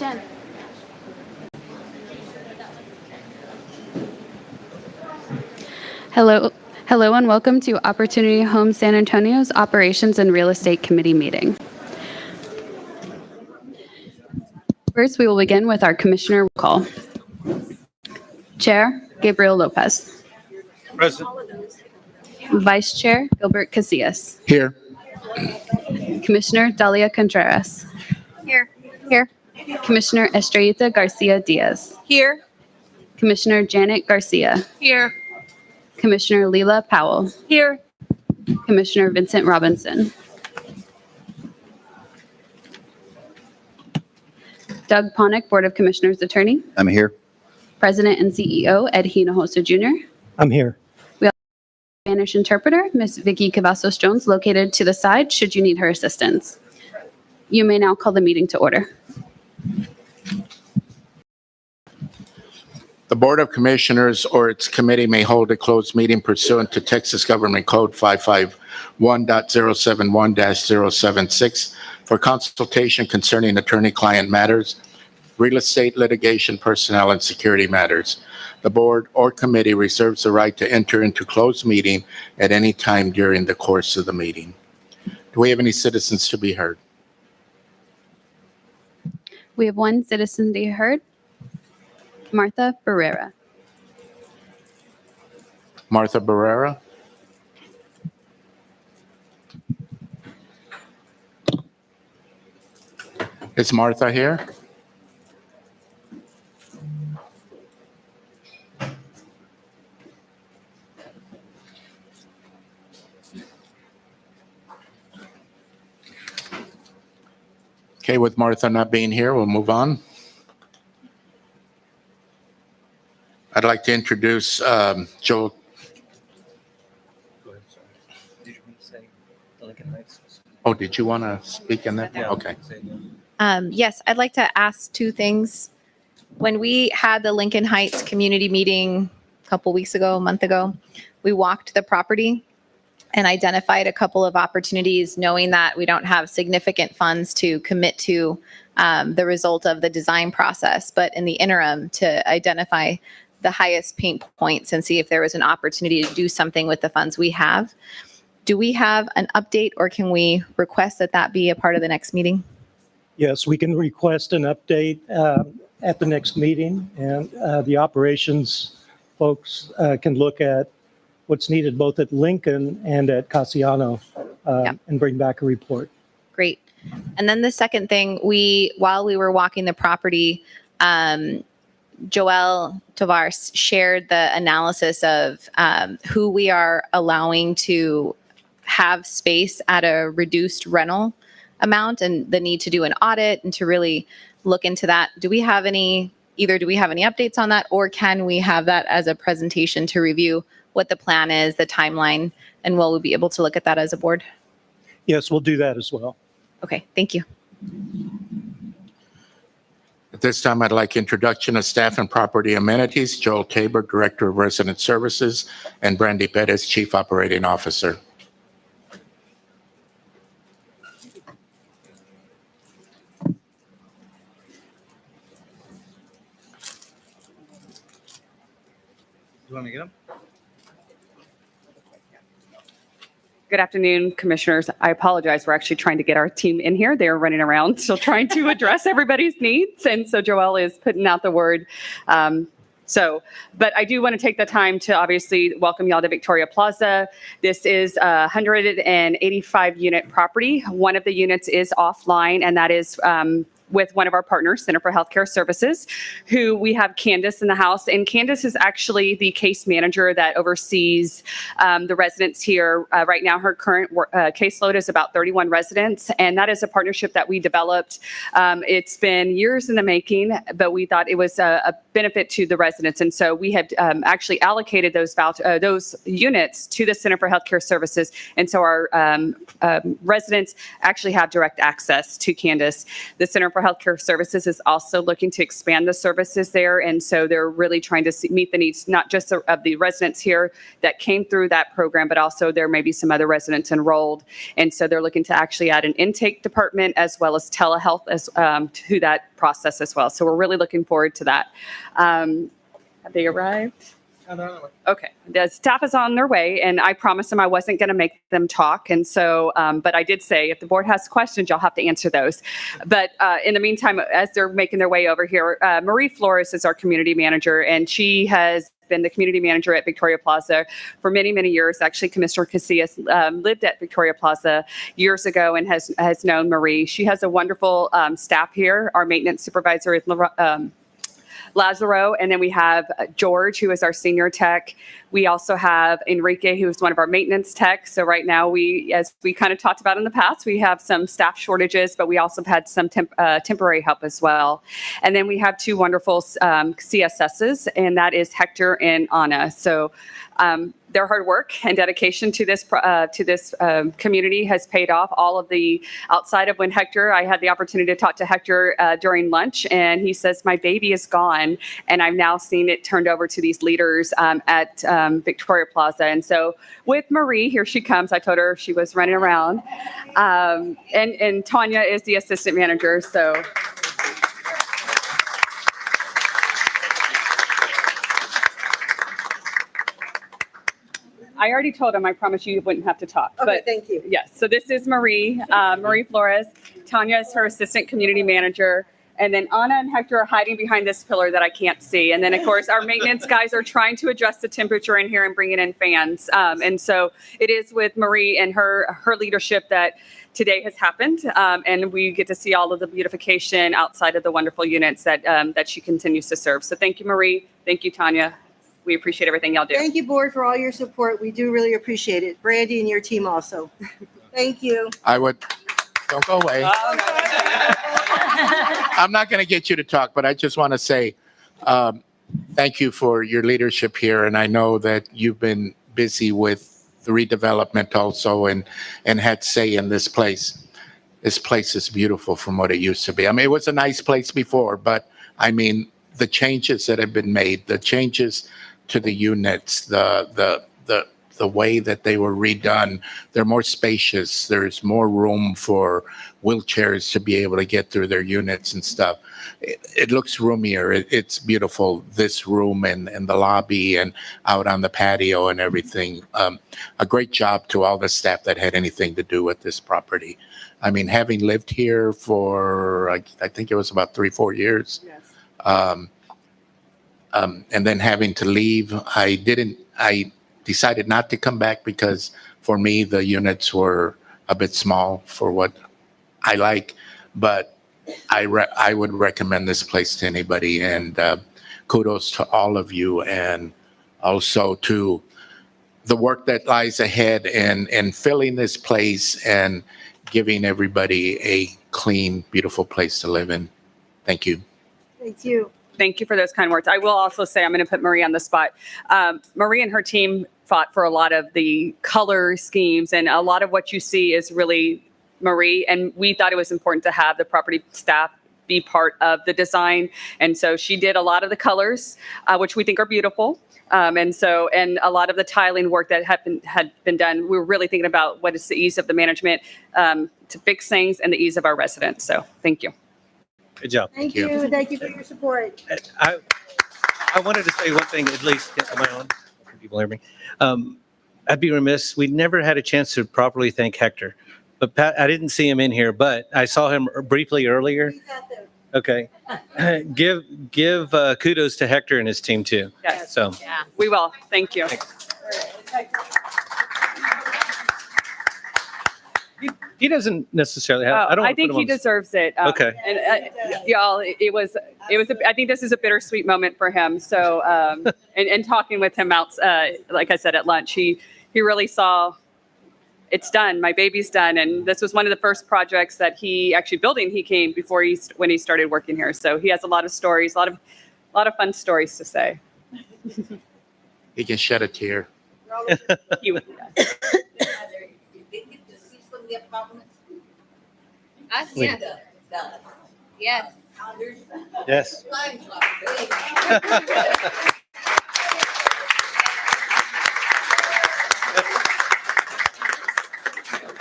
Jen. Hello, and welcome to Opportunity Homes San Antonio's Operations and Real Estate Committee meeting. First, we will begin with our commissioner roll call. Chair, Gabriel Lopez. Present. Vice Chair, Gilbert Casillas. Here. Commissioner Dalia Contreras. Here. Commissioner Estrellita Garcia Diaz. Here. Commissioner Janet Garcia. Here. Commissioner Leela Powell. Here. Commissioner Vincent Robinson. Doug Ponick, Board of Commissioners Attorney. I'm here. President and CEO Ed Hinojosa Jr. I'm here. Spanish interpreter, Ms. Vicky Cavazos Jones, located to the side should you need her assistance. You may now call the meeting to order. The Board of Commissioners or its committee may hold a closed meeting pursuant to Texas Government Code 551.071-076 for consultation concerning attorney-client matters, real estate litigation, personnel, and security matters. The board or committee reserves the right to enter into closed meeting at any time during the course of the meeting. Do we have any citizens to be heard? We have one citizen to be heard. Martha Barrera. Martha Barrera? Is Martha here? Okay, with Martha not being here, we'll move on. I'd like to introduce Joel. Oh, did you want to speak in that? Okay. Yes, I'd like to ask two things. When we had the Lincoln Heights community meeting a month ago, we walked the property and identified a couple of opportunities, knowing that we don't have significant funds to commit to the result of the design process, but in the interim to identify the highest pain points and see if there was an opportunity to do something with the funds we have. Do we have an update, or can we request that that be a part of the next meeting? Yes, we can request an update at the next meeting, and the operations folks can look at what's needed both at Lincoln and at Casiano and bring back a report. Great. And then the second thing, while we were walking the property, Joel Tavares shared the analysis of who we are allowing to have space at a reduced rental amount and the need to do an audit and to really look into that. Do we have any updates on that, or can we have that as a presentation to review what the plan is, the timeline, and will we be able to look at that as a board? Yes, we'll do that as well. Okay, thank you. At this time, I'd like introduction of staff and property amenities. Joel Tabor, Director of Resident Services, and Brandy Perez, Chief Operating Officer. You want me to get them? Good afternoon, commissioners. I apologize. We're actually trying to get our team in here. They're running around still trying to address everybody's needs. And so Joelle is putting out the word. But I do want to take the time to obviously welcome y'all to Victoria Plaza. This is a 185 unit property. One of the units is offline, and that is with one of our partners, Center for Healthcare Services, who we have Candace in the house. And Candace is actually the case manager that oversees the residents here. Right now, her current caseload is about 31 residents, and that is a partnership that we developed. It's been years in the making, but we thought it was a benefit to the residents. And so we have actually allocated those units to the Center for Healthcare Services. And so our residents actually have direct access to Candace. The Center for Healthcare Services is also looking to expand the services there. And so they're really trying to meet the needs, not just of the residents here that came through that program, but also there may be some other residents enrolled. And so they're looking to actually add an intake department as well as telehealth as to that process as well. So we're really looking forward to that. Have they arrived? Okay, the staff is on their way, and I promised them I wasn't going to make them talk. And so, but I did say if the board has questions, you'll have to answer those. But in the meantime, as they're making their way over here, Marie Flores is our community manager, and she has been the community manager at Victoria Plaza for many, many years. Actually, Commissioner Casillas lived at Victoria Plaza years ago and has known Marie. She has a wonderful staff here. Our maintenance supervisor is Lazaro, and then we have George, who is our senior tech. We also have Enrique, who is one of our maintenance techs. So right now, as we kind of talked about in the past, we have some staff shortages, but we also have had some temporary help as well. And then we have two wonderful CSSs, and that is Hector and Anna. So their hard work and dedication to this community has paid off. All of the outside of when I had the opportunity to talk to Hector during lunch, and he says, my baby is gone, and I've now seen it turned over to these leaders at Victoria Plaza. And so with Marie, here she comes. I told her she was running around. And Tanya is the assistant manager. So I already told him, I promise you wouldn't have to talk. Okay, But thank you. yes, so this is Marie, Marie Flores. Tanya is her assistant community manager. And then Anna and Hector are hiding behind this pillar that I can't see. And then, of course, our maintenance guys are trying to adjust the temperature in here and bringing in fans. And so it is with Marie and her leadership that today has happened. And we get to see all of the beautification outside of the wonderful units that she continues to serve. So thank you, Marie. Thank you, Tanya. We appreciate everything y'all do. Thank you, board, for all your support. We do really appreciate it. Brandy and your team also. Thank you. Don't go away. I'm not going to get you to talk, but I just want to say thank you for your leadership here. And I know that you've been busy with the redevelopment also and had say in this place. This place is beautiful from what it used to be. I mean, it was a nice place before, but I mean, the changes that have been made, the changes to the units, the way that they were redone, they're more spacious. There's more room for wheelchairs to be able to get through their units and stuff. It looks roomier. It's beautiful, this room and the lobby and out on the patio and everything. A great job to all the staff that had anything to do with this property. I mean, having lived here for, I think it was about 3-4 years. Yes. And then having to leave, I decided not to come back because for me, the units were a bit small for what I like, but I would recommend this place to anybody, and kudos to all of you, and also to the work that lies ahead and filling this place and giving everybody a clean, beautiful place to live in. Thank you. Thank you. Thank you for those kind words. I will also say, I'm going to put Marie on the spot. Marie and her team fought for a lot of the color schemes, and a lot of what you see is really Marie. And we thought it was important to have the property staff be part of the design. And so she did a lot of the colors, which we think are beautiful. And a lot of the tiling work that had been done, we were really thinking about what is the ease of the management to fix things and the ease of our residents. So thank you. Good job. Thank you. you. Thank you for your support. I wanted to say one thing, at least, am I on? Can people hear me? I'd be remiss, we never had a chance to properly thank Hector. But Pat, I didn't see him in here, but I saw him briefly earlier. He's out there. Okay. Give kudos to Hector and his team too. Yes, So, we will. Thank you. he doesn't necessarily have, I don't I want to think put him he on. deserves it. Okay. And y'all, I think this is a bittersweet moment for him. So, and talking with him out, like I said, at lunch, he really saw it's done. My baby's done. And this was one of the first projects that he came before when he started working here. So he has a lot of stories, a lot of fun stories to say. You can shed a tear. He would, Us, yes. Yes. Yes.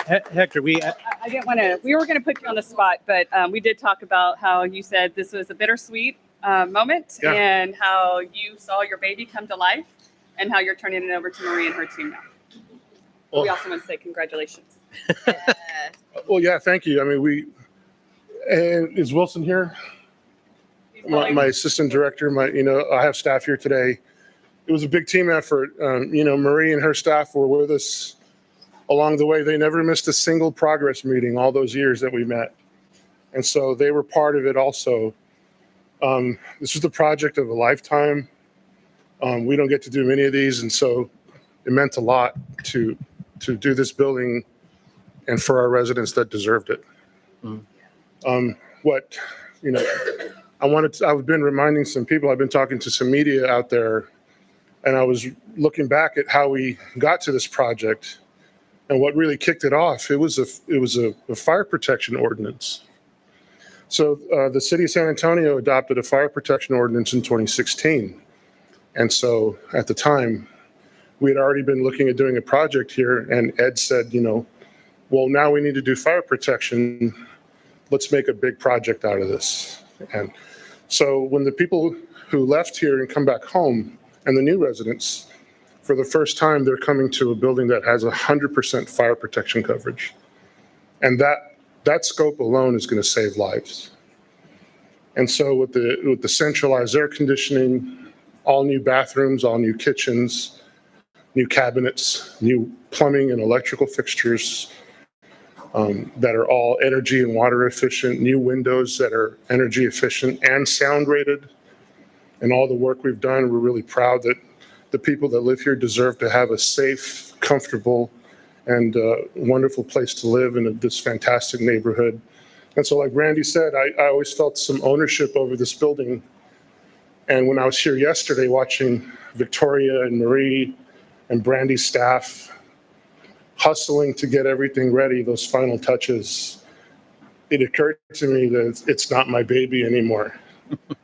Hector, I didn't want to, we were going to put you on the spot, but we did talk about how you said this was a bittersweet moment Yeah. and how you saw your baby come to life and how you're turning it over to Marie and her team now. We Well, also want to say congratulations. well, yeah, thank you. I mean, and is Wilson here? My assistant director, I have staff here today. It was a big team effort. Marie and her staff were with us along the way. They never missed a single progress meeting all those years that we met. And so they were part of it also. This was the project of a lifetime. We don't get to do many of these. And so it meant a lot to do this building and for our residents that deserved it. I've been reminding some people, I've been talking to some media out there, and I was looking back at how we got to this project and what really kicked it off. It was a fire protection ordinance. So the city of San Antonio adopted a fire protection ordinance in 2016. And so at the time, we had already been looking at doing a project here, and Ed said, well, now we need to do fire protection. Let's make a big project out of this. And so when the people who left here and come back home, and the new residents, for the first time, they're coming to a building that has 100% fire protection coverage. And that scope alone is going to save lives. And so with the centralized air conditioning, all new bathrooms, all new kitchens, new cabinets, new plumbing and electrical fixtures that are all energy and water efficient, new windows that are energy efficient and sound rated, and all the work we've done, we're really proud that the people that live here deserve to have a safe, comfortable, and wonderful place to live in this fantastic neighborhood. And so like Randy said, I always felt some ownership over this building. And when I was here yesterday watching Victoria and Marie and Brandy's staff hustling to get everything ready, those final touches, it occurred to me that it's not my baby anymore.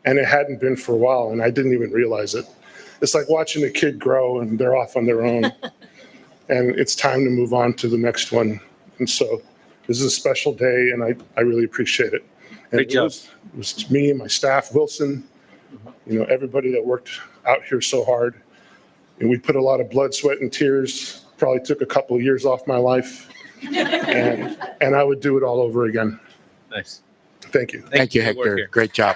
And it hadn't been for a while, and I didn't even realize it. It's like watching a kid grow and they're off on their own. And it's time to move on to the next one. And so this is a special day, and I really appreciate it. And Great job. It was me and my staff, Wilson, everybody that worked out here so hard. And we put a lot of blood, sweat, and tears. Probably took a couple of years off my life. And I would do it all over again. nice. Thank you. Thank you, for your work Hector. here. Great job.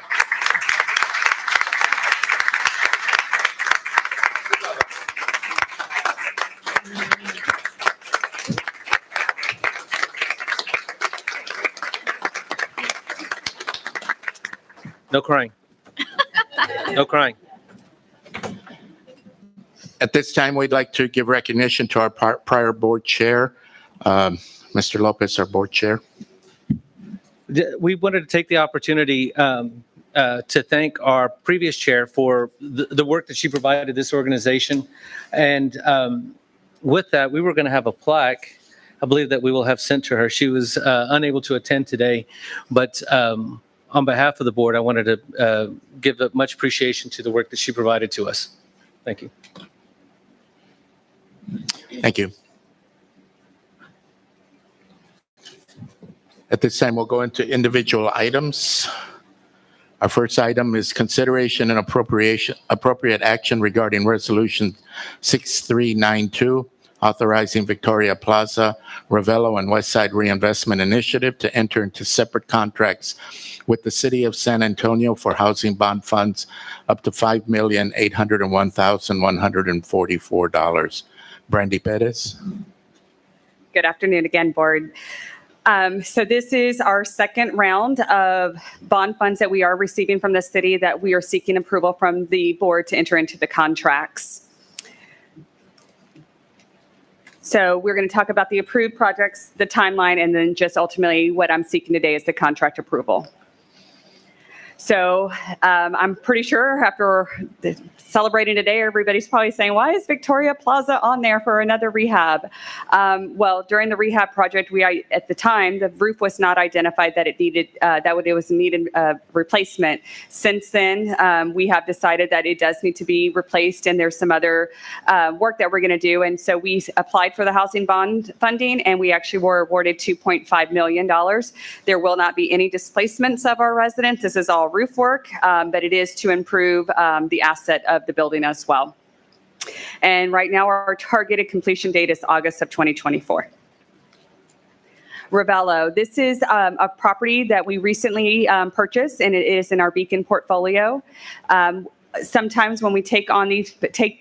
No crying. No crying. At this time, we'd like to give recognition to our prior board chair, Mr. Lopez, our board chair. We wanted to take the opportunity to thank our previous chair for the work that she provided this organization. And with that, we were going to have a plaque, I believe, that we will have sent to her. She was unable to attend today, but on behalf of the board, I wanted to give much appreciation to the work that she provided to us. Thank you. Thank you. At this time, we'll go into individual items. Our first item is consideration and appropriate action regarding Resolution 6392, authorizing Victoria Plaza, Ravello, and West Side Reinvestment Initiative to enter into separate contracts with the City of San Antonio for housing bond funds up to $5,801,144. Brandy Perez. Good afternoon again, board. So this is our second round of bond funds that we are receiving from the city that we are seeking approval from the board to enter into the contracts. So we're going to talk about the approved projects, the timeline, and then just ultimately what I'm seeking today is the contract approval. So I'm pretty sure after celebrating today, everybody's probably saying, why is Victoria Plaza on there for another rehab? Well, during the rehab project, at the time, the roof was not identified that it needed, it was needed replacement. Since then, we have decided that it does need to be replaced, and there's some other work that we're going to do. And so we applied for the housing bond funding, and we actually were awarded $2.5 million. There will not be any displacements of our residents. This is all roof work, but it is to improve the asset of the building as well. And right now, our targeted completion date is August of 2024. Ravello, this is a property that we recently purchased, and it is in our Beacon portfolio. Sometimes when we take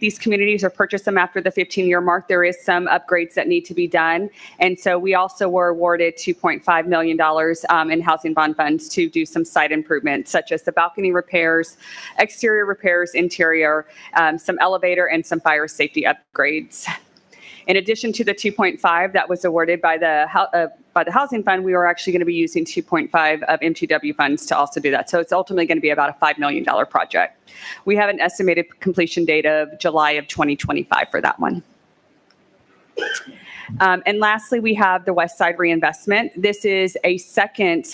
these communities or purchase them after the 15-year mark, there is some upgrades that need to be done. And so we also were awarded $2.5 million in housing bond funds to do some site improvements, such as the balcony repairs, exterior repairs, interior, some elevator, and some fire safety upgrades. In addition to the 2.5 that was awarded by the housing fund, we were actually going to be using 2.5 of MTW funds to also do that. So it's ultimately going to be about a $5 million project. We have an estimated completion date of July of 2025 for that one. And lastly, we have the West Side Reinvestment. This is a second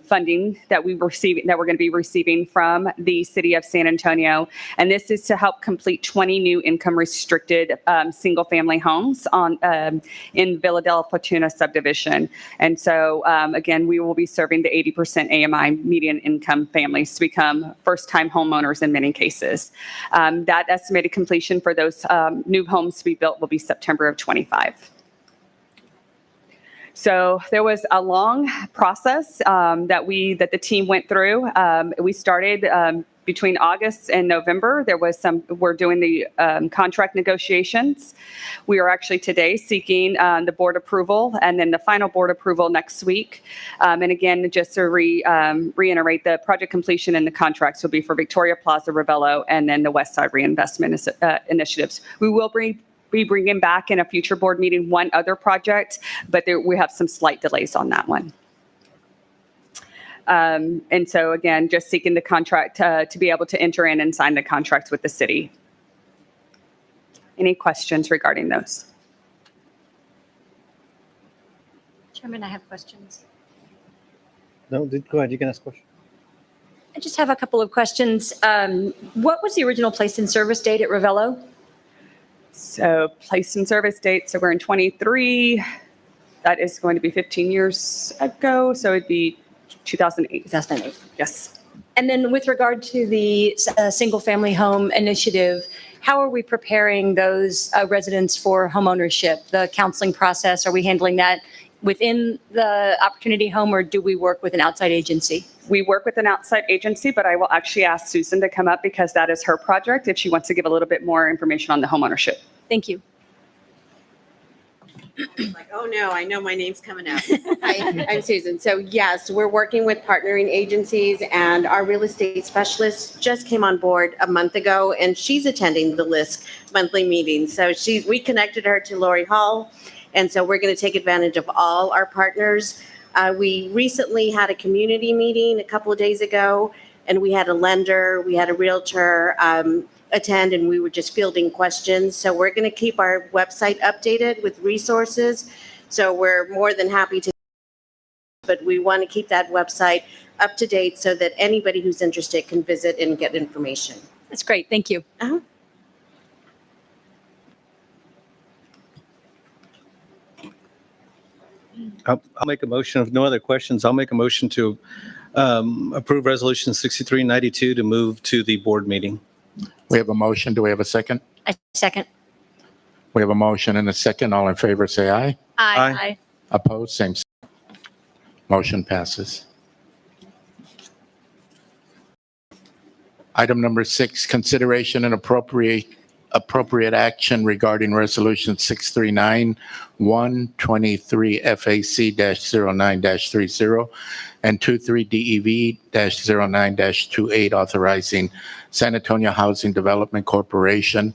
funding that we're going to be receiving from the city of San Antonio. And this is to help complete 20 new income restricted single family homes in Villa del Fortuna subdivision. And so again, we will be serving the 80% AMI median income families to become first time homeowners in many cases. That estimated completion for those new homes to be built will be September of 25. So there was a long process that the team went through. We started between August and November. We're doing the contract negotiations. We are actually today seeking the board approval, and then the final board approval next week. And again, just to reiterate, the project completion and the contracts will be for Victoria Plaza, Ravello, and then the West Side Reinvestment initiatives. We will be bringing back in a future board meeting one other project, but we have some slight delays on that one. And so again, just seeking the contract to be able to enter in and sign the contracts with the city. Any questions regarding those? Chairman, I have questions. No, go ahead. You can ask a question. I just have a couple of questions. What was the original place in service date at Ravello? So place in service date, so we're in 23. That is going to be 15 years ago, so it'd be 2008. 2008. Yes. And then with regard to the single-family home initiative, how are we preparing those residents for homeownership? The counseling process, are we handling that within the Opportunity Home, or do we work with an outside agency? We work with an outside agency, but I will actually ask Susan to come up because that is her project if she wants to give a little bit more information on the homeownership. Thank you. Like, oh no, I know my name's coming up. Hi, I'm Susan. So yes, we're working with partnering agencies, and our real estate specialist just came on board a month ago, and she's attending the LISC monthly meetings. So we connected her to Lori Hall, and so we're going to take advantage of all our partners. We recently had a community meeting a couple of days ago, and we had a lender, we had a realtor attend, and we were just fielding questions. So we're going to keep our website updated with resources. So we're more than happy to, but we want to keep that website up to date so that anybody who's interested can visit and get information. That's great. Thank you. Uh-huh. I'll make a motion. If no other questions, I'll make a motion to approve Resolution 6392 to move to the board meeting. We have a motion. Do we have a second? I second. We have a motion and a second. All in favor, say aye. Aye. Opposed, same sign. Motion passes. Item number 6, consideration and appropriate action regarding Resolution 639-123 FAC-09-30 and 23 DEV-09-28 authorizing San Antonio Housing Development Corporation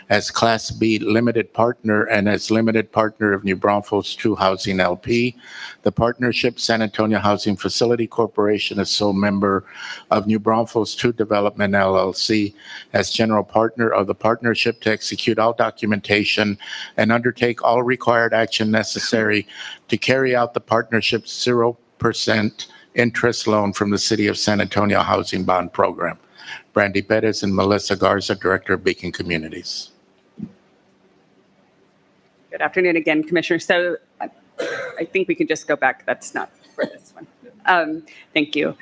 as Class B limited partner and as limited partner of New Braunfels 2 Housing LP. The partnership, San Antonio Housing Facility Corporation, is sole member of New Braunfels 2 Development LLC as general partner of the partnership to execute all documentation and undertake all required action necessary to carry out the partnership's 0% interest loan from the City of San Antonio Housing Bond Program. Brandy Perez and Melissa Garza, Director of Beacon Communities. Good afternoon again, Commissioner. So I think we can just go back. That's not for this one. Thank you.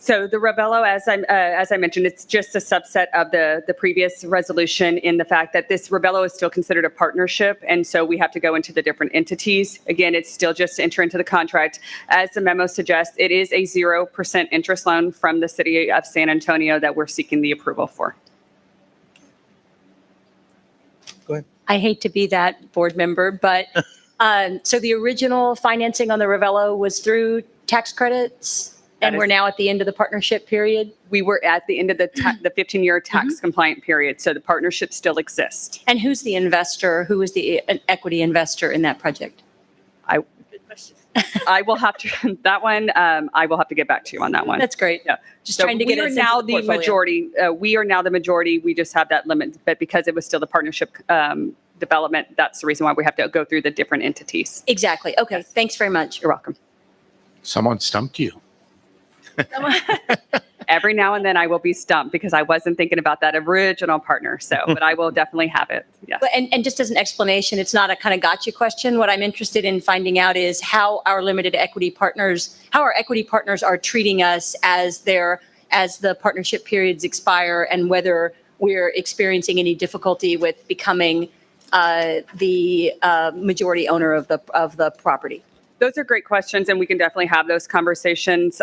So the Ravello, as I mentioned, it's just a subset of the previous resolution in the fact that this Ravello is still considered a partnership, and so we have to go into the different entities. Again, it's still just to enter into the contract. As the memo suggests, it is a 0% interest loan from the City of San Antonio that we're seeking the approval for. I hate to be that board member, but so the original financing on the Ravello was through tax credits, and we're now at the end of the partnership period? We were at the end of the 15-year tax compliant period, so the partnership still exists. And who's the investor? Who is the equity investor in that project? I will have to, that one, I will have to get back to you on that one. That's great. Yeah. Just So trying to get we a are sense now of the the portfolio. majority. We are now the majority. We just have that limit, but because it was still the partnership development, that's the reason why we have to go through the different entities. Exactly. Okay. Yes. Thanks very much. You're welcome. Someone stumped you. Every now and then I will be stumped because I wasn't thinking about that original partner. So, but I will definitely have it. Yes. But, and just as an explanation, it's not a kind of gotcha question. What I'm interested in finding out is how our limited equity partners, how our equity partners are treating us as the partnership periods expire, and whether we're experiencing any difficulty with becoming the majority owner of the property. Those are great questions, and we can definitely have those conversations.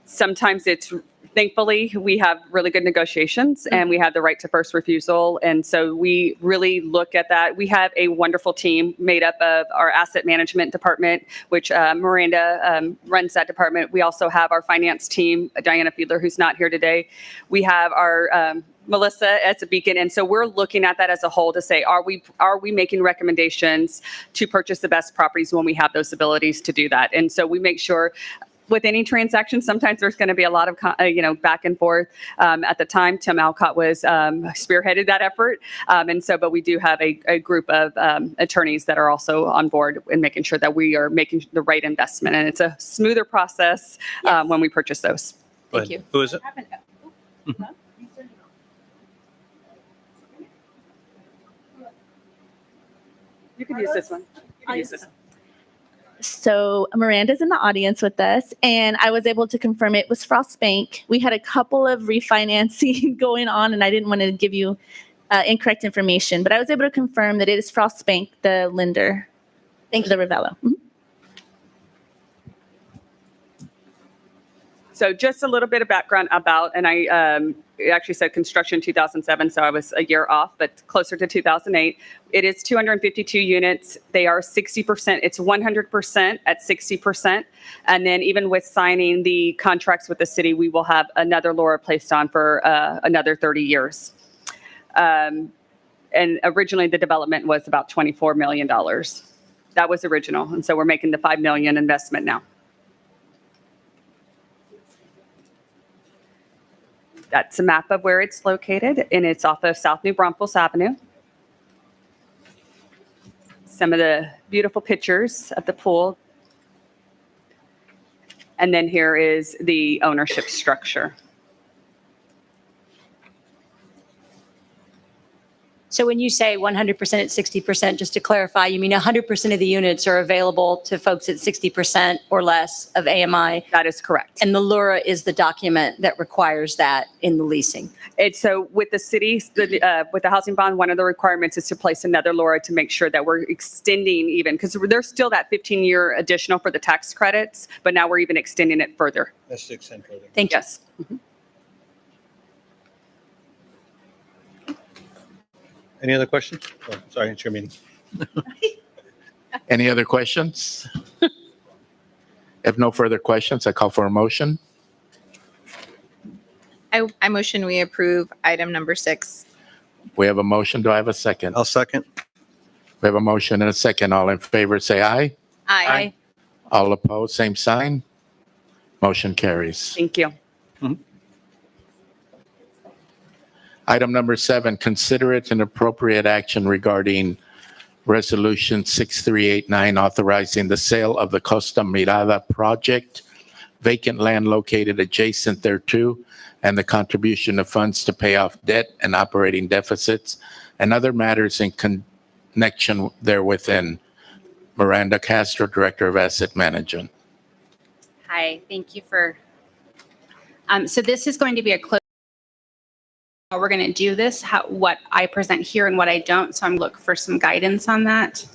Sometimes it's, thankfully, we have really good negotiations and we have the right to first refusal. And so we really look at that. We have a wonderful team made up of our asset management department, which Miranda runs that department. We also have our finance team, Diana Fiedler, who's not here today. We have our Melissa as a Beacon. And so we're looking at that as a whole to say, are we making recommendations to purchase the best properties when we have those abilities to do that? And so we make sure with any transaction, sometimes there's going to be a lot of, back and forth. At the time, Tim Alcott was spearheaded that effort. And so, but we do have a group of attorneys that are also on board in making sure that we are making the right investment. And it's a smoother process when we purchase those. Thank you. Who is it? You can use this one. You can use this one. So Miranda's in the audience with us, and I was able to confirm it was Frost Bank. We had a couple of refinancing going on, and I didn't want to give you incorrect information, but I was able to confirm that it is Frost Bank, the lender. Thank the Ravello. Mhm. So just a little bit of background about, and I it actually said construction 2007, so I was a year off, but closer to 2008. It is 252 units. They are 60%. It's 100% at 60%. And then even with signing the contracts with the city, we will have another LORA placed on for another 30 years. And originally the development was about $24 million. That was original. And so we're making the $5 million investment now. That's a map of where it's located, and it's off of South New Braunfels Avenue. Some of the beautiful pictures of the pool. And then here is the ownership structure. So when you say 100% at 60%, just to clarify, you mean 100% of the units are available to folks at 60% or less of AMI? That is correct. And the LURA is the document that requires that in the leasing? And so with the city, with the housing bond, one of the requirements is to place another LORA to make sure that we're extending even, because there's still that 15-year additional for the tax credits, but now we're even extending it further. That's the extent further. Thank you. Yes. Mhm. Any other questions? Oh, sorry, it's your meeting. Any other questions? If no further questions, I call for a motion. I motion we approve item number 6. We have a motion. Do I have a second? I'll second. We have a motion and a second. All in favor, say aye. Aye. All opposed, same sign. Motion carries. Thank you. Item number 7, consider it an appropriate action regarding Resolution 6389 authorizing the sale of the Costa Mirada project, vacant land located adjacent thereto, and the contribution of funds to pay off debt and operating deficits and other matters in connection therewithin. Miranda Castro, Director of Asset Management. Hi, thank you for, so this is going to be a close. How we're going to do this, what I present here and what I don't, so I'm looking for some guidance on that.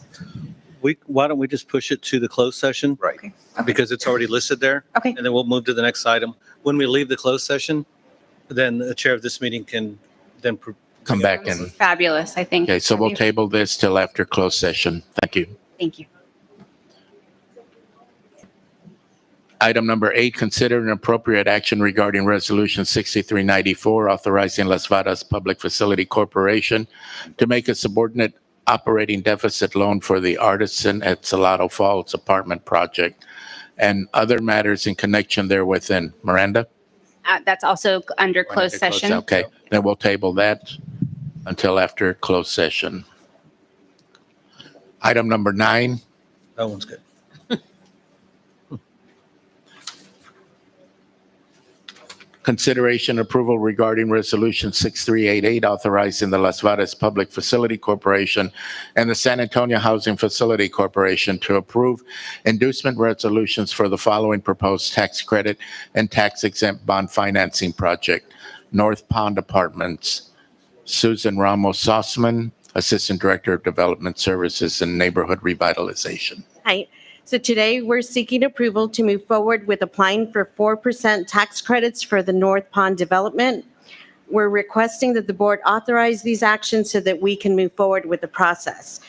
Why don't we just push it to the closed session? Right. Okay. Because it's already listed there. Okay. And then we'll move to the next item. When we leave the closed session, then the chair of this meeting can then Come back in. Fabulous, I think. Okay, so we'll table this till after closed session. Thank you. Thank you. Item number 8, consider an appropriate action regarding Resolution 6394 authorizing Las Vadas Public Facility Corporation to make a subordinate operating deficit loan for the Artisan at Salado Falls apartment project and other matters in connection therewithin. Miranda? That's also under closed session. Okay, then we'll table that until after closed session. Item number 9, That one's good. consideration approval regarding Resolution 6388 authorizing the Las Vadas Public Facility Corporation and the San Antonio Housing Facility Corporation to approve inducement resolutions for the following proposed tax credit and tax exempt bond financing project. North Pond Apartments. Susan Ramos Sossman, Assistant Director of Development Services and Neighborhood Revitalization. Hi. So today, we're seeking approval to move forward with applying for 4% tax credits for the North Pond development. We're requesting that the board authorize these actions so that we can move forward with the process.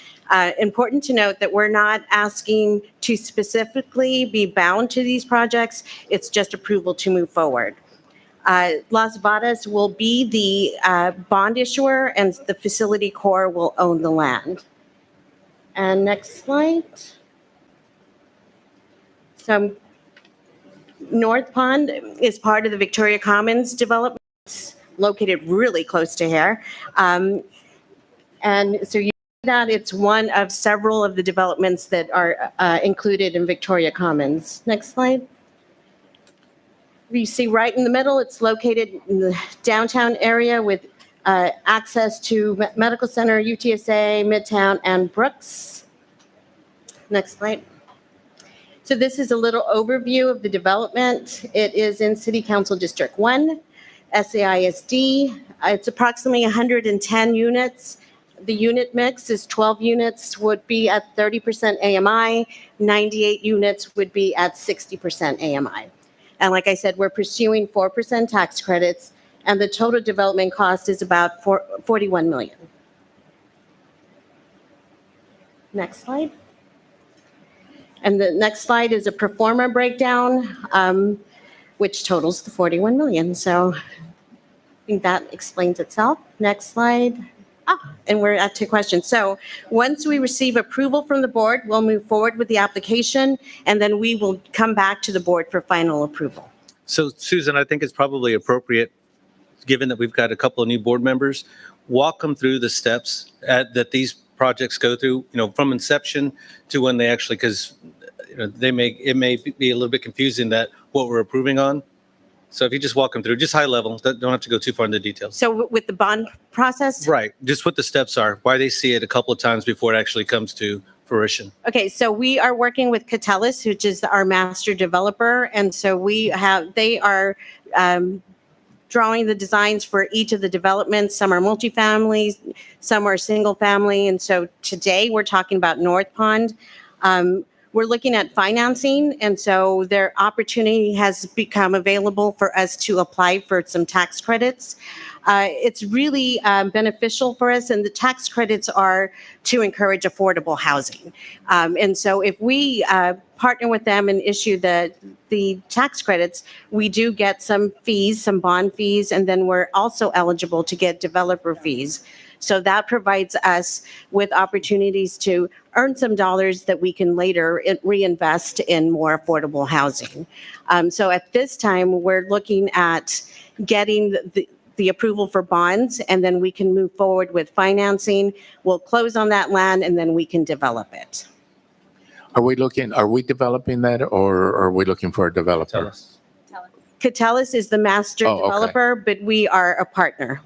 Important to note that we're not asking to specifically be bound to these projects. It's just approval to move forward. Las Vadas will be the bond issuer and the facility core will own the land. And next slide. So North Pond is part of the Victoria Commons development. It's located really close to here. And so you see that it's one of several of the developments that are included in Victoria Commons. Next slide. You see right in the middle, it's located in the downtown area with access to Medical Center, UTSA, Midtown, and Brooks. Next slide. So this is a little overview of the development. It is in City Council District 1, SAISD. It's approximately 110 units. The unit mix is 12 units would be at 30% AMI, 98 units would be at 60% AMI. And like I said, we're pursuing 4% tax credits, and the total development cost is about $41 million. Next slide. And the next slide is a pro forma breakdown, which totals the 41 million. So I think that explains itself. Next slide. And we're at 2 questions. So once we receive approval from the board, we'll move forward with the application, and then we will come back to the board for final approval. So Susan, I think it's probably appropriate, given that we've got a couple of new board members, walk them through the steps that these projects go through, from inception to when they actually, because it may be a little bit confusing that what we're approving on. So if you just walk them through, just high level, don't have to go too far into details. So with the bond process? Right, just what the steps are, why they see it a couple of times before it actually comes to fruition. Okay, so we are working with Catalyst, which is our master developer. And so they are drawing the designs for each of the developments. Some are multifamily, some are single family. And so today we're talking about North Pond. We're looking at financing, and so their opportunity has become available for us to apply for some tax credits. It's really beneficial for us, and the tax credits are to encourage affordable housing. And so if we partner with them and issue the tax credits, we do get some fees, some bond fees, and then we're also eligible to get developer fees. So that provides us with opportunities to earn some dollars that we can later reinvest in more affordable housing. So at this time, we're looking at getting the approval for bonds, and then we can move forward with financing. We'll close on that land, and then we can develop it. Are we developing that, or are we looking for a developer? Tell us. Catalyst is the master Oh, okay. developer, but we are a partner.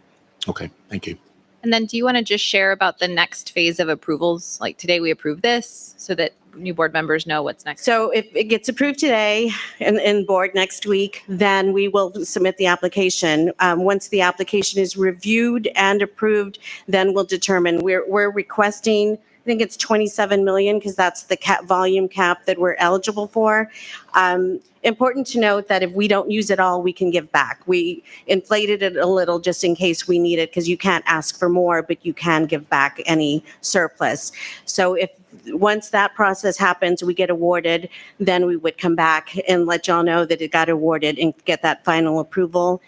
Okay, thank you. And then do you want to just share about the next phase of approvals? Like today we approve this so that new board members know what's next. So if it gets approved today in board next week, then we will submit the application. Once the application is reviewed and approved, then we'll determine. We're requesting, I think it's 27 million because that's the volume cap that we're eligible for. Important to note that if we don't use it all, we can give back. We inflated it a little just in case we need it because you can't ask for more, but you can give back any surplus. So if once that process happens, we get awarded, then we would come back and let y'all know that it got awarded and get that final approval,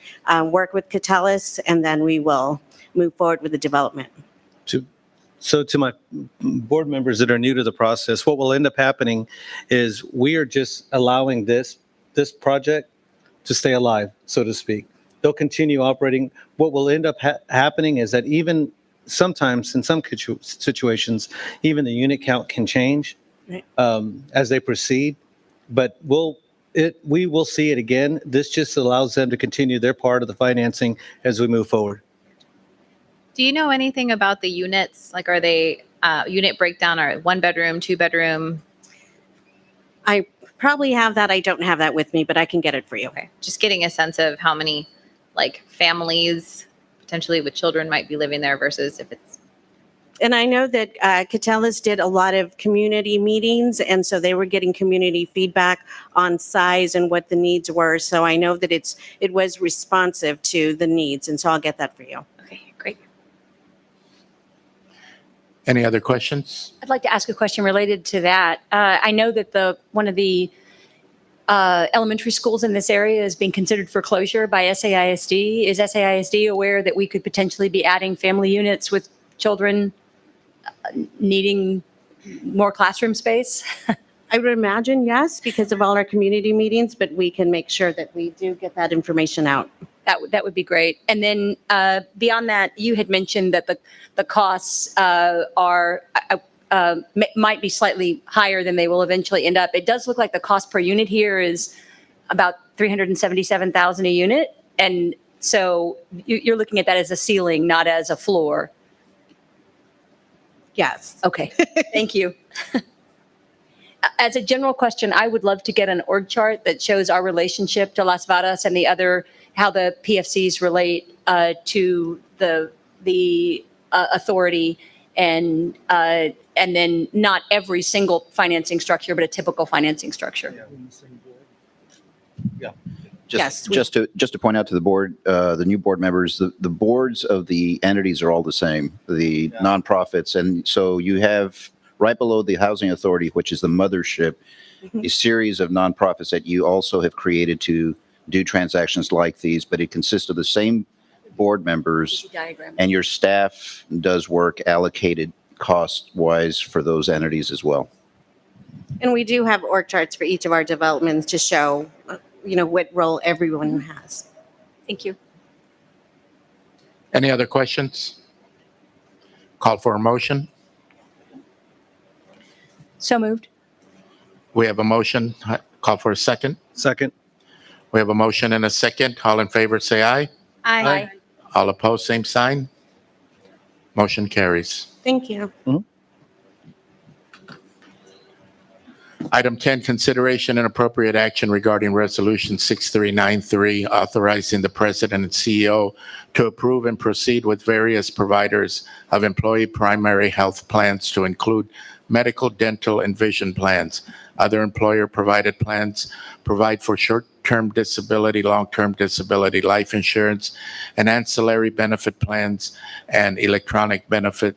work with Catalyst, and then we will move forward with the development. So to my board members that are new to the process, what will end up happening is we are just allowing this project to stay alive, so to speak. They'll continue operating. What will end up happening is that even sometimes in some situations, even the unit count can change Right. as they proceed. But we will see it again. This just allows them to continue their part of the financing as we move forward. Do you know anything about the units? Like are they unit breakdown or 1 bedroom, 2 bedroom? I probably have that. I don't have that with me, but I can get it for you. Okay. Just getting a sense of how many like families potentially with children might be living there versus if it's. And I know that Catalyst did a lot of community meetings, and so they were getting community feedback on size and what the needs were. So I know that it was responsive to the needs, and so I'll get that for you. Okay, great. Any other questions? I'd like to ask a question related to that. I know that one of the elementary schools in this area is being considered for closure by SAISD. Is SAISD aware that we could potentially be adding family units with children needing more classroom space? I would imagine yes, because of all our community meetings, but we can make sure that we do get that information out. That would be great. And then beyond that, you had mentioned that the costs might be slightly higher than they will eventually end up. It does look like the cost per unit here is about $377,000 a unit. And so you're looking at that as a ceiling, not as a floor. Yes. Okay, thank you. As a general question, I would love to get an org chart that shows our relationship to Las Vadas and how the PFCs relate to the authority, and then not every single financing structure, but a typical financing structure. Yes, Just to point out to the board, the new board members, the boards of the entities are all the same, the nonprofits. And so you have right below the housing authority, which is the mothership, a series of nonprofits that you also have created to do transactions like these, but it consists of the same board members, Diagram. and your staff does work allocated cost-wise for those entities as well. And we do have org charts for each of our developments to show, what role everyone has. Thank you. Any other questions? Call for a motion. So moved. We have a motion. Call for a second. Second. We have a motion and a second. All in favor, say aye. Aye. All opposed, same sign. Motion carries. Thank you. Item 10, consideration and appropriate action regarding Resolution 6393, authorizing the President and CEO to approve and proceed with various providers of employee primary health plans to include medical, dental, and vision plans. Other employer-provided plans provide for short-term disability, long-term disability, life insurance, and ancillary benefit plans, and electronic benefit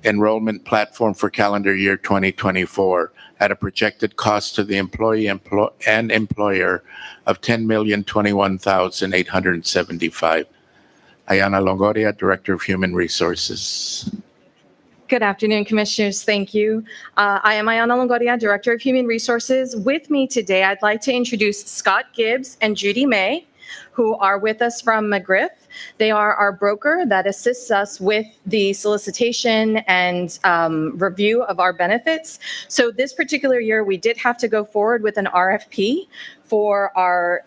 enrollment platform for calendar year 2024 at a projected cost to the employee and employer of $10,021,875. Ayana Longoria, Director of Human Resources. Good afternoon, Commissioners. Thank you. I am Ayana Longoria, Director of Human Resources. With me today, I'd like to introduce Scott Gibbs and Judy May, who are with us from McGriff. They are our broker that assists us with the solicitation and review of our benefits. So this particular year, we did have to go forward with an RFP for our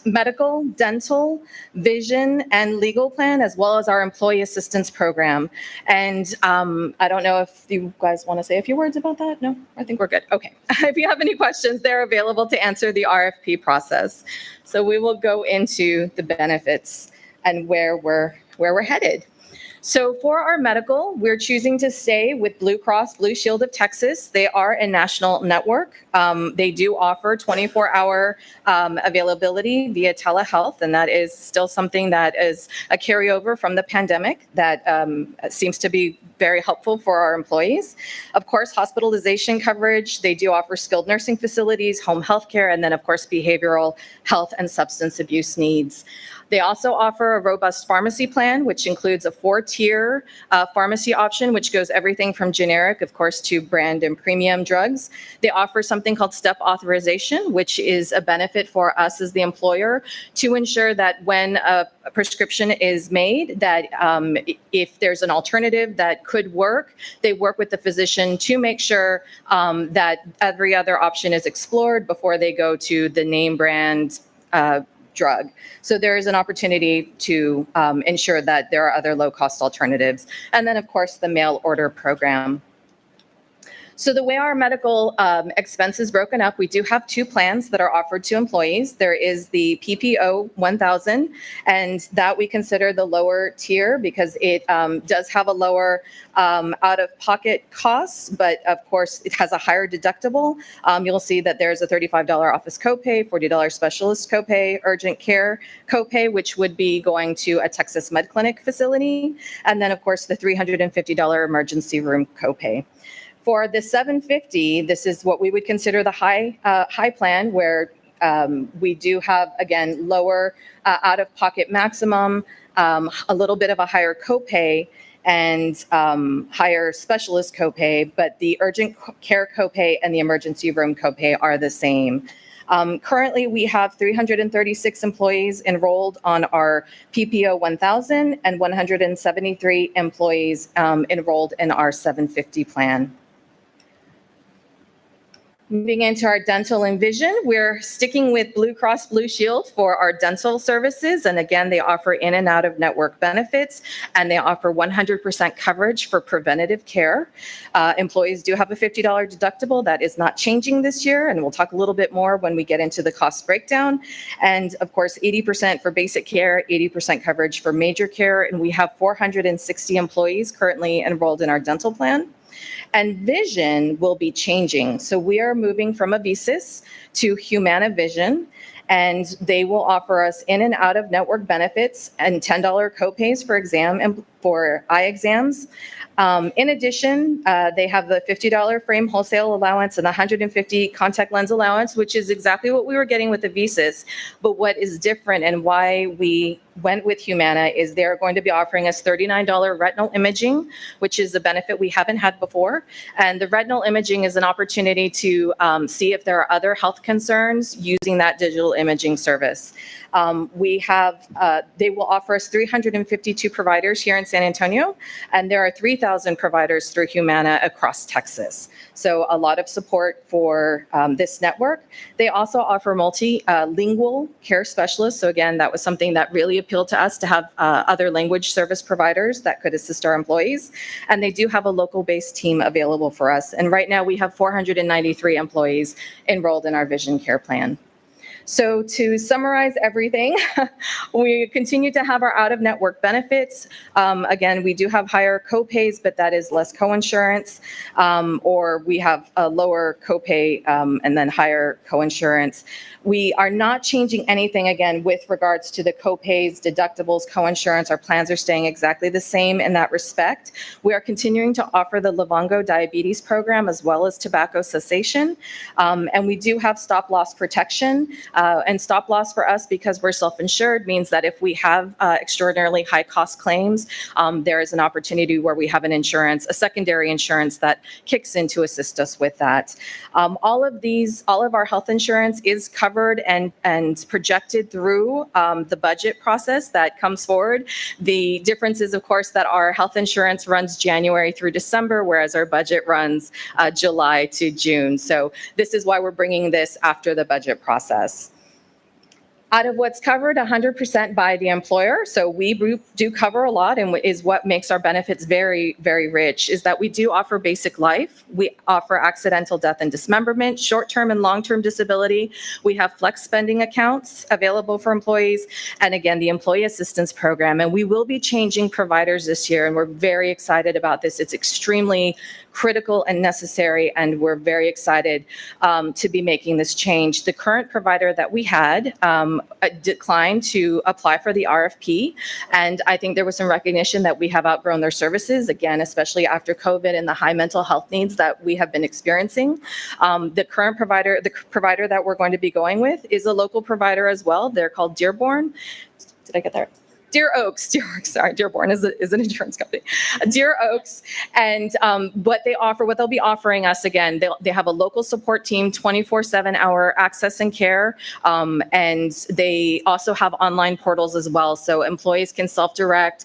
medical, dental, vision, and legal plan, as well as our employee assistance program. And I don't know if you guys want to say a few words about that? No, I think we're good. Okay. If you have any questions, they're available to answer the RFP process. So we will go into the benefits and where we're headed. So for our medical, we're choosing to stay with Blue Cross Blue Shield of Texas. They are a national network. They do offer 24-hour availability via telehealth, and that is still something that is a carryover from the pandemic that seems to be very helpful for our employees. Of course, hospitalization coverage. They do offer skilled nursing facilities, home health care, and then, of course, behavioral health and substance abuse needs. They also offer a robust pharmacy plan, which includes a 4-tier pharmacy option, which goes everything from generic, of course, to brand and premium drugs. They offer something called step authorization, which is a benefit for us as the employer to ensure that when a prescription is made, that if there's an alternative that could work, they work with the physician to make sure that every other option is explored before they go to the name brand drug. So there is an opportunity to ensure that there are other low-cost alternatives. And then, of course, the mail order program. So the way our medical expense is broken up, we do have 2 plans that are offered to employees. There is the PPO 1000, and that we consider the lower tier because it does have a lower out-of-pocket cost, but of course it has a higher deductible. You'll see that there's a $35 office copay, $40 specialist copay, urgent care copay, which would be going to a Texas MedClinic facility, and then of course the $350 emergency room copay. For the 750, this is what we would consider the high plan, where we do have, again, lower out-of-pocket maximum, a little bit of a higher copay, and higher specialist copay, but the urgent care copay and the emergency room copay are the same. Currently, we have 336 employees enrolled on our PPO 1000 and 173 employees enrolled in our 750 plan. Moving into our dental and vision, we're sticking with Blue Cross Blue Shield for our dental services. And again, they offer in and out of network benefits, and they offer 100% coverage for preventative care. Employees do have a $50 deductible. That is not changing this year, and we'll talk a little bit more when we get into the cost breakdown. And of course, 80% for basic care, 80% coverage for major care, and we have 460 employees currently enrolled in our dental plan. And vision will be changing. So we are moving from Avisis to Humana Vision, and they will offer us in and out of network benefits and $10 copays for eye exams. In addition, they have the $50 frame wholesale allowance and the $150 contact lens allowance, which is exactly what we were getting with Avisis. But what is different and why we went with Humana is they're going to be offering us $39 retinal imaging, which is a benefit we haven't had before. And the retinal imaging is an opportunity to see if there are other health concerns using that digital imaging service. They will offer us 352 providers here in San Antonio, and there are 3,000 providers through Humana across Texas. So a lot of support for this network. They also offer multilingual care specialists. So again, that was something that really appealed to us, to have other language service providers that could assist our employees. And they do have a local-based team available for us. And right now we have 493 employees enrolled in our vision care plan. So to summarize everything, we continue to have our out-of-network benefits. Again, we do have higher copays, but that is less coinsurance, or we have a lower copay and then higher coinsurance. We are not changing anything, again, with regards to the copays, deductibles, coinsurance. Our plans are staying exactly the same in that respect. We are continuing to offer the Livongo diabetes program as well as tobacco cessation. And we do have stop-loss protection. And stop loss for us, because we're self-insured, means that if we have extraordinarily high cost claims, there is an opportunity where we have an insurance, a secondary insurance that kicks in to assist us with that. All of our health insurance is covered and projected through the budget process that comes forward. The difference is, of course, that our health insurance runs January through December, whereas our budget runs July to June. So this is why we're bringing this after the budget process. Out of what's covered 100% by the employer, so we do cover a lot, and is what makes our benefits very, very rich, is that we do offer basic life. We offer accidental death and dismemberment, short-term and long-term disability. We have flex spending accounts available for employees, and again, the employee assistance program. And we will be changing providers this year, and we're very excited about this. It's extremely critical and necessary, and we're very excited to be making this change. The current provider that we had declined to apply for the RFP, and I think there was some recognition that we have outgrown their services, again, especially after COVID and the high mental health needs that we have been experiencing. The provider that we're going to be going with is a local provider as well. They're called Dearborn. Did I get that? Dear Oaks, sorry, Dearborn is an insurance company. Dear Oaks, and what they'll be offering us, again, they have a local support team, 24/7 hour access and care, and they also have online portals as well, so employees can self-direct,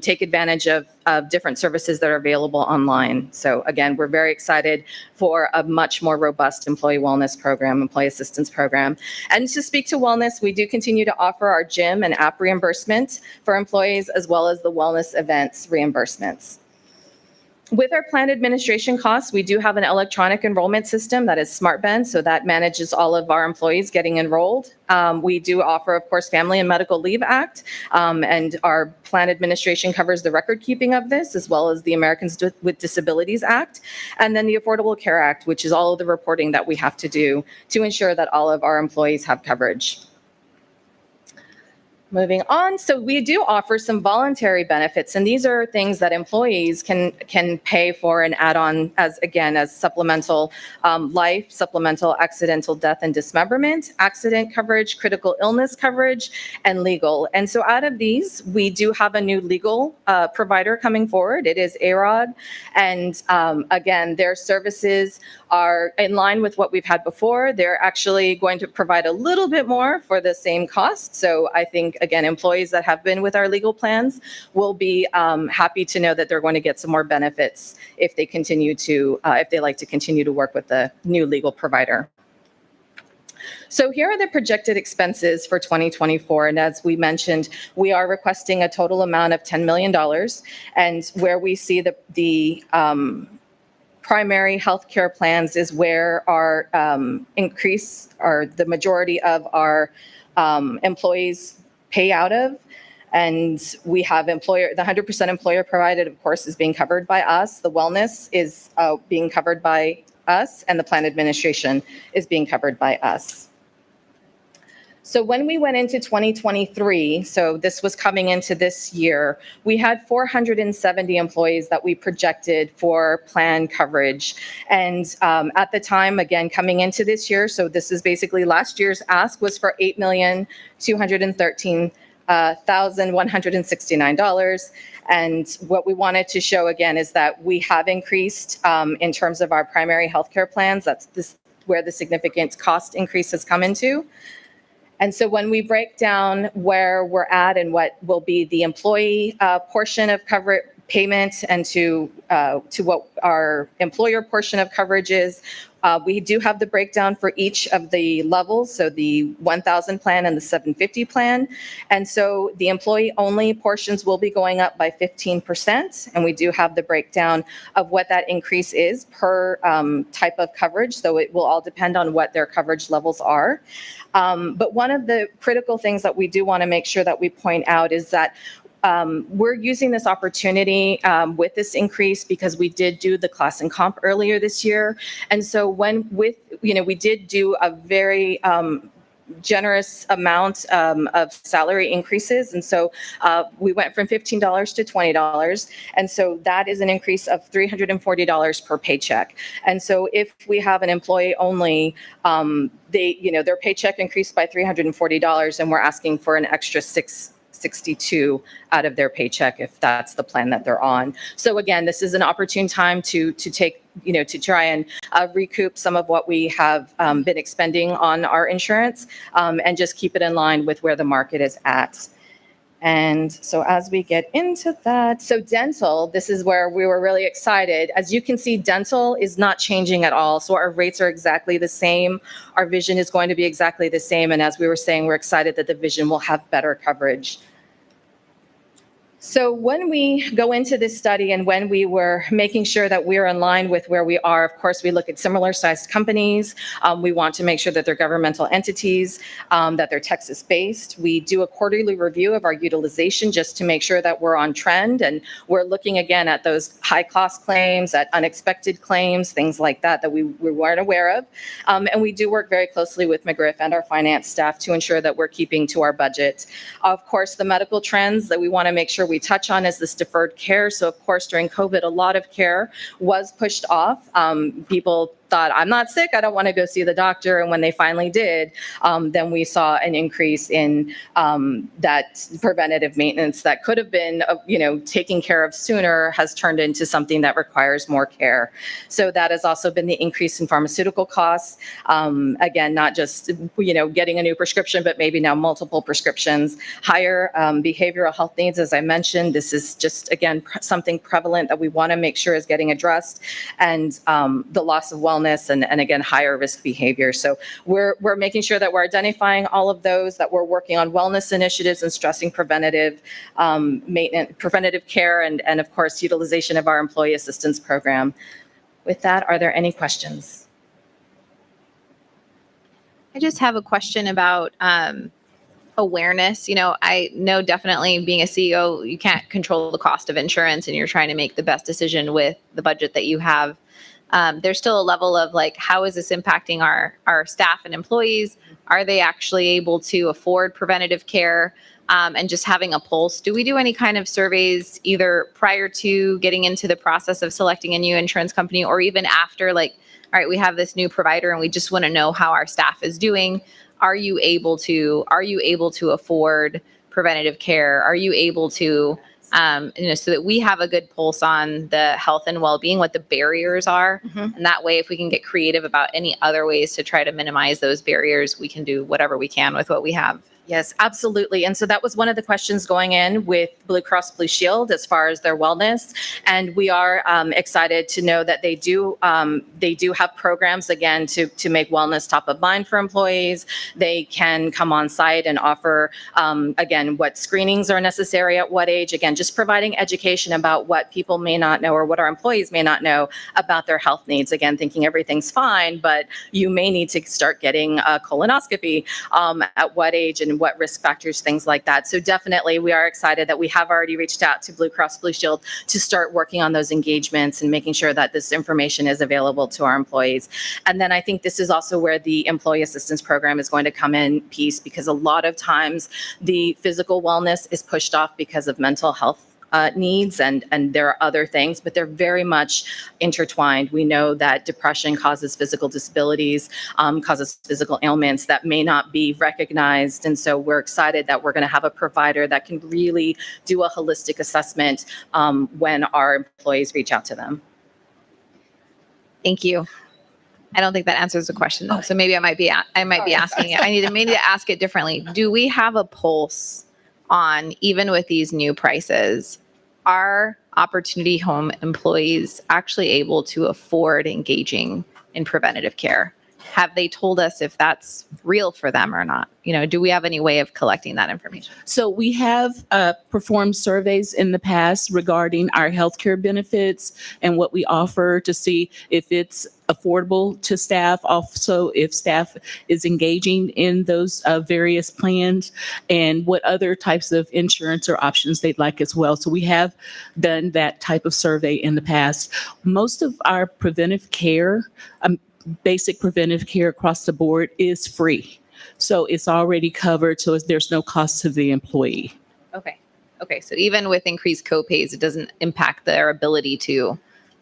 take advantage of different services that are available online. So again, we're very excited for a much more robust employee wellness program, employee assistance program. And to speak to wellness, we do continue to offer our gym and app reimbursement for employees, as well as the wellness events reimbursements. With our plan administration costs, we do have an electronic enrollment system that is SmartBend, so that manages all of our employees getting enrolled. We do offer, of course, Family and Medical Leave Act, and our plan administration covers the record keeping of this, as well as the Americans with Disabilities Act, and then the Affordable Care Act, which is all of the reporting that we have to do to ensure that all of our employees have coverage. Moving on, so we do offer some voluntary benefits, and these are things that employees can pay for and add on as supplemental life, supplemental accidental death and dismemberment, accident coverage, critical illness coverage, and legal. And so out of these, we do have a new legal provider coming forward. It is AROD, and again, their services are in line with what we've had before. They're actually going to provide a little bit more for the same cost. So I think, again, employees that have been with our legal plans will be happy to know that they're going to get some more benefits if they like to continue to work with the new legal provider. So here are the projected expenses for 2024. And as we mentioned, we are requesting a total amount of $10 million. And where we see the primary health care plans is where our increase, or the majority of our employees pay out of. And we have the 100% employer provided, of course, is being covered by us. The wellness is being covered by us, and the plan administration is being covered by us. So when we went into 2023, so this was coming into this year, we had 470 employees that we projected for plan coverage. And at the time, again, coming into this year, so this is basically last year's ask was for $8,213,169. And what we wanted to show again is that we have increased in terms of our primary healthcare plans. That's where the significant cost increase has come into. And so when we break down where we're at and what will be the employee portion of coverage payment and to what our employer portion of coverage is, we do have the breakdown for each of the levels, so the 1,000 plan and the 750 plan. And so the employee only portions will be going up by 15%. And we do have the breakdown of what that increase is per type of coverage. So it will all depend on what their coverage levels are. But one of the critical things that we do want to make sure that we point out is that we're using this opportunity with this increase because we did do the class and comp earlier this year. And so we did do a very generous amount of salary increases. And so we went from $15 to $20. And so that is an increase of $340 per paycheck. And so if we have an employee only, their paycheck increased by $340 and we're asking for an extra $662 out of their paycheck if that's the plan that they're on. So again, this is an opportune time to take, to try and recoup some of what we have been expending on our insurance and just keep it in line with where the market is at. And so as we get into that, so dental, this is where we were really excited. As you can see, dental is not changing at all. So our rates are exactly the same. Our vision is going to be exactly the same. And as we were saying, we're excited that the vision will have better coverage. So when we go into this study and when we were making sure that we're in line with where we are, of course, we look at similar sized companies. We want to make sure that they're governmental entities, that they're Texas-based. We do a quarterly review of our utilization just to make sure that we're on trend. And we're looking again at those high cost claims, at unexpected claims, things like that we weren't aware of. And we do work very closely with McGriff and our finance staff to ensure that we're keeping to our budget. Of course, the medical trends that we want to make sure we touch on is this deferred care. So of course, during COVID, a lot of care was pushed off. People thought, I'm not sick, I don't want to go see the doctor. And when they finally did, then we saw an increase in that preventative maintenance that could have been, taken care of sooner has turned into something that requires more care. So that has also been the increase in pharmaceutical costs. Again, not just, getting a new prescription, but maybe now multiple prescriptions. Higher behavioral health needs, as I mentioned, this is just, again, something prevalent that we want to make sure is getting addressed. And the loss of wellness and again, higher risk behavior. So we're making sure that we're identifying all of those, that we're working on wellness initiatives and stressing preventative maintenance, preventative care, and of course, utilization of our employee assistance program. With that, are there any questions? I just have a question about awareness. I know definitely being a CEO, you can't control the cost of insurance and you're trying to make the best decision with the budget that you have. There's still a level of how is this impacting our staff and employees? Are they actually able to afford preventative care? And just having a pulse. Do we do any kind of surveys either prior to getting into the process of selecting a new insurance company or even after, all right, we have this new provider and we just want to know how our staff is doing. Are you able to afford preventative care? Are you able to so that we have a good pulse on the health and well-being, what the barriers are. Mm-hmm. And that way, if we can get creative about any other ways to try to minimize those barriers, we can do whatever we can with what we have. Yes, absolutely. And so that was one of the questions going in with Blue Cross Blue Shield as far as their wellness. And we are excited to know that they do have programs, again, to make wellness top of mind for employees. They can come on site and offer, again, what screenings are necessary at what age. Again, just providing education about what people may not know or what our employees may not know about their health needs. Again, thinking everything's fine, but you may need to start getting a colonoscopy at what age and what risk factors, things like that. So definitely we are excited that we have already reached out to Blue Cross Blue Shield to start working on those engagements and making sure that this information is available to our employees. And then I think this is also where the employee assistance program is going to come in piece, because a lot of times the physical wellness is pushed off because of mental health needs and there are other things, but they're very much intertwined. We know that depression causes physical disabilities, causes physical ailments that may not be recognized. And so we're excited that we're going to have a provider that can really do a holistic assessment when our employees reach out to them. Thank you. I don't think that answers the question though. So maybe I might be asking it. I need to maybe ask it differently. Do we have a pulse on, even with these new prices, are Opportunity Home employees actually able to afford engaging in preventative care? Have they told us if that's real for them or not? Do we have any way of collecting that information? So we have performed surveys in the past regarding our healthcare benefits and what we offer to see if it's affordable to staff. Also, if staff is engaging in those various plans and what other types of insurance or options they'd like as well. So we have done that type of survey in the past. Most of our preventive care, basic preventive care across the board is free. So it's already covered, so there's no cost to the employee. Okay. Okay. So even with increased co-pays, it doesn't impact their ability to,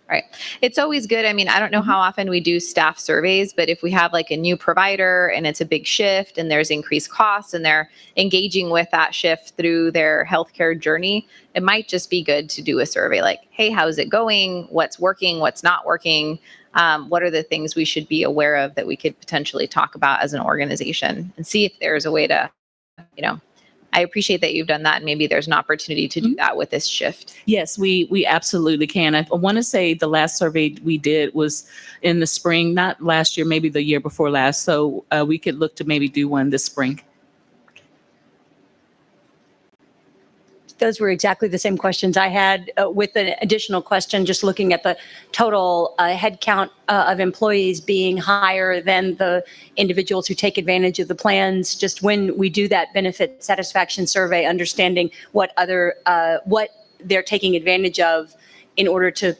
right? It's always good. I mean, I don't know how often we do staff surveys, but if we have like a new provider and it's a big shift and there's increased costs and they're engaging with that shift through their healthcare journey, it might just be good to do a survey like, hey, how's it going? What's working? What's not working? What are the things we should be aware of that we could potentially talk about as an organization and see if there's a way to, I appreciate that you've done that, and maybe there's an opportunity to do that with this shift. Yes, we absolutely can. I want to say the last survey we did was in the spring, not last year, maybe the year before last. So we could look to maybe do one this spring. Those were exactly the same questions I had with an additional question, just looking at the total headcount of employees being higher than the individuals who take advantage of the plans. Just when we do that benefit satisfaction survey, understanding what they're taking advantage of in order to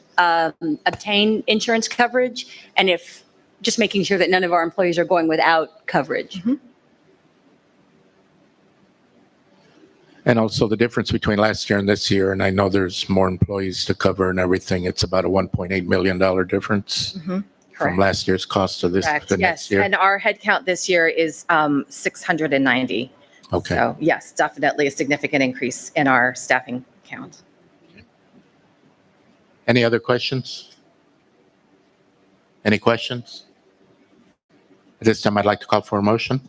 obtain insurance coverage, and if just making sure that none of our employees are going without coverage. And also the difference between last year and this year, and I know there's more employees to cover and everything, it's about a $1.8 million difference from last year's cost to this, Correct. the next Yes. year. And our headcount this year is 690. Okay. So yes, definitely a significant increase in our staffing count. Any other questions? Any questions? At this time, I'd like to call for a motion.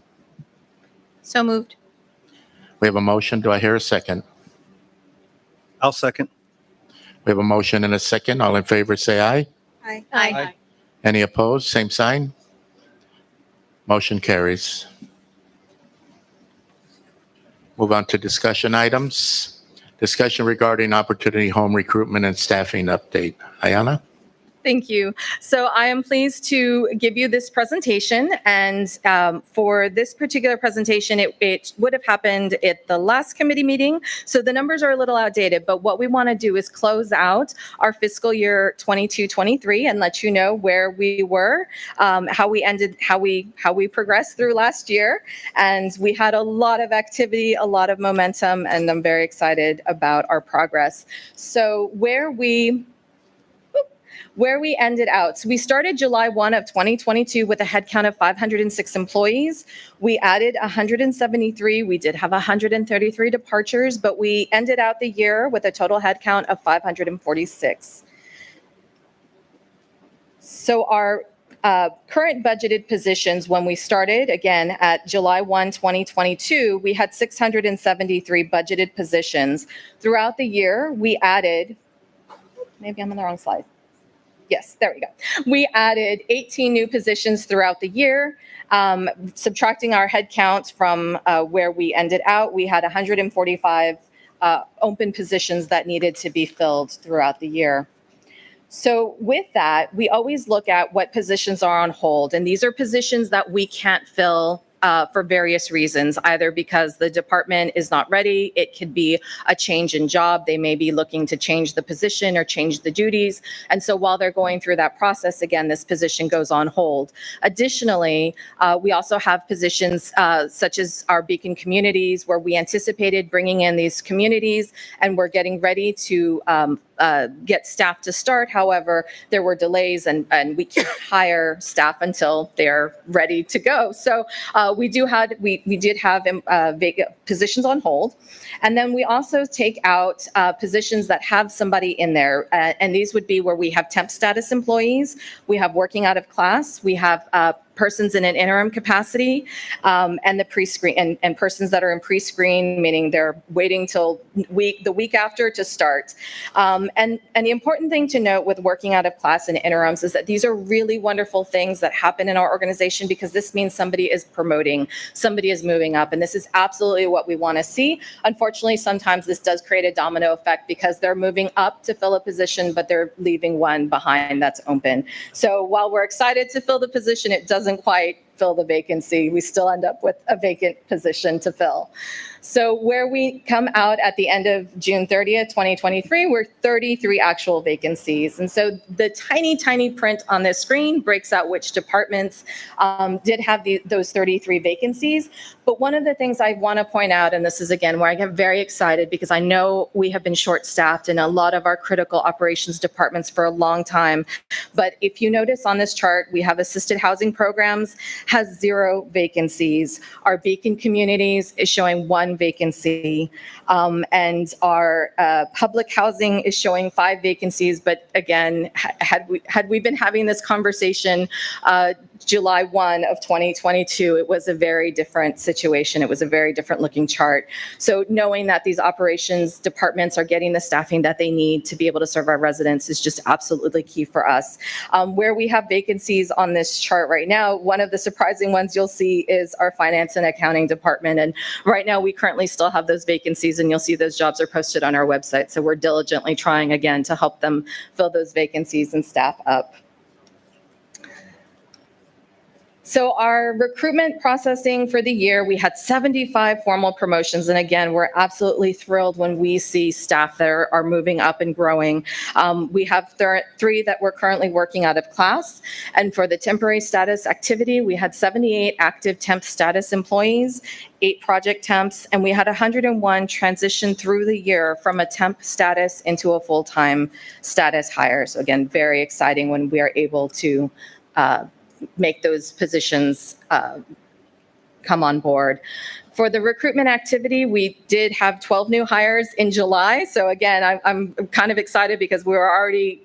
So moved. We have a motion. Do I hear a second? I'll second. We have a motion and a second. All in favor, say aye. Aye. Aye. Any opposed? Same sign. Motion carries. Move on to discussion items. Discussion regarding Opportunity Home recruitment and staffing update. Ayana? Thank you. So I am pleased to give you this presentation. And for this particular presentation, it would have happened at the last committee meeting. So the numbers are a little outdated, but what we want to do is close out our fiscal year 22-23 and let you know where we were, how we ended, how we progressed through last year. And we had a lot of activity, a lot of momentum, and I'm very excited about our progress. So where we ended out. So we started July 1 of 2022 with a headcount of 506 employees. We added 173. We did have 133 departures, but we ended out the year with a total headcount of 546. So our current budgeted positions when we started, again, at July 1, 2022, we had 673 budgeted positions. Throughout the year, we added, maybe I'm on the wrong slide. Yes, there we go. We added 18 new positions throughout the year. Subtracting our headcount from where we ended out, we had 145 open positions that needed to be filled throughout the year. So with that, we always look at what positions are on hold. And these are positions that we can't fill for various reasons, either because the department is not ready, it could be a change in job, they may be looking to change the position or change the duties. And so while they're going through that process, again, this position goes on hold. Additionally, we also have positions such as our Beacon Communities, where we anticipated bringing in these communities and we're getting ready to get staff to start. However, there were delays and we can't hire staff until they're ready to go. So we did have vacant positions on hold. And then we also take out positions that have somebody in there. And these would be where we have temp status employees, we have working out of class, we have persons in an interim capacity, and the pre-screen and persons that are in pre-screen, meaning they're waiting till the week after to start. And the important thing to note with working out of class and interims is that these are really wonderful things that happen in our organization, because this means somebody is promoting, somebody is moving up, and this is absolutely what we want to see. Unfortunately, sometimes this does create a domino effect because they're moving up to fill a position, but they're leaving one behind that's open. So while we're excited to fill the position, it doesn't quite fill the vacancy. We still end up with a vacant position to fill. So where we come out at the end of June 30th, 2023, we're 33 actual vacancies. And so the tiny, tiny print on this screen breaks out which departments did have those 33 vacancies. But one of the things I want to point out, and this is again where I get very excited because I know we have been short-staffed in a lot of our critical operations departments for a long time. But if you notice on this chart, we have assisted housing programs has 0 vacancies. Our Beacon Communities is showing 1 vacancy. And our public housing is showing 5 vacancies. But again, had we been having this conversation July 1 of 2022, it was a very different situation. It was a very different looking chart. So knowing that these operations departments are getting the staffing that they need to be able to serve our residents is just absolutely key for us. Where we have vacancies on this chart right now, one of the surprising ones you'll see is our finance and accounting department. And right now we currently still have those vacancies, and you'll see those jobs are posted on our website. So we're diligently trying again to help them fill those vacancies and staff up. So our recruitment processing for the year, we had 75 formal promotions. And again, we're absolutely thrilled when we see staff that are moving up and growing. We have 3 that we're currently working out of class. And for the temporary status activity, we had 78 active temp status employees, 8 project temps, and we had 101 transition through the year from a temp status into a full-time status hire. So again, very exciting when we are able to make those positions come on board. For the recruitment activity, we did have 12 new hires in July. So again, I'm kind of excited because we were already,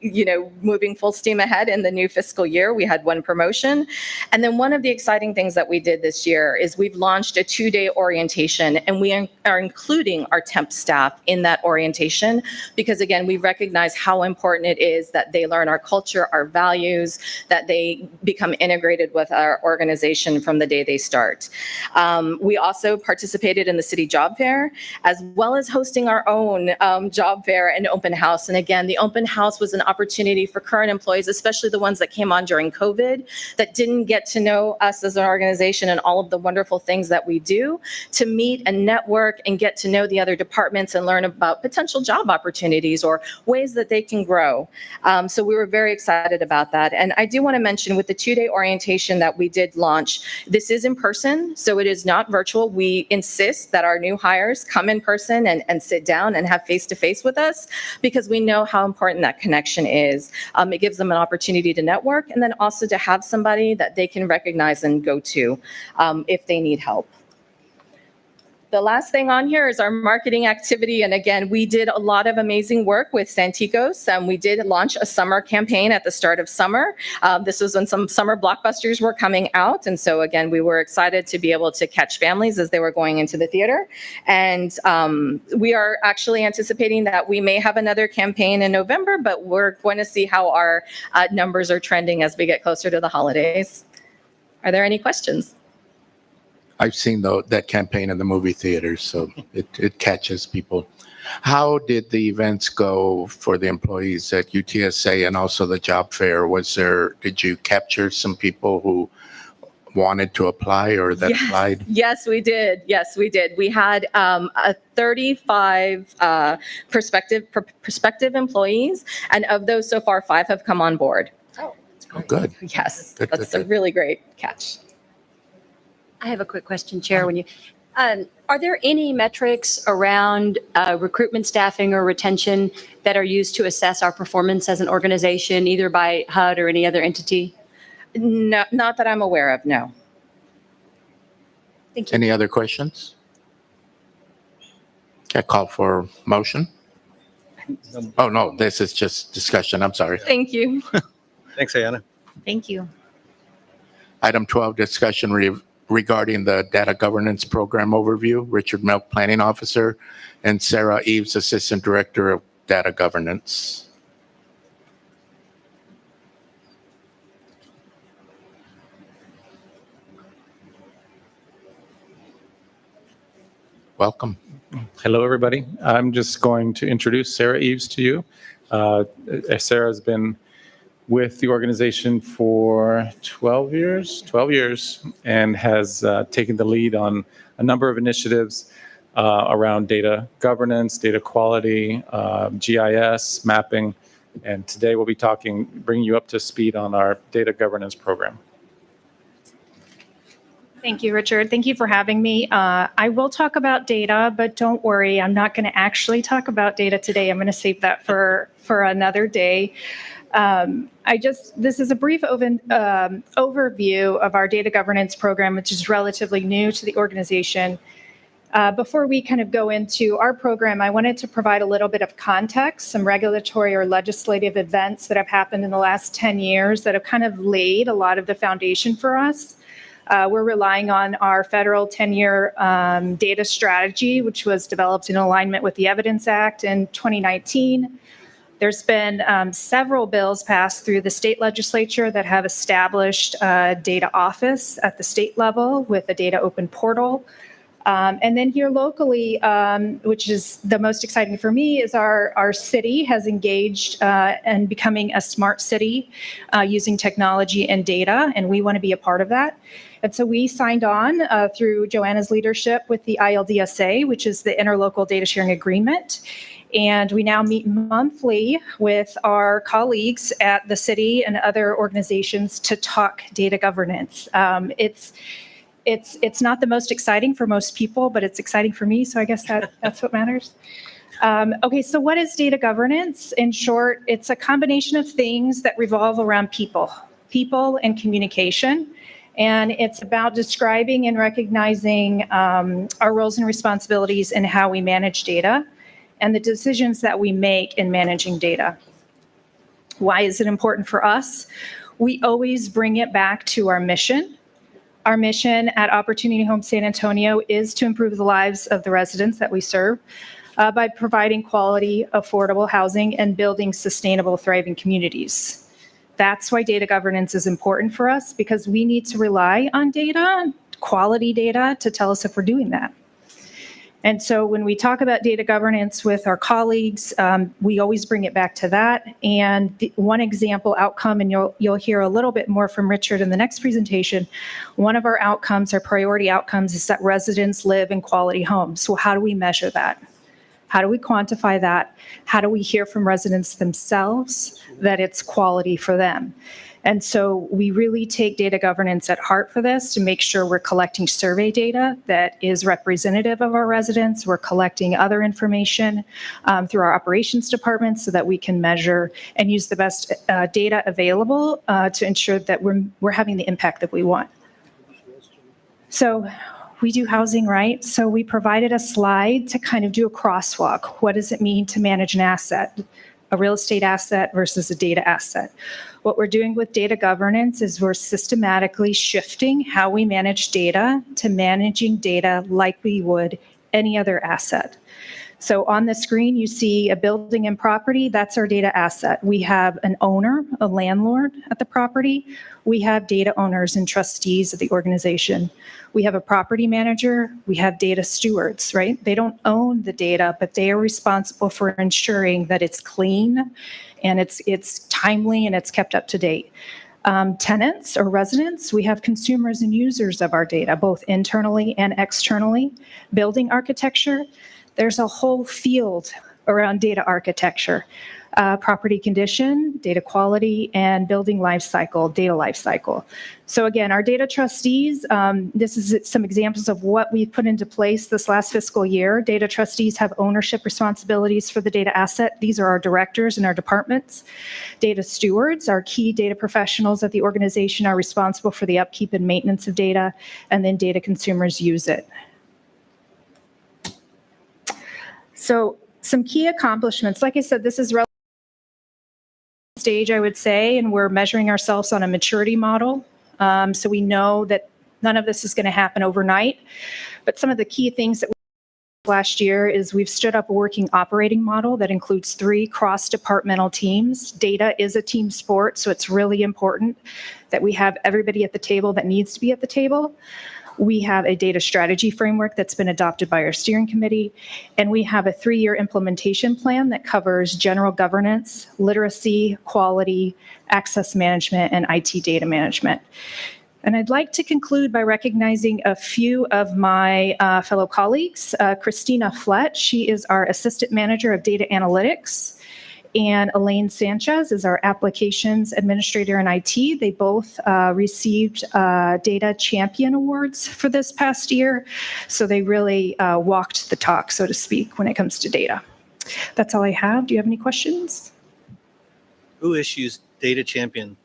moving full steam ahead in the new fiscal year. We had 1 promotion. And then one of the exciting things that we did this year is we've launched a 2-day orientation, and we are including our temp staff in that orientation because again, we recognize how important it is that they learn our culture, our values, that they become integrated with our organization from the day they start. We also participated in the city job fair, as well as hosting our own job fair and open house. And again, the open house was an opportunity for current employees, especially the ones that came on during COVID, that didn't get to know us as an organization and all of the wonderful things that we do, to meet and network and get to know the other departments and learn about potential job opportunities or ways that they can grow. So we were very excited about that. And I do want to mention with the 2-day orientation that we did launch, this is in person, so it is not virtual. We insist that our new hires come in person and sit down and have face-to-face with us because we know how important that connection is. It gives them an opportunity to network and then also to have somebody that they can recognize and go to if they need help. The last thing on here is our marketing activity. And again, we did a lot of amazing work with Santikos. We did launch a summer campaign at the start of summer. This was when some summer blockbusters were coming out. And so again, we were excited to be able to catch families as they were going into the theater. And we are actually anticipating that we may have another campaign in November, but we're going to see how our numbers are trending as we get closer to the holidays. Are there any questions? I've seen that campaign in the movie theaters, so it catches people. How did the events go for the employees at UTSA and also the job fair? Did you capture some people who wanted to apply or that applied? Yes, we did. Yes, we did. We had 35 prospective employees, and of those so far, 5 have come on board. Oh, good. Yes, Good, that's good, a really great catch. I have a quick question, Chair. Are there any metrics around recruitment, staffing, or retention that are used to assess our performance as an organization, either by HUD or any other entity? No, not that I'm aware of, no. Thank you. Any other questions? I call for motion. Oh, no, this is just discussion. I'm sorry. Thank you. Thanks, Ayana. Thank you. Item 12, discussion regarding the data governance program overview. Richard Milk, Planning Officer, and Sarah Eves, Assistant Director of Data Governance. Welcome. Hello, everybody. I'm just going to introduce Sarah Eves to you. Sarah's been with the organization for 12 years, and has taken the lead on a number of initiatives around data governance, data quality, GIS, mapping, and today we'll be bringing you up to speed on our data governance program. Thank you, Richard. Thank you for having me. I will talk about data, but don't worry, I'm not going to actually talk about data today. I'm going to save that for another day. This is a brief overview of our data governance program, which is relatively new to the organization. Before we kind of go into our program, I wanted to provide a little bit of context, some regulatory or legislative events that have happened in the last 10 years that have kind of laid a lot of the foundation for us. We're relying on our federal 10-year data strategy, which was developed in alignment with the Evidence Act in 2019. There's been several bills passed through the state legislature that have established a data office at the state level with a data open portal. And then here locally, which is the most exciting for me, is our city has engaged in becoming a smart city using technology and data, and we want to be a part of that. And so we signed on through Joanna's leadership with the ILDSA, which is the Interlocal Data Sharing Agreement. And we now meet monthly with our colleagues at the city and other organizations to talk data governance. It's not the most exciting for most people, but it's exciting for me, so I guess that's what matters. Okay, so what is data governance? In short, it's a combination of things that revolve around people and communication. And it's about describing and recognizing our roles and responsibilities in how we manage data and the decisions that we make in managing data. Why is it important for us? We always bring it back to our mission. Our mission at Opportunity Home San Antonio is to improve the lives of the residents that we serve by providing quality, affordable housing and building sustainable, thriving communities. That's why data governance is important for us, because we need to rely on data, quality data, to tell us if we're doing that. And so when we talk about data governance with our colleagues, we always bring it back to that. And one example outcome, and you'll hear a little bit more from Richard in the next presentation, one of our outcomes, our priority outcomes, is that residents live in quality homes. So how do we measure that? How do we quantify that? How do we hear from residents themselves that it's quality for them? And so we really take data governance at heart for this to make sure we're collecting survey data that is representative of our residents. We're collecting other information through our operations department so that we can measure and use the best data available to ensure that we're having the impact that we want. So we do housing, right? So we provided a slide to kind of do a crosswalk. What does it mean to manage an asset, a real estate asset versus a data asset? What we're doing with data governance is we're systematically shifting how we manage data to managing data like we would any other asset. So on the screen, you see a building and property. That's our data asset. We have an owner, a landlord at the property. We have data owners and trustees of the organization. We have a property manager. We have data stewards, right? They don't own the data, but they are responsible for ensuring that it's clean and it's timely and it's kept up to date. Tenants or residents, we have consumers and users of our data, both internally and externally. Building architecture, there's a whole field around data architecture, property condition, data quality, and building life cycle, data life cycle. So again, our data trustees, this is some examples of what we've put into place this last fiscal year. Data trustees have ownership responsibilities for the data asset. These are our directors in our departments. Data stewards, our key data professionals at the organization, are responsible for the upkeep and maintenance of data, and then data consumers use it. So some key accomplishments, like I said, this is stage, I would say, and we're measuring ourselves on a maturity model. So we know that none of this is going to happen overnight. But some of the key things that we did last year is we've stood up a working operating model that includes 3 cross-departmental teams. Data is a team sport, so it's really important that we have everybody at the table that needs to be at the table. We have a data strategy framework that's been adopted by our steering committee, and we have a 3-year implementation plan that covers general governance, literacy, quality, access management, and IT data management. And I'd like to conclude by recognizing a few of my fellow colleagues. Christina Flett, she is our Assistant Manager of Data Analytics, and Elaine Sanchez is our Applications Administrator in IT. They both received Data Champion Awards for this past year, so they really walked the talk, so to speak, when it comes to data. That's all I have. Do you have any questions? Who issues Data Champion?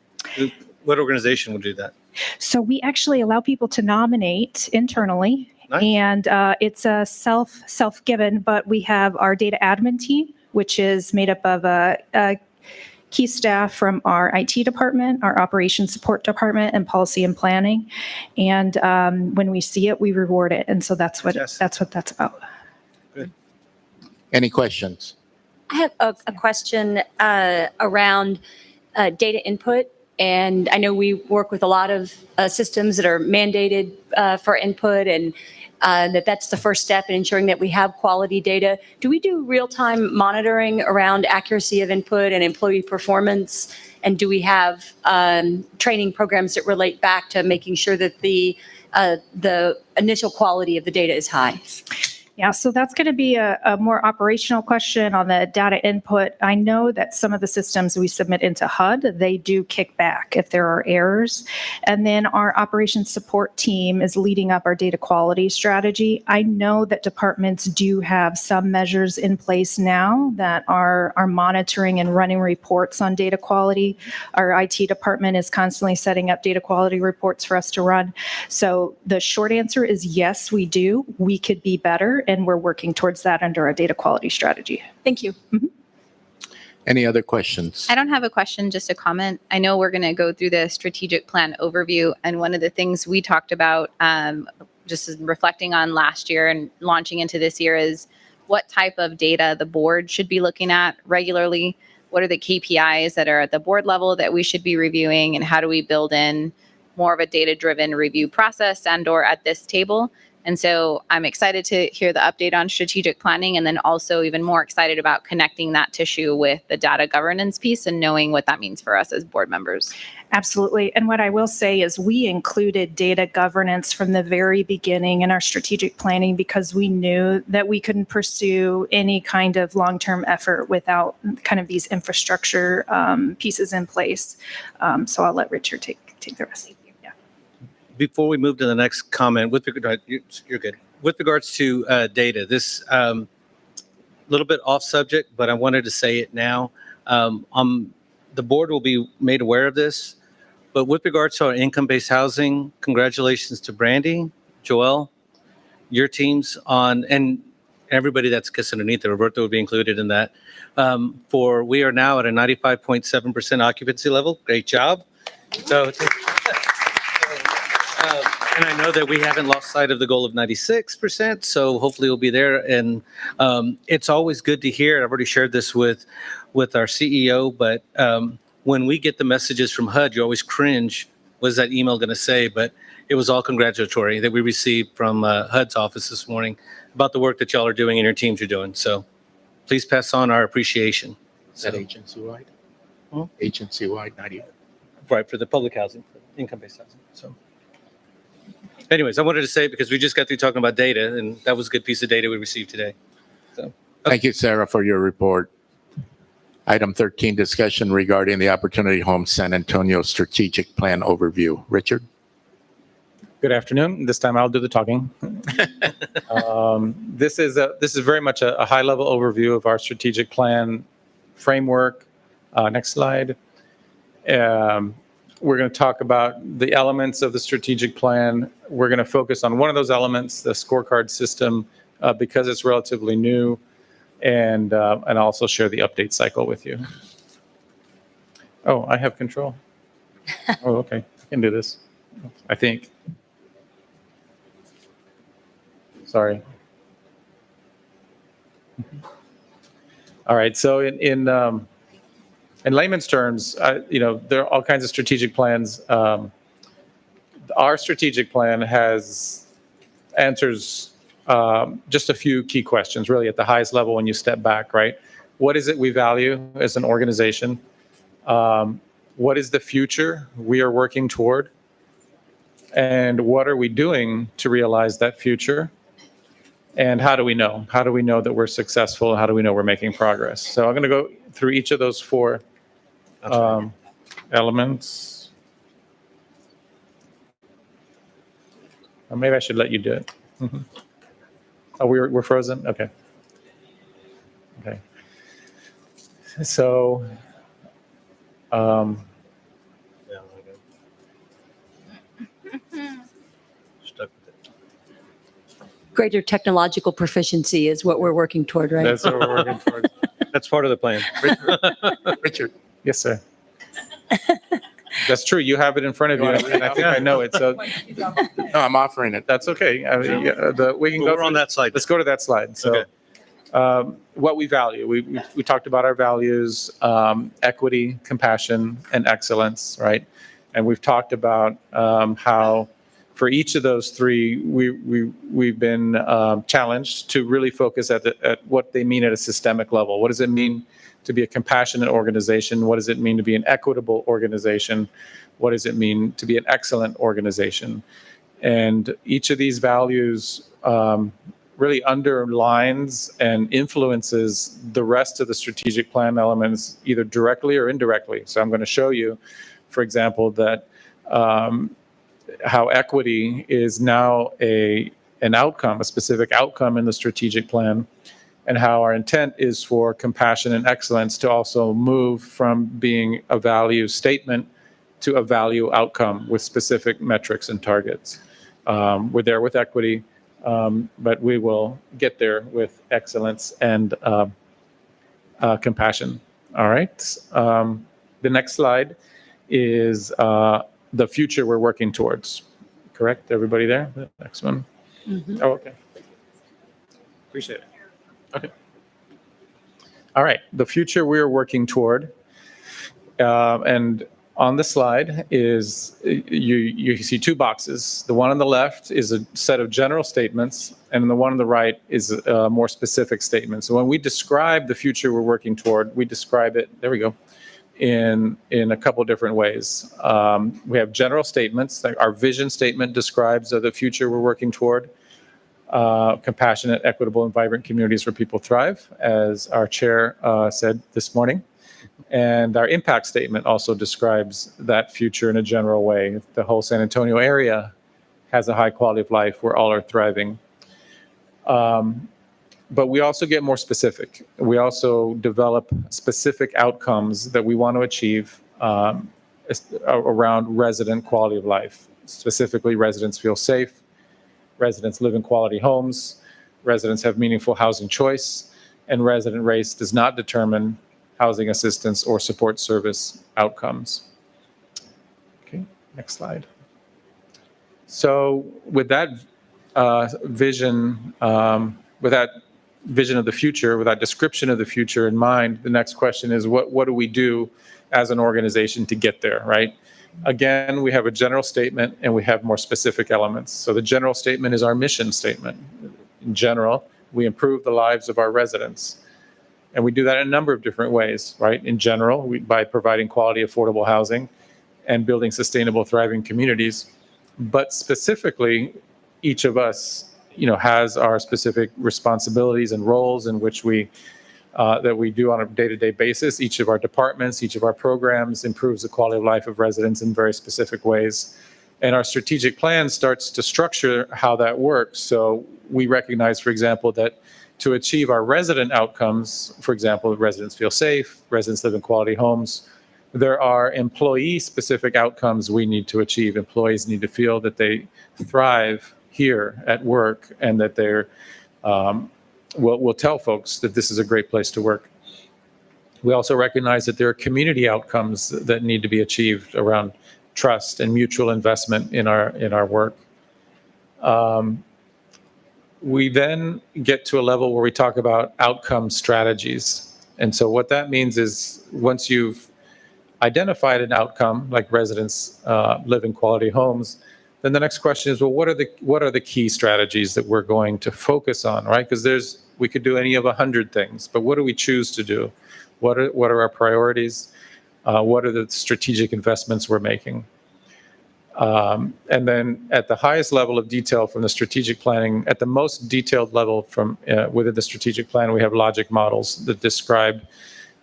What organization will do that? So we actually allow people to nominate internally, Nice. and it's a self-given, but we have our data admin team, which is made up of key staff from our IT department, our operations support department, and policy and planning. And when we see it, we reward it. And so that's what that's about. Any questions? I have a question around data input. And I know we work with a lot of systems that are mandated for input, and that's the first step in ensuring that we have quality data. Do we do real-time monitoring around accuracy of input and employee performance? And do we have training programs that relate back to making sure that the initial quality of the data is high? Yeah, so that's going to be a more operational question on the data input. I know that some of the systems we submit into HUD, they do kick back if there are errors. And then our operations support team is leading up our data quality strategy. I know that departments do have some measures in place now that are monitoring and running reports on data quality. Our IT department is constantly setting up data quality reports for us to run. So the short answer is yes, we do. We could be better, and we're working towards that under our data quality strategy. Thank you. Any other questions? I don't have a question, just a comment. I know we're going to go through the strategic plan overview, and one of the things we talked about, just reflecting on last year and launching into this year, is what type of data the board should be looking at regularly. What are the KPIs that are at the board level that we should be reviewing, and how do we build in more of a data-driven review process and/or at this table? And so I'm excited to hear the update on strategic planning, and then also even more excited about connecting that tissue with the data governance piece and knowing what that means for us as board members. Absolutely. And what I will say is we included data governance from the very beginning in our strategic planning because we knew that we couldn't pursue any kind of long-term effort without kind of these infrastructure pieces in place. So I'll let Richard take the rest. Before we move to the next comment, you're good. With regards to data, this little bit off subject, but I wanted to say it now. The board will be made aware of this, but with regards to our income-based housing, congratulations to Brandy, Joelle, your teams on, and everybody that's kissed underneath it. Roberto will be included in that. We are now at a 95.7% occupancy level. Great job. So. And I know that we haven't lost sight of the goal of 96%, so hopefully we'll be there. And it's always good to hear. I've already shared this with our CEO, but when we get the messages from HUD, you always cringe. What is that email going to say? But it was all congratulatory that we received from HUD's office this morning about the work that y'all are doing and your teams are doing. So please pass on our appreciation. Is that agency-wide? Agency-wide, not even. Right, for the public housing, income-based housing. So. Anyways, I wanted to say it because we just got through talking about data, and that was a good piece of data we received today. So, Thank you, Sarah, for your report. Item 13, discussion regarding the Opportunity Home San Antonio Strategic Plan Overview. Richard? Good afternoon. This time I'll do the talking. This is very much a high-level overview of our strategic plan framework. Next slide. We're going to talk about the elements of the strategic plan. We're going to focus on one of those elements, the scorecard system, because it's relatively new, and also share the update cycle with you. Oh, I have control. Oh, okay. I can do this, I think. Sorry. All right. So in layman's terms, there are all kinds of strategic plans. Our strategic plan has answers just a few key questions, really at the highest level when you step back, right? What is it we value as an organization? What is the future we are working toward? And what are we doing to realize that future? And how do we know? How do we know that we're successful? How do we know we're making progress? So I'm going to go through each of those four elements. Or maybe I should let you do it. Oh, we're frozen? Okay. Okay. So, Greater technological proficiency is what we're working toward, right? that's what we're working towards. That's part of the plan. Richard, Yes, sir. That's true. You have it in front of you, and I think I know it. So no, I'm offering it. that's okay. I mean, we can go We're on through- that slide. Let's go to that slide. So, what we value, we talked about our values, equity, compassion, and excellence, right? And we've talked about how for each of those three, we've been challenged to really focus at what they mean at a systemic level. What does it mean to be a compassionate organization? What does it mean to be an equitable organization? What does it mean to be an excellent organization? And each of these values really underlines and influences the rest of the strategic plan elements, either directly or indirectly. So I'm going to show you, for example, that how equity is now an outcome, a specific outcome in the strategic plan, and how our intent is for compassion and excellence to also move from being a value statement to a value outcome with specific metrics and targets. We're there with equity, but we will get there with excellence and compassion. All right. The next slide is the future we're working towards. Correct? Everybody there? The next one. Oh, okay. Appreciate it. Okay. All right. The future we're working toward. And on the slide is you see two boxes. The one on the left is a set of general statements, and the one on the right is a more specific statement. So when we describe the future we're working toward, we describe it, there we go, in a couple different ways. We have general statements. Like our vision statement describes the future we're working toward. Compassionate, equitable, and vibrant communities where people thrive, as our chair said this morning. And our impact statement also describes that future in a general way. The whole San Antonio area has a high quality of life where all are thriving. But we also get more specific. We also develop specific outcomes that we want to achieve around resident quality of life. Specifically, residents feel safe, residents live in quality homes, residents have meaningful housing choice, and resident race does not determine housing assistance or support service outcomes. Okay, next slide. So with that vision, with that vision of the future, with that description of the future in mind, the next question is what do we do as an organization to get there, right? Again, we have a general statement and we have more specific elements. So the general statement is our mission statement. In general, we improve the lives of our residents. And we do that in a number of different ways, right? In general, by providing quality, affordable housing and building sustainable, thriving communities. But specifically, each of us, has our specific responsibilities and roles in which that we do on a day-to-day basis. Each of our departments, each of our programs improves the quality of life of residents in very specific ways. And our strategic plan starts to structure how that works. So we recognize, for example, that to achieve our resident outcomes, for example, residents feel safe, residents live in quality homes, there are employee-specific outcomes we need to achieve. Employees need to feel that they thrive here at work and that they're we'll tell folks that this is a great place to work. We also recognize that there are community outcomes that need to be achieved around trust and mutual investment in our work. We then get to a level where we talk about outcome strategies. And so what that means is once you've identified an outcome, like residents live in quality homes, then the next question is, well, what are the key strategies that we're going to focus on, right? Because we could do any of 100 things, but what do we choose to do? What are our priorities? What are the strategic investments we're making? And then at the highest level of detail from the strategic planning, at the most detailed level from within the strategic plan, we have logic models that describe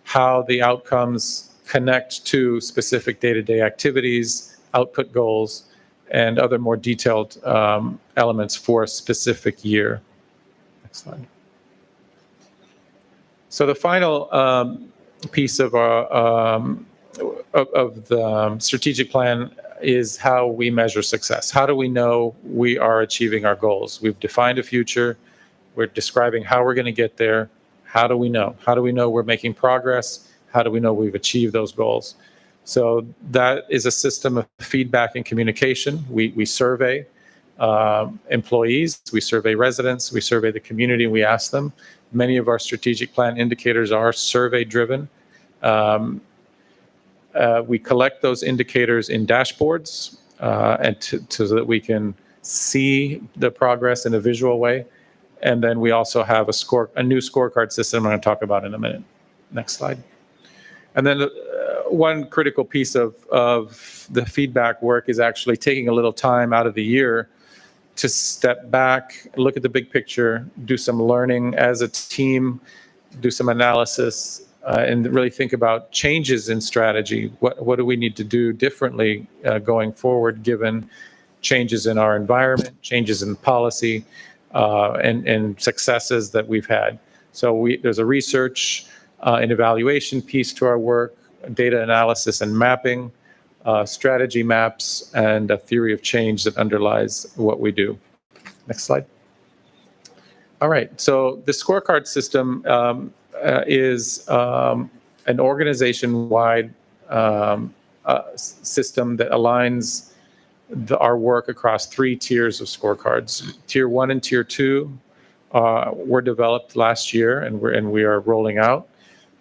how the outcomes connect to specific day-to-day activities, output goals, and other more detailed elements for a specific year. Next slide. So the final piece of the strategic plan is how we measure success. How do we know we are achieving our goals? We've defined a future. We're describing how we're going to get there. How do we know? How do we know we're making progress? How do we know we've achieved those goals? So that is a system of feedback and communication. We survey employees, we survey residents, we survey the community, and we ask them. Many of our strategic plan indicators are survey driven. We collect those indicators in dashboards so that we can see the progress in a visual way. And then we also have a new scorecard system I'm going to talk about in a minute. Next slide. And then one critical piece of the feedback work is actually taking a little time out of the year to step back, look at the big picture, do some learning as a team, do some analysis, and really think about changes in strategy. What do we need to do differently going forward, given changes in our environment, changes in policy, and successes that we've had. So there's a research and evaluation piece to our work, data analysis and mapping, strategy maps, and a theory of change that underlies what we do. Next slide. All right, so the scorecard system is an organization-wide system that aligns our work across 3 tiers of scorecards. Tier 1 and Tier 2 were developed last year, and we are rolling out.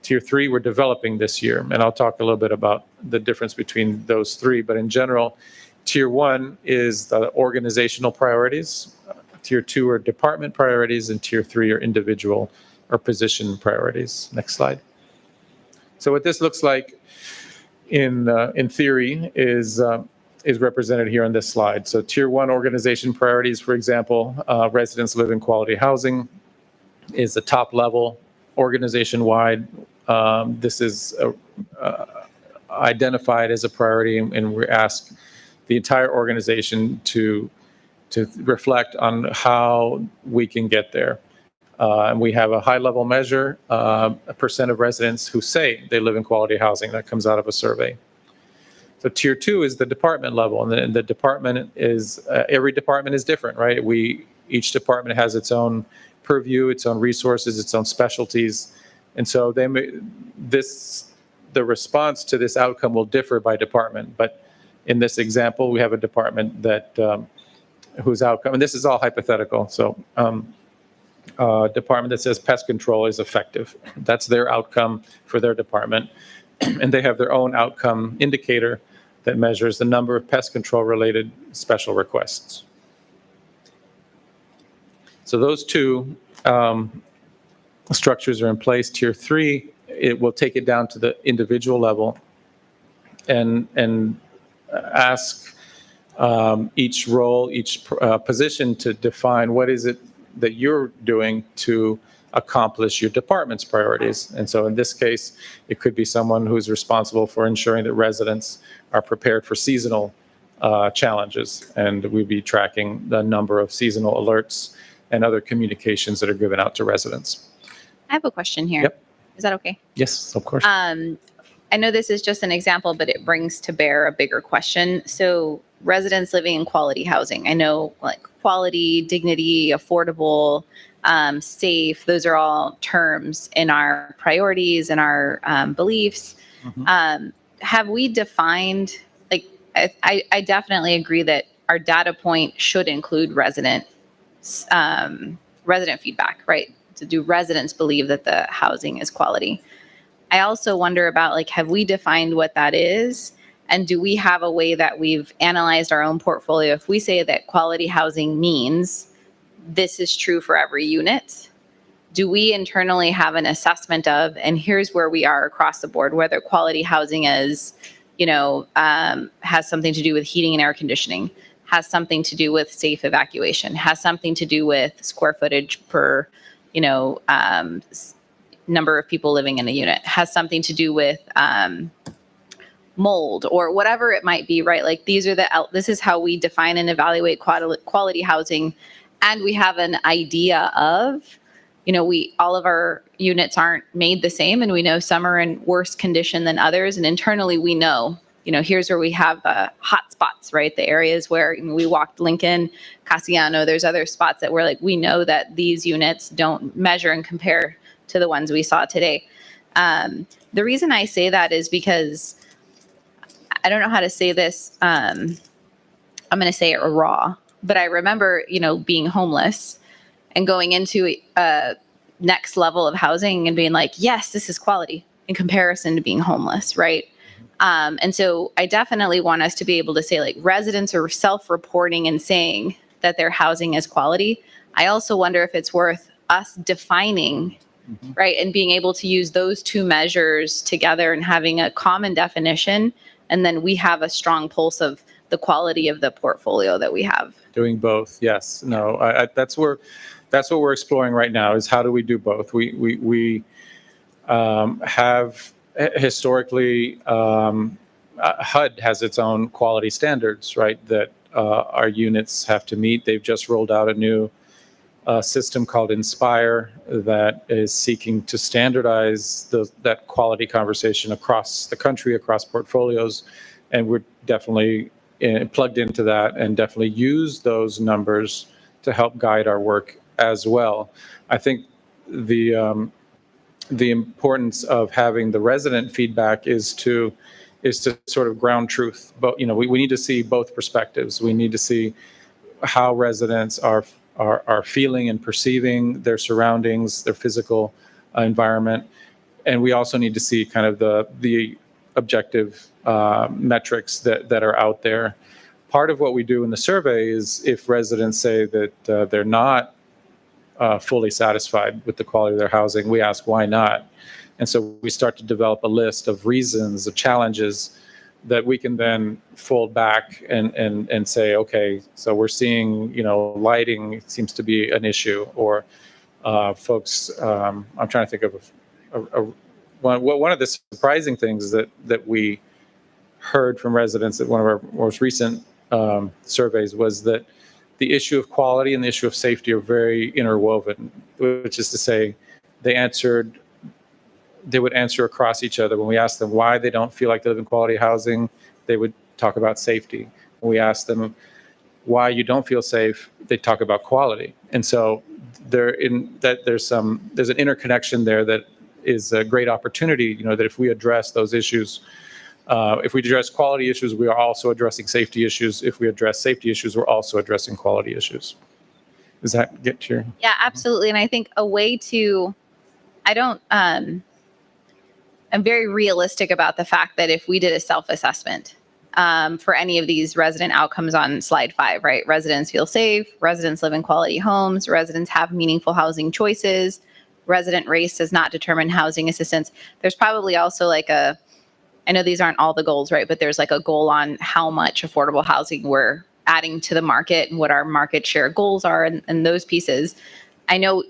Tier 3 we're developing this year, and I'll talk a little bit about the difference between those 3. But in general, Tier 1 is the organizational priorities. Tier 2 are department priorities, and Tier 3 are individual or position priorities. Next slide. So what this looks like in theory is represented here on this slide. So Tier 1 organization priorities, for example, residents live in quality housing is the top level organization-wide. This is identified as a priority, and we ask the entire organization to reflect on how we can get there. And we have a high-level measure, a percent of residents who say they live in quality housing. That comes out of a survey. So Tier 2 is the department level, and the department is, every department is different, right? Each department has its own purview, its own resources, its own specialties. And so the response to this outcome will differ by department. But in this example, we have a department that whose outcome, and this is all hypothetical. So department that says pest control is effective. That's their outcome for their department. And they have their own outcome indicator that measures the number of pest control related special requests. So those 2 structures are in place. Tier 3, it will take it down to the individual level and ask each role, each position to define what is it that you're doing to accomplish your department's priorities. And so in this case, it could be someone who's responsible for ensuring that residents are prepared for seasonal challenges. And we'd be tracking the number of seasonal alerts and other communications that are given out to residents. I have a question here. Yep. Is that okay? Yes, of course. I know this is just an example, but it brings to bear a bigger question. So residents living in quality housing, I know like quality, dignity, affordable, safe, those are all terms in our priorities and our beliefs. Mm-hmm. Have we defined, like, I definitely agree that our data point should include resident feedback, right? Do residents believe that the housing is quality? I also wonder about, like, have we defined what that is? And do we have a way that we've analyzed our own portfolio? If we say that quality housing means this is true for every unit, do we internally have an assessment of, and here's where we are across the board, whether quality housing is, has something to do with heating and air conditioning, has something to do with safe evacuation, has something to do with square footage per, number of people living in a unit, has something to do with mold or whatever it might be, right? Like this is how we define and evaluate quality housing. And we have an idea of, all of our units aren't made the same, and we know some are in worse condition than others. And internally we know, here's where we have the hot spots, right? The areas where we walked Lincoln, Cassiano, there's other spots that we're like, we know that these units don't measure and compare to the ones we saw today. The reason I say that is because I don't know how to say this. I'm going to say it raw, but I remember, being homeless and going into a next level of housing and being like, yes, this is quality in comparison to being homeless, right? And so I definitely want us to be able to say, like, residents are self-reporting and saying that their housing is quality. I also wonder if it's worth us defining, right, and being able to use those two measures together and having a common definition, and then we have a strong pulse of the quality of the portfolio that we have. Doing both, yes. No, that's what we're exploring right now, is how do we do both? We have historically, HUD has its own quality standards, right, that our units have to meet. They've just rolled out a new system called Inspire that is seeking to standardize that quality conversation across the country, across portfolios. And we're definitely plugged into that and definitely use those numbers to help guide our work as well. I think the importance of having the resident feedback is to sort of ground truth. But we need to see both perspectives. We need to see how residents are feeling and perceiving their surroundings, their physical environment, and we also need to see kind of the objective metrics that are out there. Part of what we do in the survey is, if residents say that they're not fully satisfied with the quality of their housing, we ask why not. And so we start to develop a list of reasons, of challenges that we can then fold back and say, okay, so we're seeing, lighting seems to be an issue, or folks, I'm trying to think of one of the surprising things that we heard from residents at one of our most recent surveys was that the issue of quality and the issue of safety are very interwoven, which is to say they would answer across each other. When we asked them why they don't feel like they live in quality housing, they would talk about safety. When we asked them why you don't feel safe, they talk about quality. And so there's an interconnection there that is a great opportunity, that if we address those issues, if we address quality issues, we are also addressing safety issues. If we address safety issues, we're also addressing quality issues. Does that get to your? Yeah, absolutely. And I think a way to, I'm very realistic about the fact that if we did a self-assessment for any of these resident outcomes on slide 5, right? Residents feel safe, residents live in quality homes, residents have meaningful housing choices, resident race does not determine housing assistance. There's probably also I know these aren't all the goals, right? But there's like a goal on how much affordable housing we're adding to the market and what our market share goals are and those pieces. I know,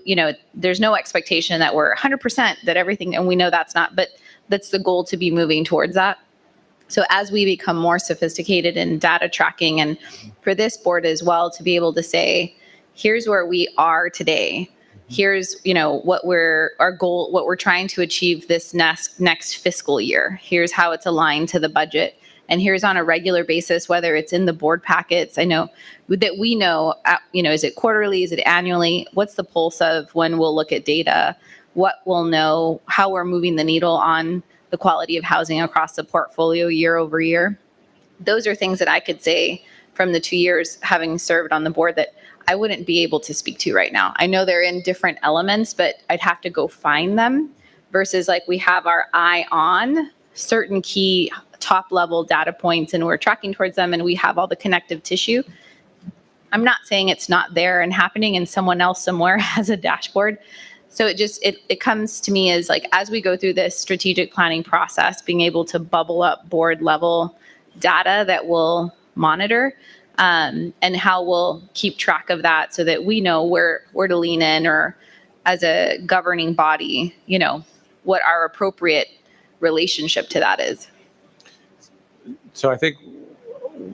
there's no expectation that we're 100% that everything, and we know that's not, but that's the goal, to be moving towards that. So as we become more sophisticated in data tracking, and for this board as well, to be able to say, here's where we are today. Here's, what our goal, what we're trying to achieve this next fiscal year. Here's how it's aligned to the budget. And here's on a regular basis, whether it's in the board packets. I know that we know, is it quarterly? Is it annually? What's the pulse of when we'll look at data? What we'll know, how we're moving the needle on the quality of housing across the portfolio year over year. Those are things that I could say from the 2 years having served on the board that I wouldn't be able to speak to right now. I know they're in different elements, but I'd have to go find them versus like we have our eye on certain key top level data points and we're tracking towards them and we have all the connective tissue. I'm not saying it's not there and happening and someone else somewhere has a dashboard. So it comes to me as like, as we go through this strategic planning process, being able to bubble up board level data that we'll monitor, and how we'll keep track of that so that we know where to lean in, or as a governing body, what our appropriate relationship to that is. So I think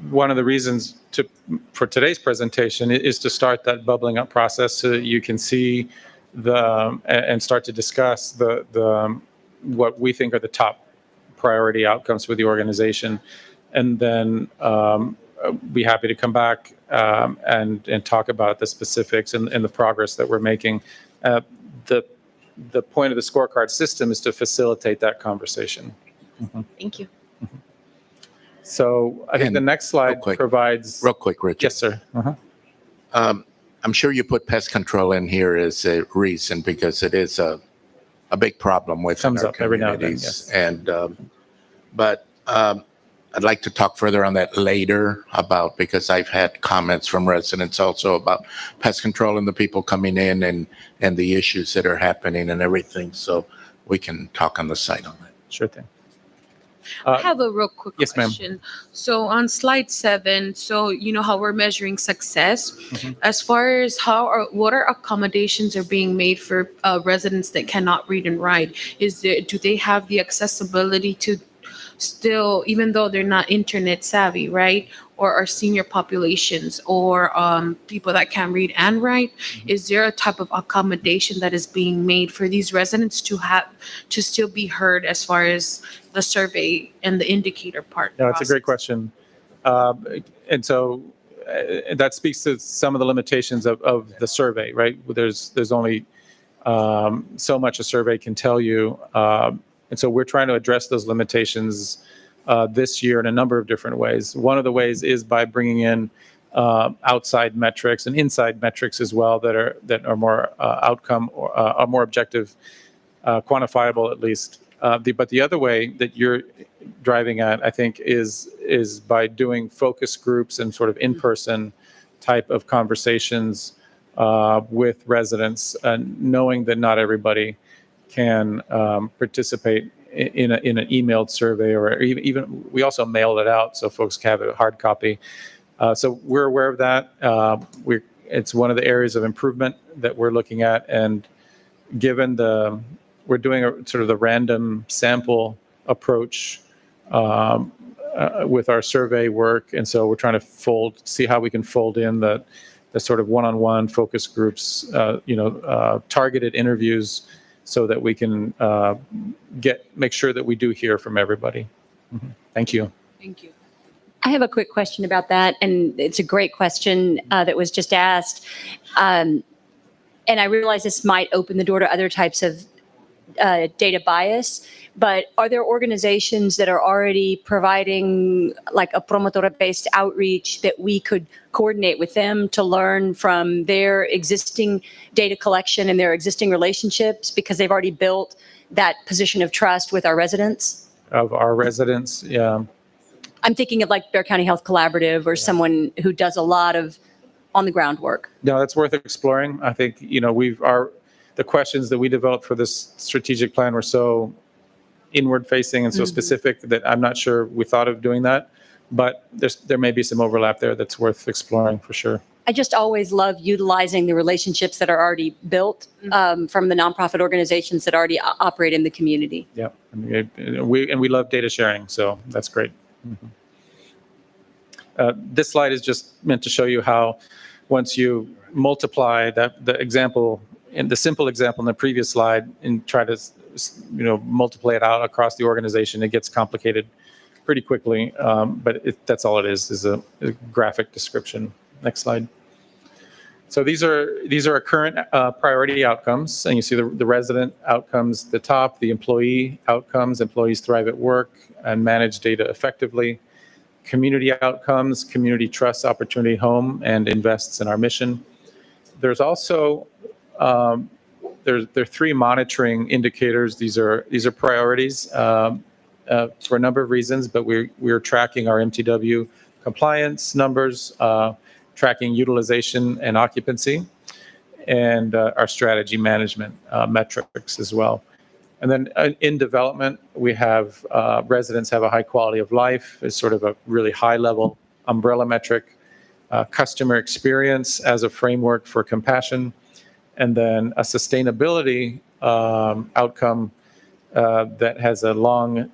one of the reasons for today's presentation is to start that bubbling up process so that you can see and start to discuss what we think are the top priority outcomes for the organization. And then be happy to come back and talk about the specifics and the progress that we're making. The point of the scorecard system is to facilitate that conversation. Thank you. So I think the next slide provides... Real quick, Richard. Yes, sir. I'm sure you put pest control in here as a reason because it is a big problem with Comes our up every now and then, communities. yes. But I'd like to talk further on that later because I've had comments from residents also about pest control and the people coming in and the issues that are happening and everything. So we can talk on the side on that. Sure thing. I have a real quick yes, ma'am. question. So on slide 7, so you know how we're measuring success, as far as what are accommodations are being made for residents that cannot read and write? Do they have the accessibility to still, even though they're not internet savvy, right? Or are senior populations or people that can read and write? Is there a type of accommodation that is being made for these residents to still be heard as far as the survey and the indicator part? No, it's a great question. And so that speaks to some of the limitations of the survey, right? There's only so much a survey can tell you. And so we're trying to address those limitations this year in a number of different ways. One of the ways is by bringing in outside metrics and inside metrics as well that are more outcome or are more objective, quantifiable at least. But the other way that you're driving at, I think, is by doing focus groups and sort of in-person type of conversations with residents, knowing that not everybody can participate in an emailed survey, or even we also mailed it out so folks can have a hard copy. So we're aware of that. It's one of the areas of improvement that we're looking at, and given we're doing a sort of the random sample approach with our survey work, and so we're trying to see how we can fold in the sort of one-on-one focus groups, targeted interviews, so that we can make sure that we do hear from everybody. Thank you. Thank you. I have a quick question about that, and it's a great question that was just asked. And I realize this might open the door to other types of data bias, but are there organizations that are already providing like a promotora-based outreach that we could coordinate with them to learn from their existing data collection and their existing relationships, because they've already built that position of trust with our residents? Of our residents, yeah. I'm thinking of like Bexar County Health Collaborative or someone who does a lot of on-the-ground work. No, that's worth exploring. I think, the questions that we developed for this strategic plan were so inward-facing and so specific that I'm not sure we thought of doing that. But there may be some overlap there that's worth exploring for sure. I just always love utilizing the relationships that are already built from the nonprofit organizations that already operate in the community. Yeah, we love data sharing, so that's great. This slide is just meant to show you how once you multiply the example, in the simple example in the previous slide, and try to multiply it out across the organization, it gets complicated pretty quickly. But that's all it is a graphic description. Next slide. So these are our current priority outcomes, and you see the resident outcomes at the top, the employee outcomes, employees thrive at work and manage data effectively. Community outcomes, community trusts Opportunity Home and invests in our mission. There's also there are 3 monitoring indicators. These are priorities, for a number of reasons, but we're tracking our MTW compliance numbers, tracking utilization and occupancy, and our strategy management metrics as well. And then in development, we have residents have a high quality of life is sort of a really high level umbrella metric, customer experience as a framework for compassion, and then a sustainability outcome that has a long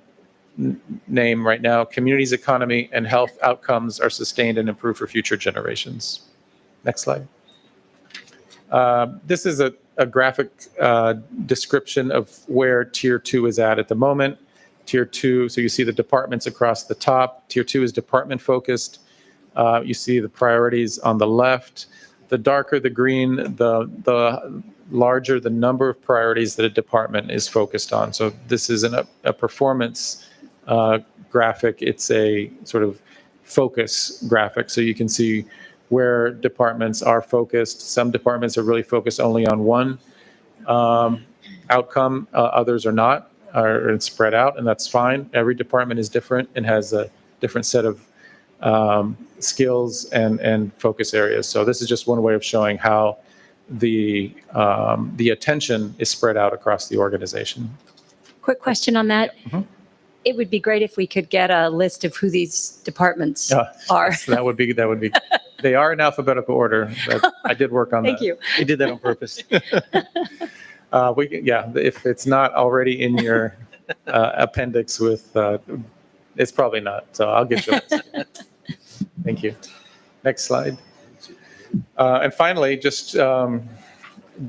name right now: communities, economy, and health outcomes are sustained and improved for future generations. Next slide. This is a graphic description of where Tier 2 is at the moment. Tier 2, so you see the departments across the top. Tier 2 is department focused. You see the priorities on the left. The darker the green, the larger the number of priorities that a department is focused on. So this isn't a performance graphic, it's a sort of focus graphic. So you can see where departments are focused. Some departments are really focused only on one outcome, others are not, or it's spread out, and that's fine. Every department is different and has a different set of skills and focus areas. So this is just one way of showing how the attention is spread out across the organization. Quick question on that. Mhm. It would be great if we could get a list of who these departments are. So that would be, they are in alphabetical order. I did work on that. Thank you. We did that on purpose. If it's not already in your appendix with, it's probably not. So I'll get you a list. Thank you. Next slide. And finally, just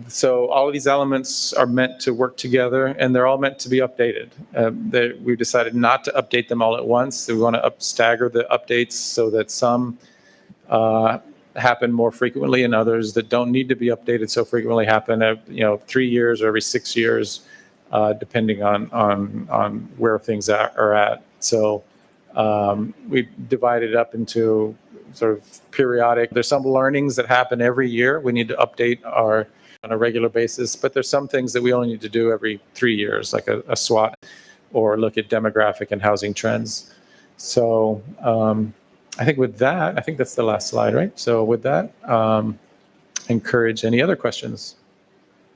so all of these elements are meant to work together, and they're all meant to be updated. We've decided not to update them all at once. So we want to stagger the updates so that some happen more frequently, and others that don't need to be updated so frequently happen 3 years or every 6 years, depending on where things are at. So we divided it up into sort of periodic. There's some learnings that happen every year. We need to update on a regular basis, but there's some things that we only need to do every 3 years, like a SWOT or look at demographic and housing trends. So I think with that, I think that's the last slide, right? So with that, encourage any other questions.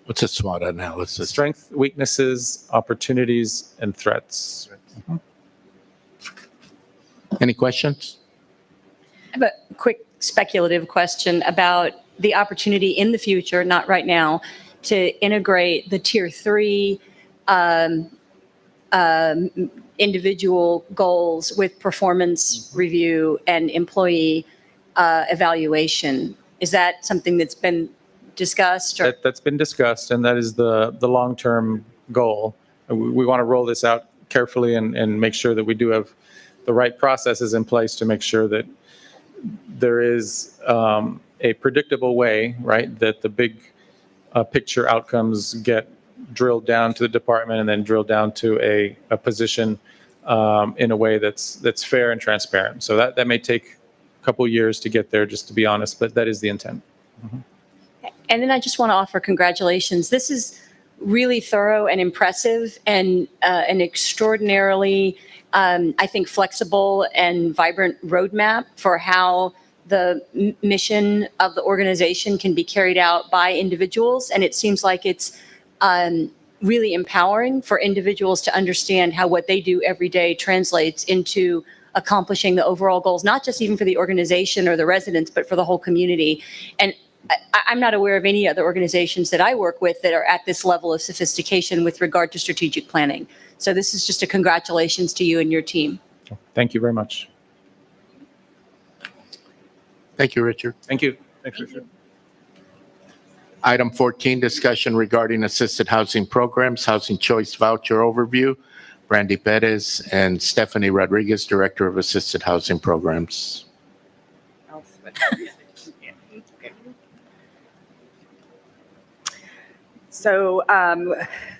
What's a SWOT analysis? Strengths, weaknesses, opportunities, and threats. Mhm. Any questions? I have a quick speculative question about the opportunity in the future, not right now, to integrate the Tier 3 individual goals with performance review and employee evaluation. Is that something that's been discussed? Or? That's been discussed, and that is the long-term goal. We want to roll this out carefully and make sure that we do have the right processes in place to make sure that there is a predictable way, right, that the big picture outcomes get drilled down to the department and then drilled down to a position in a way that's fair and transparent. So that may take a couple years to get there, just to be honest, but that is the intent. Mm-hmm. And then I just want to offer congratulations. This is really thorough and impressive and an extraordinarily, I think, flexible and vibrant roadmap for how the mission of the organization can be carried out by individuals. And it seems like it's really empowering for individuals to understand how what they do every day translates into accomplishing the overall goals, not just even for the organization or the residents, but for the whole community. And I'm not aware of any other organizations that I work with that are at this level of sophistication with regard to strategic planning. So this is just a congratulations to you and your team. Thank you very much. Thank you, Richard. Thank you. Thanks, Richard. Item 14, discussion regarding assisted housing programs, housing choice voucher overview. Brandy Perez and Stephanie Rodriguez, Director of Assisted Housing Programs. So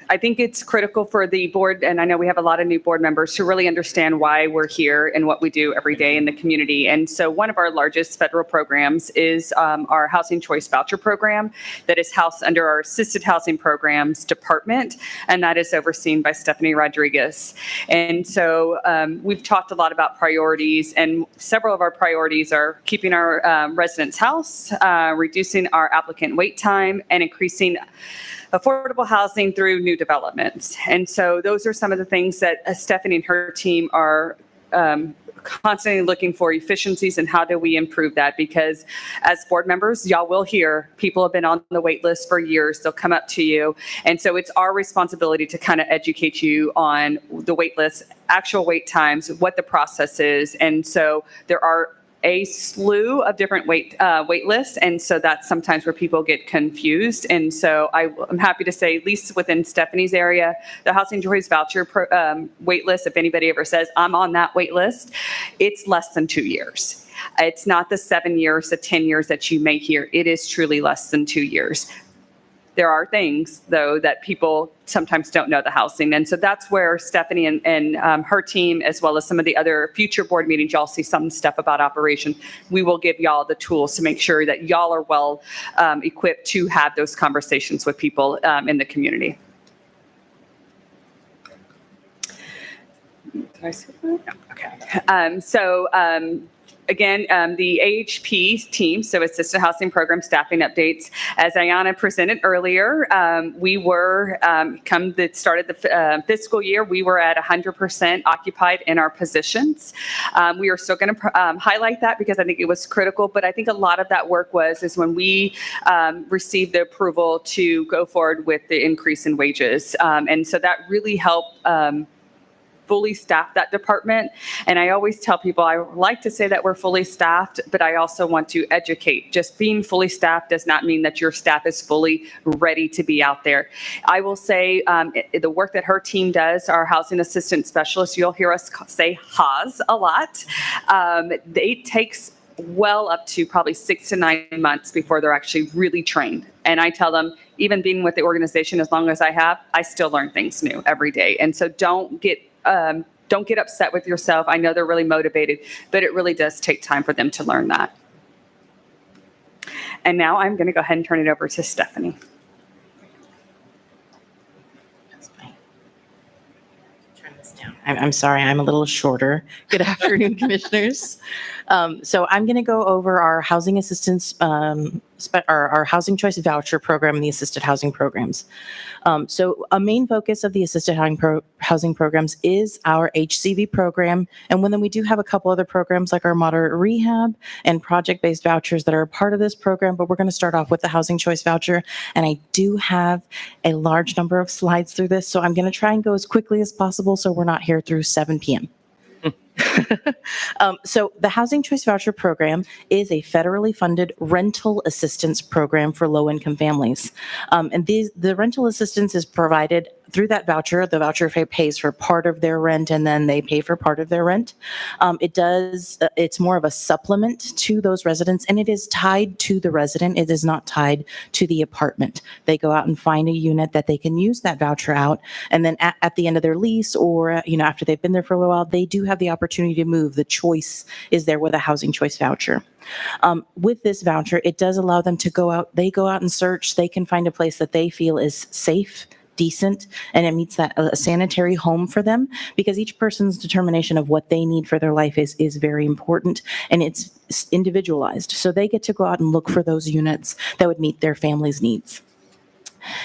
I think it's critical for the board, and I know we have a lot of new board members, to really understand why we're here and what we do every day in the community. And so one of our largest federal programs is our Housing Choice Voucher Program that is housed under our Assisted Housing Programs Department, and that is overseen by Stephanie Rodriguez. And so we've talked a lot about priorities, and several of our priorities are keeping our residents' house, reducing our applicant wait time, and increasing affordable housing through new developments. And so those are some of the things that Stephanie and her team are constantly looking for efficiencies and how do we improve that, because as board members, y'all will hear people have been on the wait list for years. They'll come up to you. And so it's our responsibility to kind of educate you on the wait list, actual wait times, what the process is. And so there are a slew of different wait lists, and so that's sometimes where people get confused. And so I'm happy to say, at least within Stephanie's area, the Housing Choice Voucher wait list, if anybody ever says, I'm on that wait list, it's less than 2 years. It's not the 7 years, the 10 years that you may hear. It is truly less than 2 years. There are things, though, that people sometimes don't know the housing. And so that's where Stephanie and her team, as well as some of the other future board meetings, y'all see some stuff about operation. We will give y'all the tools to make sure that y'all are well equipped to have those conversations with people in the community. Did I say that? No. Okay. Again, the AHP team, so Assisted Housing Program Staffing Updates, as Ayanna presented earlier, we were, come the start of the fiscal year, we were at 100% occupied in our positions. We are still going to highlight that because I think it was critical, but I think a lot of that work is when we received the approval to go forward with the increase in wages. And so that really helped fully staff that department. And I always tell people, I like to say that we're fully staffed, but I also want to educate. Just being fully staffed does not mean that your staff is fully ready to be out there. I will say the work that her team does, our housing assistant specialists, you'll hear us say HAS a lot. It takes well up to probably 6 to 9 months before they're actually really trained. And I tell them, even being with the organization as long as I have, I still learn things new every day. And so don't get upset with yourself. I know they're really motivated, but it really does take time for them to learn that. And now I'm going to go ahead and turn it over to Stephanie. I'm sorry, I'm a little shorter. Good afternoon, commissioners. So I'm going to go over our housing assistance, our housing choice voucher program and the assisted housing programs. So a main focus of the assisted housing programs is our HCV program. And then we do have a couple other programs like our moderate rehab and project-based vouchers that are a part of this program, but we're going to start off with the housing choice voucher. And I do have a large number of slides through this, so I'm going to try and go as quickly as possible so we're not here through 7 p.m. So the Housing Choice Voucher Program is a federally funded rental assistance program for low-income families. And the rental assistance is provided through that voucher. The voucher pays for part of their rent, and then they pay for part of their rent. It's more of a supplement to those residents, and it is tied to the resident. It is not tied to the apartment. They go out and find a unit that they can use that voucher out, and then at the end of their lease, or after they've been there for a little while, they do have the opportunity to move. The choice is there with a housing choice voucher. With this voucher, it does allow them to go out. They go out and search. They can find a place that they feel is safe, decent, and it meets that a sanitary home for them, because each person's determination of what they need for their life is very important, and it's individualized. So they get to go out and look for those units that would meet their family's needs.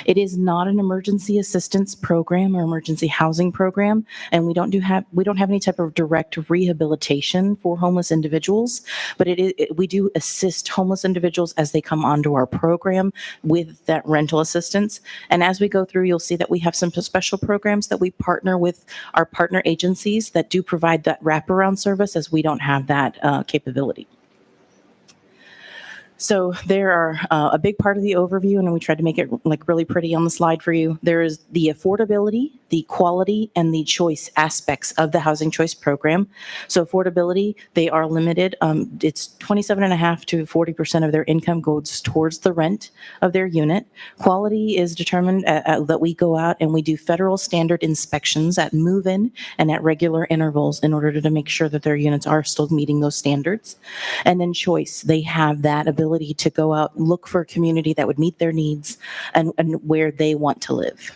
It is not an emergency assistance program or emergency housing program, and we don't have any type of direct rehabilitation for homeless individuals, but we do assist homeless individuals as they come onto our program with that rental assistance. And as we go through, you'll see that we have some special programs that we partner with our partner agencies that do provide that wraparound service, as we don't have that capability. So there are a big part of the overview, and we tried to make it like really pretty on the slide for you. There is the affordability the quality and the choice aspects of the Housing Choice Program. So affordability, they are limited. It's 27.5 to 40% of their income goes towards the rent of their unit. Quality is determined that we go out and we do federal standard inspections at move-in and at regular intervals in order to make sure that their units are still meeting those standards. And then choice, they have that ability to go out, look for a community that would meet their needs and where they want to live.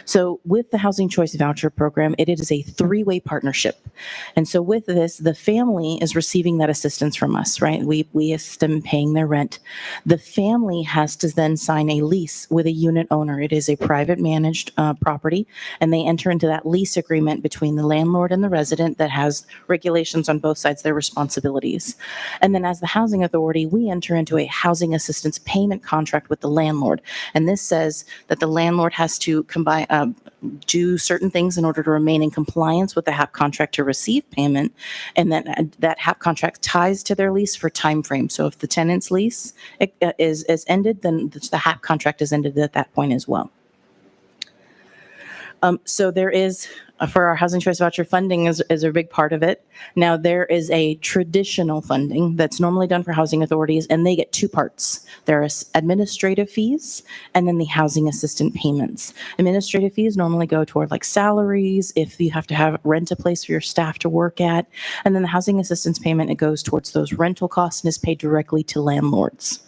So with the Housing Choice Voucher Program, it is a three-way partnership. And so with this, the family is receiving that assistance from us, right? We assist them in paying their rent. The family has to then sign a lease with a unit owner. It is a private managed property, and they enter into that lease agreement between the landlord and the resident that has regulations on both sides of their responsibilities. And then as the Housing Authority, we enter into a housing assistance payment contract with the landlord. And this says that the landlord has to do certain things in order to remain in compliance with the HAP contract to receive payment, and that HAP contract ties to their lease for time frame. So if the tenant's lease is ended, then the HAP contract is ended at that point as well. So there is, for our Housing Choice Voucher funding is a big part of it. Now there is a traditional funding that's normally done for housing authorities, and they get two parts. There are administrative fees and then the housing assistant payments. Administrative fees normally go toward like salaries, if you have to rent a place for your staff to work at. And then the housing assistance payment, it goes towards those rental costs and is paid directly to landlords.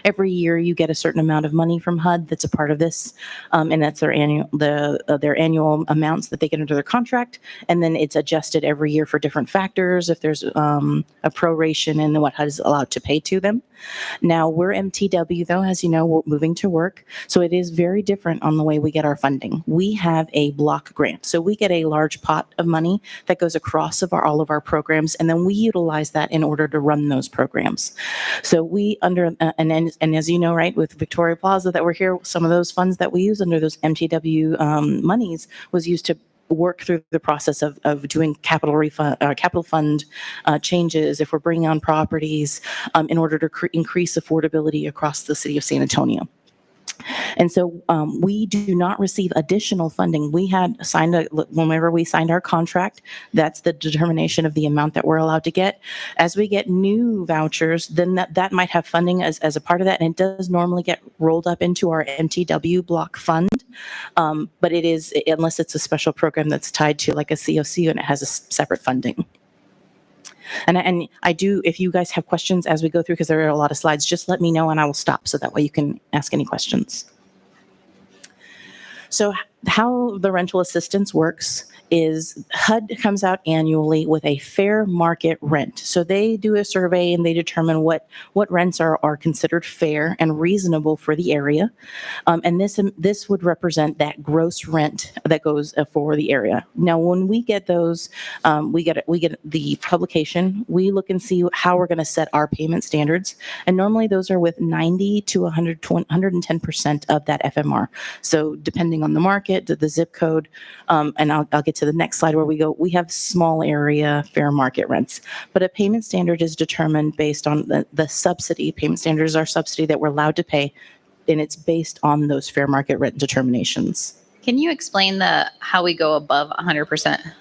Every year you get a certain amount of money from HUD that's a part of this, and that's their annual amounts that they get under their contract, and then it's adjusted every year for different factors if there's a proration in what HUD is allowed to pay to them. Now we're MTW though, as you know, we're moving to work, so it is very different on the way we get our funding. We have a block grant, so we get a large pot of money that goes across all of our programs, and then we utilize that in order to run those programs. So we and as you know, right, with Victoria Plaza that we're here, some of those funds that we use under those MTW monies was used to work through the process of doing capital fund changes if we're bringing on properties in order to increase affordability across the city of San Antonio. And so we do not receive additional funding. We had whenever we signed our contract, that's the determination of the amount that we're allowed to get. As we get new vouchers, then that might have funding as a part of that, and it does normally get rolled up into our MTW block fund. But it is, unless it's a special program that's tied to like a COC and it has a separate funding. And I do, if you guys have questions as we go through, because there are a lot of slides, just let me know and I will stop so that way you can ask any questions. So how the rental assistance works is HUD comes out annually with a fair market rent. So they do a survey and they determine what rents are considered fair and reasonable for the area. And this would represent that gross rent that goes for the area. Now, when we get those, we get the publication, we look and see how we're going to set our payment standards. And normally those are with 90 to 110% of that FMR. So depending on the market, the zip code, and I'll get to the next slide where we have small area fair market rents. But a payment standard is determined based on the subsidy. Payment standard is our subsidy that we're allowed to pay, and it's based on those fair market rent determinations. Can you explain how we go above 100%?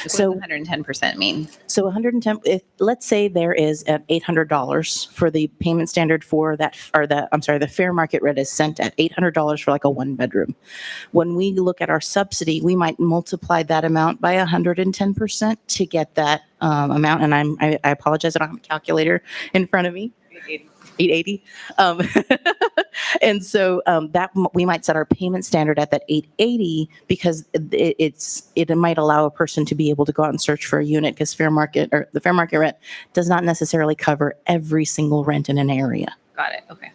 So what does 110% mean? So 110, let's say there is at $800 for the payment standard for that, or the fair market rent is set at $800 for like a one bedroom. When we look at our subsidy, we might multiply that amount by 110% to get that amount. And I apologize, I don't have a calculator in front of me. 880. And so that we might set our payment standard at that 880 because it might allow a person to be able to go out and search for a unit, because the fair market rent does not necessarily cover every single rent in an area. Got it. Okay.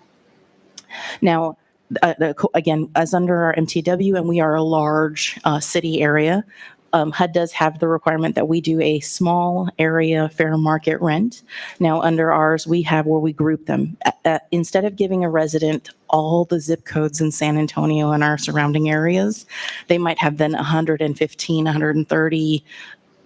Now, again, as under our MTW, and we are a large city area, HUD does have the requirement that we do a small area fair market rent. Now, under ours, we have where we group them. Instead of giving a resident all the zip codes in San Antonio and our surrounding areas, they might have then 115, 130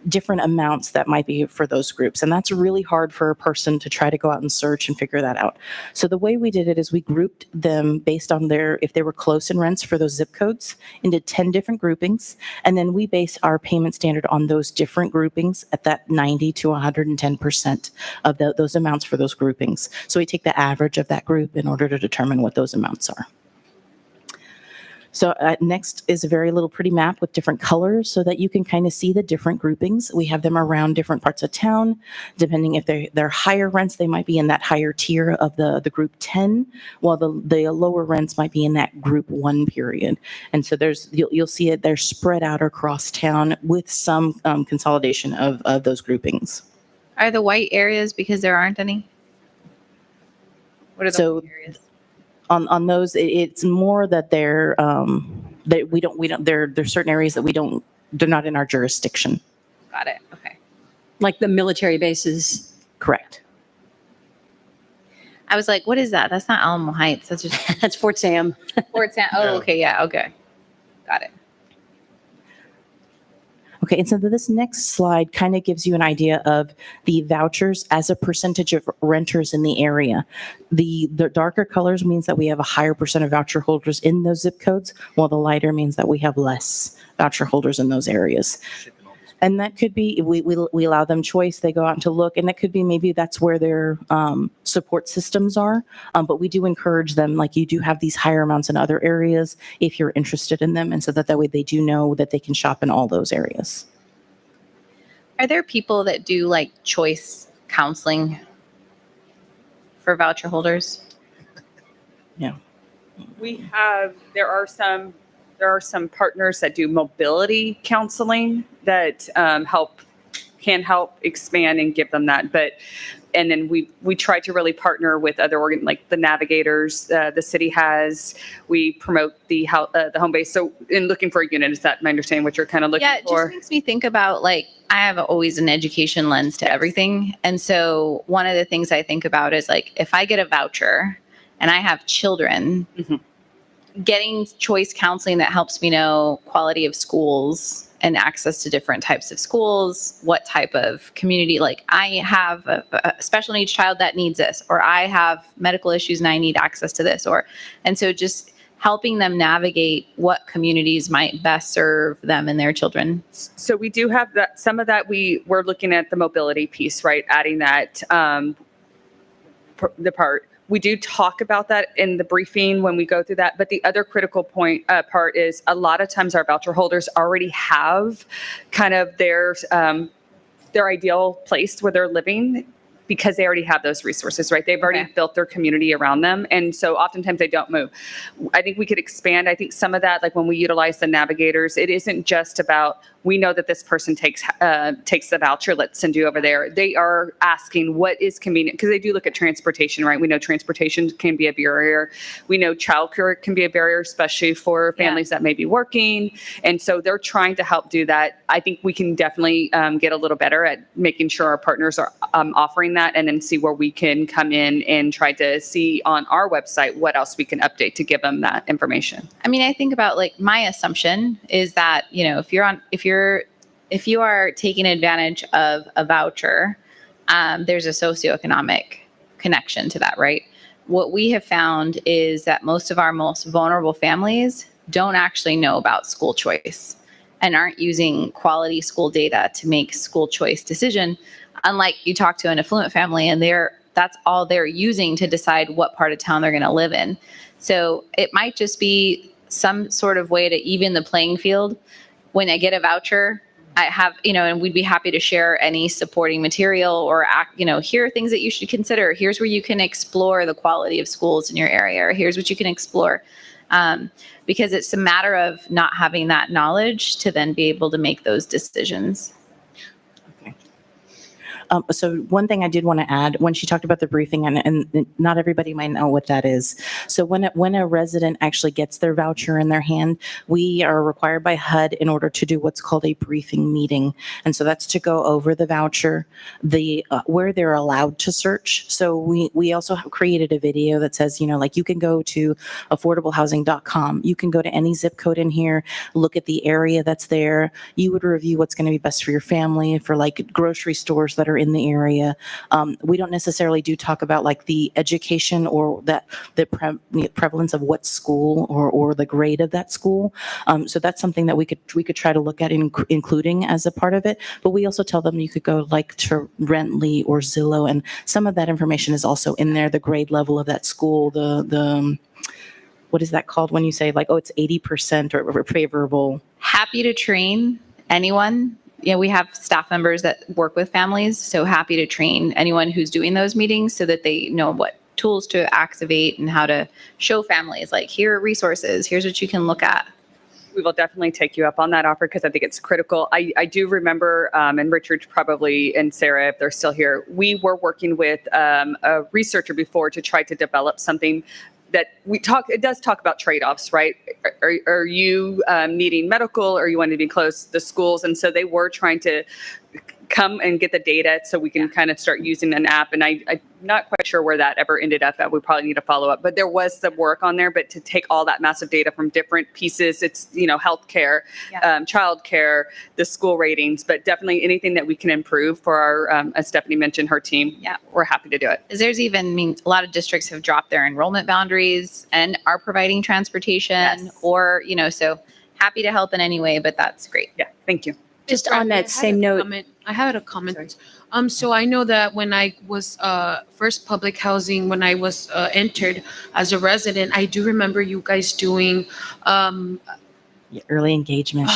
different amounts that might be for those groups. And that's really hard for a person to try to go out and search and figure that out. So the way we did it is we grouped them based on if they were close in rents for those zip codes into 10 different groupings. And then we base our payment standard on those different groupings at that 90 to 110% of those amounts for those groupings. So we take the average of that group in order to determine what those amounts are. So next is a very little pretty map with different colors so that you can kind of see the different groupings. We have them around different parts of town. Depending if they're higher rents, they might be in that higher tier of the group 10, while the lower rents might be in that group 1 period. And so you'll see it, they're spread out across town with some consolidation of those groupings. Are the white areas because there aren't any? What are the white areas? On those, it's more that there's certain areas that they're not in our jurisdiction. Got it. Okay. Like the military bases. Correct. I was like, what is that? That's not Alamo Heights. That's just That's Fort Sam. Fort Sam. Oh, okay. Yeah. Okay. Got it. Okay, and so this next slide kind of gives you an idea of the vouchers as a percentage of renters in the area. The darker colors means that we have a higher percent of voucher holders in those zip codes, while the lighter means that we have less voucher holders in those areas. And that could be, we allow them choice, they go out to look, and that could be maybe that's where their support systems are. But we do encourage them, like you do have these higher amounts in other areas if you're interested in them. And so that way they do know that they can shop in all those areas. Are there people that do like choice counseling for voucher holders? Yeah. There are some partners that do mobility counseling that can help expand and give them that. And then we try to really partner with other like the Navigators, the city has. We promote the home base. So in looking for a unit, is that my understanding what you're kind of looking Yeah, it for? just makes me think about like, I have always an education lens to everything. And so one of the things I think about is like, if I get a voucher and I have children, getting choice counseling that helps me know quality of schools and access to different types of schools, what type of community, like I have a special needs child that needs this, or I have medical issues and I need access to this, and so just helping them navigate what communities might best serve them and their children. So we do have that. Some of that we're looking at the mobility piece, right? Adding that the part. We do talk about that in the briefing when we go through that. But the other critical part is a lot of times our voucher holders already have kind of their ideal place where they're living because they already have those resources, right? They've already built their community around them. And so oftentimes they don't move. I think we could expand. I think some of that, like when we utilize the Navigators, it isn't just about, we know that this person takes the voucher, let's send you over there. They are asking what is convenient, because they do look at transportation, right? We know transportation can be a barrier. We know childcare can be a barrier, especially for families that may be working. And so they're trying to help do that. I think we can definitely get a little better at making sure our partners are offering that, and then see where we can come in and try to see on our website what else we can update to give them that information. I mean, I think about like my assumption is that, you know, if you are taking advantage of a voucher, there's a socioeconomic connection to that, right? What we have found is that most of our most vulnerable families don't actually know about school choice and aren't using quality school data to make school choice decision. Unlike you talk to an affluent family and that's all they're using to decide what part of town they're going to live in. So it might just be some sort of way to even the playing field. When I get a voucher, I have, and we'd be happy to share any supporting material or, here are things that you should consider. Here's where you can explore the quality of schools in your area, or here's what you can explore. Because it's a matter of not having that knowledge to then be able to make those decisions. So one thing I did want to add, when she talked about the briefing, and not everybody might know what that is. So when a resident actually gets their voucher in their hand, we are required by HUD in order to do what's called a briefing meeting. And so that's to go over the voucher, where they're allowed to search. So we also have created a video that says, like you can go to affordablehousing.com. You can go to any zip code in here, look at the area that's there. You would review what's going to be best for your family, for like grocery stores that are in the area. We don't necessarily talk about like the education or the prevalence of what school or the grade of that school. So that's something that we could try to look at including as a part of it. But we also tell them you could go like to Rently or Zillow, and some of that information is also in there. The grade level of that school, the what is that called when you say like, oh, it's 80% or favorable? Happy to train anyone. We have staff members that work with families, so happy to train anyone who's doing those meetings so that they know what tools to activate and how to show families, like, here are resources, here's what you can look at. We will definitely take you up on that offer because I think it's critical. I do remember, and Richard probably, and Sarah, if they're still here, we were working with a researcher before to try to develop something that it does talk about trade-offs, right? Are you needing medical, or you want to be close to the schools? And so they were trying to come and get the data so we can kind of start using an app. And I'm not quite sure where that ever ended up. We probably need to follow up. But there was some work on there. But to take all that massive data from different pieces, it's, healthcare, childcare, the school ratings, but definitely anything that we can improve for our, as Stephanie mentioned, her team. Yeah, we're happy to do it. There's even, a lot of districts have dropped their enrollment boundaries and are providing transportation, or, so happy to help in any way, but that's great. Yeah, thank you. Just on that same note. I had a comment. So I know that when I was first public housing, when I was entered as a resident, I do remember you guys doing Early engagement.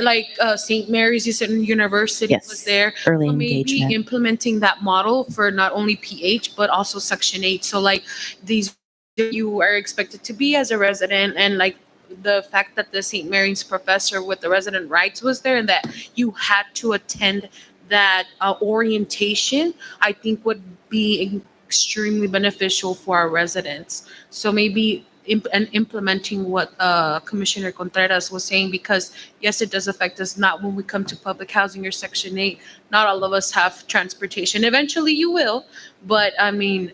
Like St. Mary's, you said University was there. Early So maybe engagement. implementing that model for not only PH, but also Section 8. So like these, you are expected to be as a resident, and like the fact that the St. Mary's professor with the resident rights was there and that you had to attend that orientation, I think would be extremely beneficial for our residents. So maybe implementing what Commissioner Contreras was saying, because yes, it does affect us, not when we come to public housing or Section 8. Not all of us have transportation. Eventually you will, but I mean,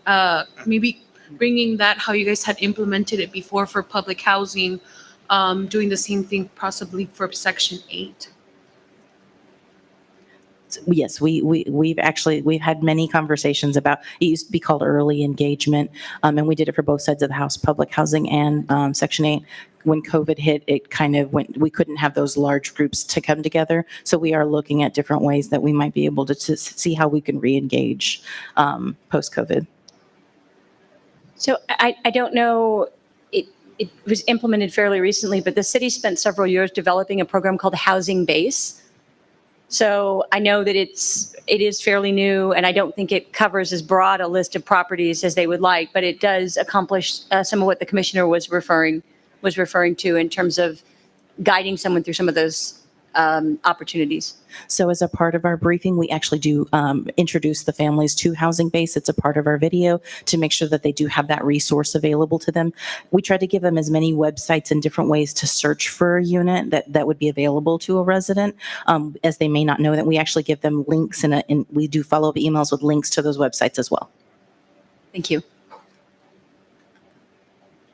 maybe bringing that, how you guys had implemented it before for public housing, doing the same thing possibly for Section 8. Yes, we've had many conversations about, it used to be called early engagement, and we did it for both sides of the house, public housing and Section 8. When COVID hit, it kind of went, we couldn't have those large groups to come together. So we are looking at different ways that we might be able to see how we can re-engage post-COVID. So I don't know, it was implemented fairly recently, but the city spent several years developing a program called Housing Base. So I know that it is fairly new, and I don't think it covers as broad a list of properties as they would like, but it does accomplish some of what the commissioner was referring to in terms of guiding someone through some of those opportunities. So as a part of our briefing, we actually do introduce the families to Housing Base. It's a part of our video to make sure that they do have that resource available to them. We try to give them as many websites and different ways to search for a unit that would be available to a resident, as they may not know that we actually give them links, and we do follow-up emails with links to those websites as well. Thank you.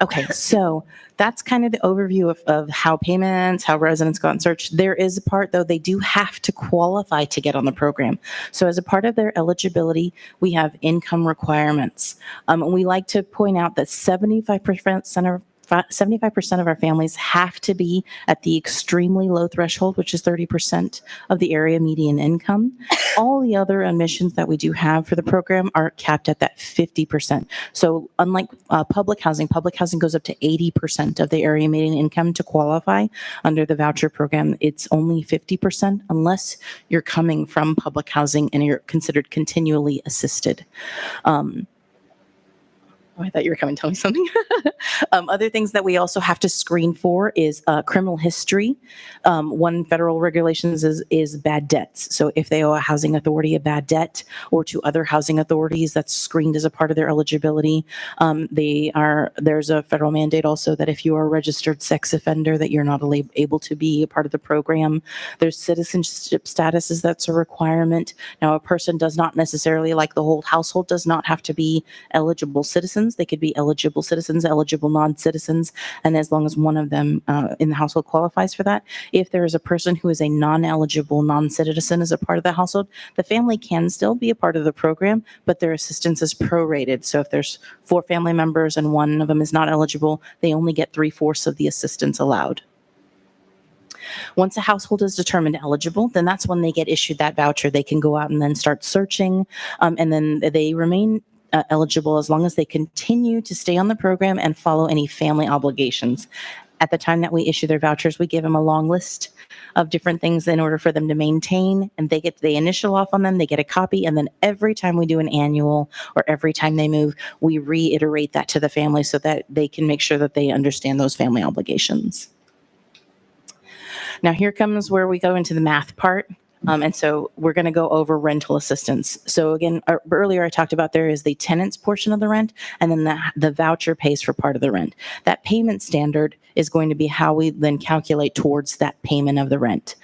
Okay, so that's kind of the overview of how payments, how residents go out and search. There is a part, though, they do have to qualify to get on the program. So as a part of their eligibility, we have income requirements. And we like to point out that 75% of our families have to be at the extremely low threshold, which is 30% of the area median income. All the other admissions that we do have for the program are capped at that 50%. So unlike public housing goes up to 80% of the area median income to qualify under the voucher program. It's only 50% unless you're coming from public housing and you're considered continually assisted. Oh, I thought you were coming to tell me something. Other things that we also have to screen for is criminal history. One federal regulations is bad debts. So if they owe a housing authority a bad debt or to other housing authorities, that's screened as a part of their eligibility. There's a federal mandate also that if you are a registered sex offender, that you're not able to be a part of the program. There's citizenship statuses, that's a requirement. Now, a person does not necessarily, like the whole household, does not have to be eligible citizens. They could be eligible citizens, eligible non-citizens, and as long as one of them in the household qualifies for that. If there is a person who is a non-eligible non-citizen as a part of the household, the family can still be a part of the program, but their assistance is prorated. So if there's 4 family members and one of them is not eligible, they only get 3/4 of the assistance allowed. Once a household is determined eligible, then that's when they get issued that voucher. They can go out and then start searching, and then they remain eligible as long as they continue to stay on the program and follow any family obligations. At the time that we issue their vouchers, we give them a long list of different things in order for them to maintain, and they initial off on them, they get a copy, and then every time we do an annual or every time they move, we reiterate that to the family so that they can make sure that they understand those family obligations. Now here comes where we go into the math part. And so we're going to go over rental assistance. So again, earlier I talked about there is the tenant's portion of the rent, and then the voucher pays for part of the rent. That payment standard is going to be how we then calculate towards that payment of the rent.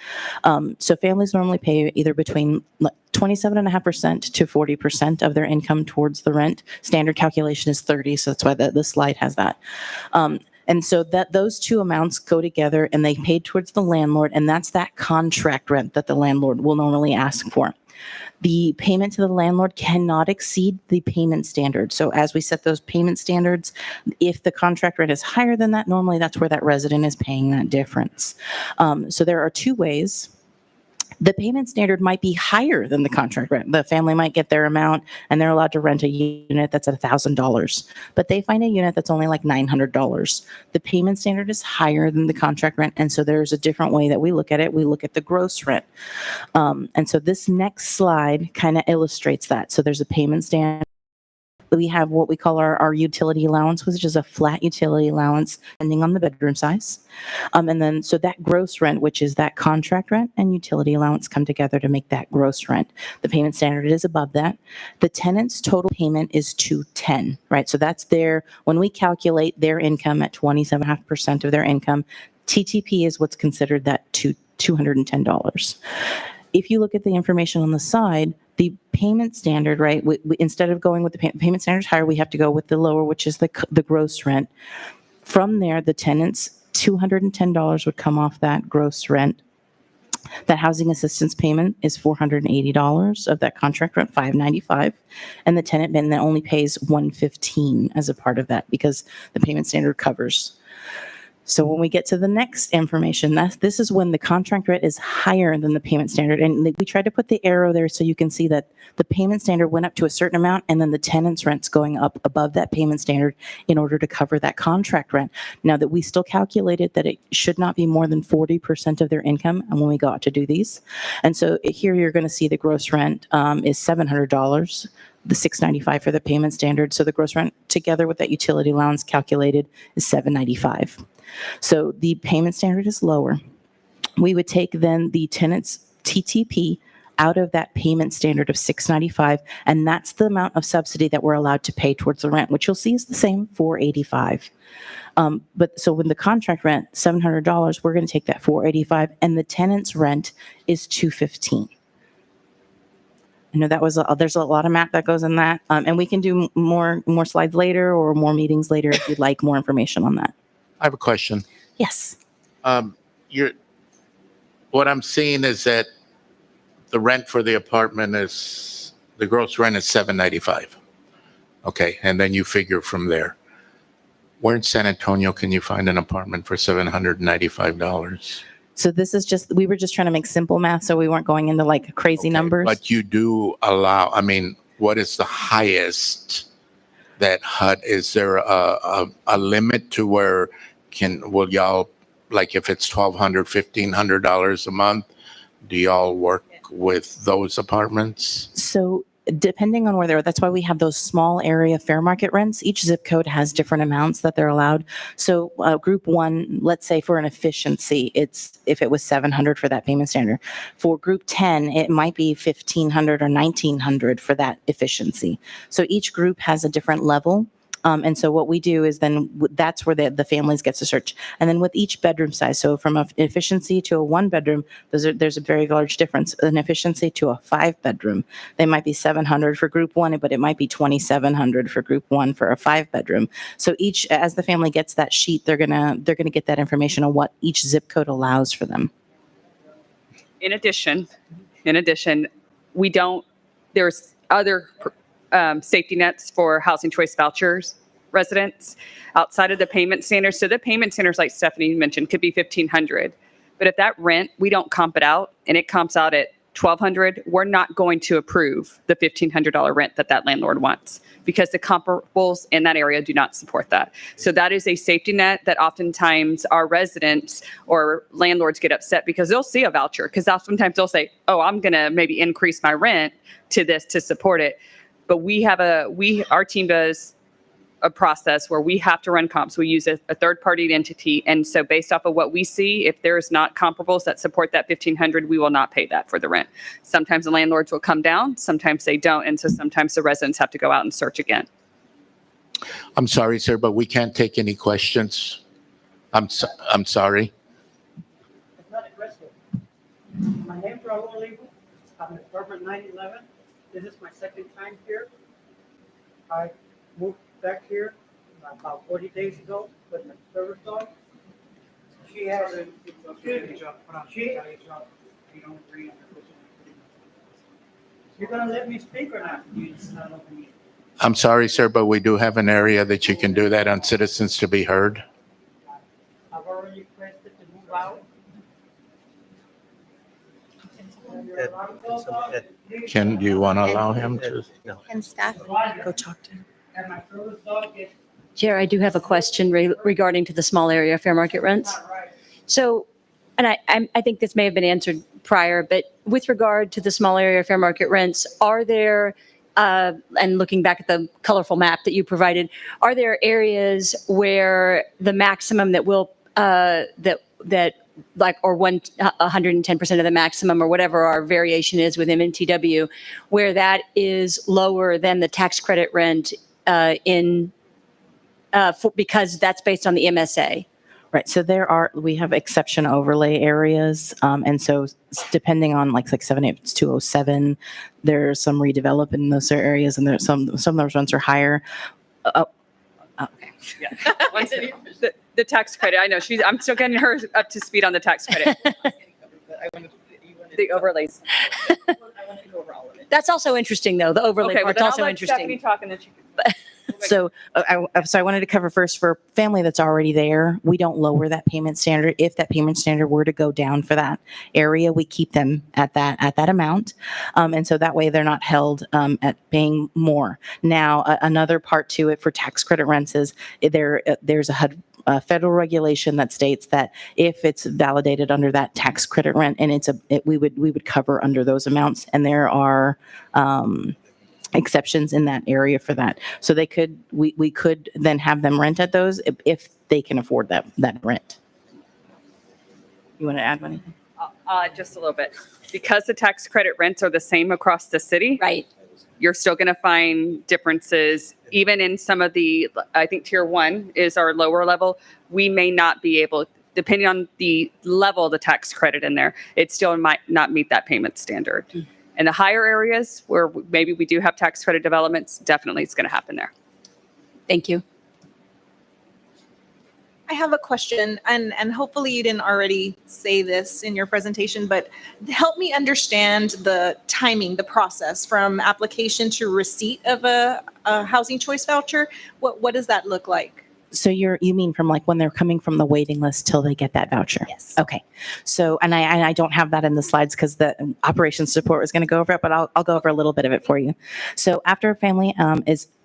So families normally pay either between 27.5% to 40% of their income towards the rent. Standard calculation is 30, so that's why the slide has that. And so that those two amounts go together and they pay towards the landlord, and that's that contract rent that the landlord will normally ask for. The payment to the landlord cannot exceed the payment standard. So as we set those payment standards, if the contract rent is higher than that, normally that's where that resident is paying that difference. So there are 2 ways. The payment standard might be higher than the contract rent. The family might get their amount and they're allowed to rent a unit that's at $1,000, but they find a unit that's only like $900. The payment standard is higher than the contract rent, and so there's a different way that we look at it. We look at the gross rent. And so this next slide kind of illustrates that. So there's a payment standard. We have what we call our utility allowance, which is a flat utility allowance depending on the bedroom size. And then, so that gross rent, which is that contract rent and utility allowance, come together to make that gross rent. The payment standard is above that. The tenant's total payment is $210, right? So that's when we calculate their income at 27.5% of their income, TTP is what's considered that $210. If you look at the information on the side, the payment standard, right, we instead of going with the payment standard higher, we have to go with the lower, which is the gross rent. From there, the tenant's $210 would come off that gross rent. That housing assistance payment is $480 of that contract rent, $595, and the tenant then only pays $115 as a part of that because the payment standard covers. So when we get to the next information, this is when the contract rate is higher than the payment standard. And we tried to put the arrow there so you can see that the payment standard went up to a certain amount, and then the tenant's rent's going up above that payment standard in order to cover that contract rent. Now that we still calculated that it should not be more than 40% of their income, and when we go out to do these. And so here you're going to see the gross rent is $700. The $695 for the payment standard. So the gross rent together with that utility allowance calculated is $795. So the payment standard is lower. We would take then the tenant's TTP out of that payment standard of $695, and that's the amount of subsidy that we're allowed to pay towards the rent, which you'll see is the same, $485. But so when the contract rent, $700, we're going to take that $485, and the tenant's rent is $215. I know there's a lot of math that goes in that, and we can do more slides later or more meetings later if you'd like more information on that. I have a question. Yes. What I'm seeing is that the rent for the apartment the gross rent is $795. Okay, and then you figure from there. Where in San Antonio can you find an apartment for $795? So this is we were just trying to make simple math, so we weren't going into like crazy numbers. But you do allow, what is the highest that HUD, is there a limit to where will y'all, like if it's $1,200, $1,500 a month, do y'all work with those apartments? So depending on where they're, that's why we have those small area fair market rents. Each zip code has different amounts that they're allowed. So group 1, let's say for an efficiency, it's if it was 700 for that payment standard. For group 10, it might be 1,500 or 1,900 for that efficiency. So each group has a different level. And so what we do is then that's where the families get to search. And then with each bedroom size, so from an efficiency to a 1-bedroom, there's a very large difference. An efficiency to a 5-bedroom, they might be 700 for group 1, but it might be 2,700 for group 1 for a 5-bedroom. So each, as the family gets that sheet, they're gonna get that information on what each zip code allows for them. In addition, there's other safety nets for housing choice vouchers residents outside of the payment standards. So the payment standards, like Stephanie mentioned, could be $1,500. But if that rent, we don't comp it out and it comps out at $1,200, we're not going to approve the $1,500 rent that landlord wants because the comparables in that area do not support that. So that is a safety net that oftentimes our residents or landlords get upset because they'll see a voucher because sometimes they'll say, oh, I'm going to maybe increase my rent to this to support it. But our team does a process where we have to run comps. We use a third-party entity. And so based off of what we see, if there's not comparables that support that $1,500, we will not pay that for the rent. Sometimes the landlords will come down, sometimes they don't. And so sometimes the residents have to go out and search again. I'm sorry, sir, but we can't take any questions. I'm sorry. It's not a question. My name's Raul Olivo. I'm in apartment 911. This is my second time here. I moved back here about 40 days ago with my service dog. She has a, you're gonna let me speak or not? I'm sorry, sir, but we do have an area that you can do that on Citizens to be Heard. I've already requested to move out. Do you want to allow him to? No. And staff Go talk to him. And my service dog is Chair, I do have a question regarding to the small area fair market rents. not right. So, and I think this may have been answered prior, but with regard to the small area fair market rents, are there, and looking back at the colorful map that you provided, are there areas where the maximum that will, that like, or 110% of the maximum or whatever our variation is with MMTW, where that is lower than the tax credit rent because that's based on the MSA? Right. So we have exception overlay areas. And so depending on like 78207, there's some redevelop in those areas and there's some of those rents are higher. Okay. Yeah. The tax credit, I know I'm still getting her up to speed on the tax credit. The overlays. That's also interesting though. The overlay Okay, well, part's then I'll also let interesting. Stephanie talk and then she can. So I wanted to cover first for family that's already there. We don't lower that payment standard. If that payment standard were to go down for that area, we keep them at that amount. And so that way they're not held at paying more. Now, another part to it for tax credit rents is there's a federal regulation that states that if it's validated under that tax credit rent and we would cover under those amounts. And there are exceptions in that area for that. So we could then have them rent at those if they can afford that rent. You want to add anything? Just a little bit. Because the tax credit rents are the same across the city. Right. You're still going to find differences even in some of the, I think tier 1 is our lower level. We may not be able, depending on the level of the tax credit in there, it still might not meet that payment standard. In the higher areas where maybe we do have tax credit developments, definitely it's going to happen there. Thank you. I have a question, and hopefully you didn't already say this in your presentation, but help me understand the timing, the process from application to receipt of a housing choice voucher. What does that look like? So you mean from like when they're coming from the waiting list till they get that voucher? Yes. Okay. So, and I don't have that in the slides because the operations support was going to go over it, but I'll go over a little bit of it for you. So after a family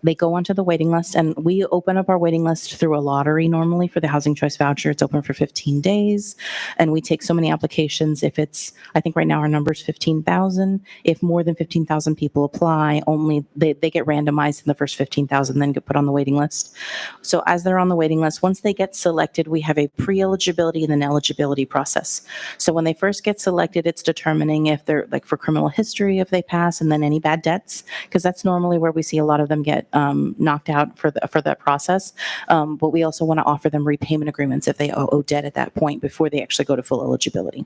they go onto the waiting list, and we open up our waiting list through a lottery normally for the Housing Choice Voucher. It's open for 15 days, and we take so many applications. If it's, I think right now our number is 15,000. If more than 15,000 people apply, only they get randomized in the first 15,000, then get put on the waiting list. So as they're on the waiting list, once they get selected, we have a pre-eligibility and an eligibility process. So when they first get selected, it's determining if they're like for criminal history, if they pass, and then any bad debts, because that's normally where we see a lot of them get knocked out for that process. But we also want to offer them repayment agreements if they owe debt at that point before they actually go to full eligibility.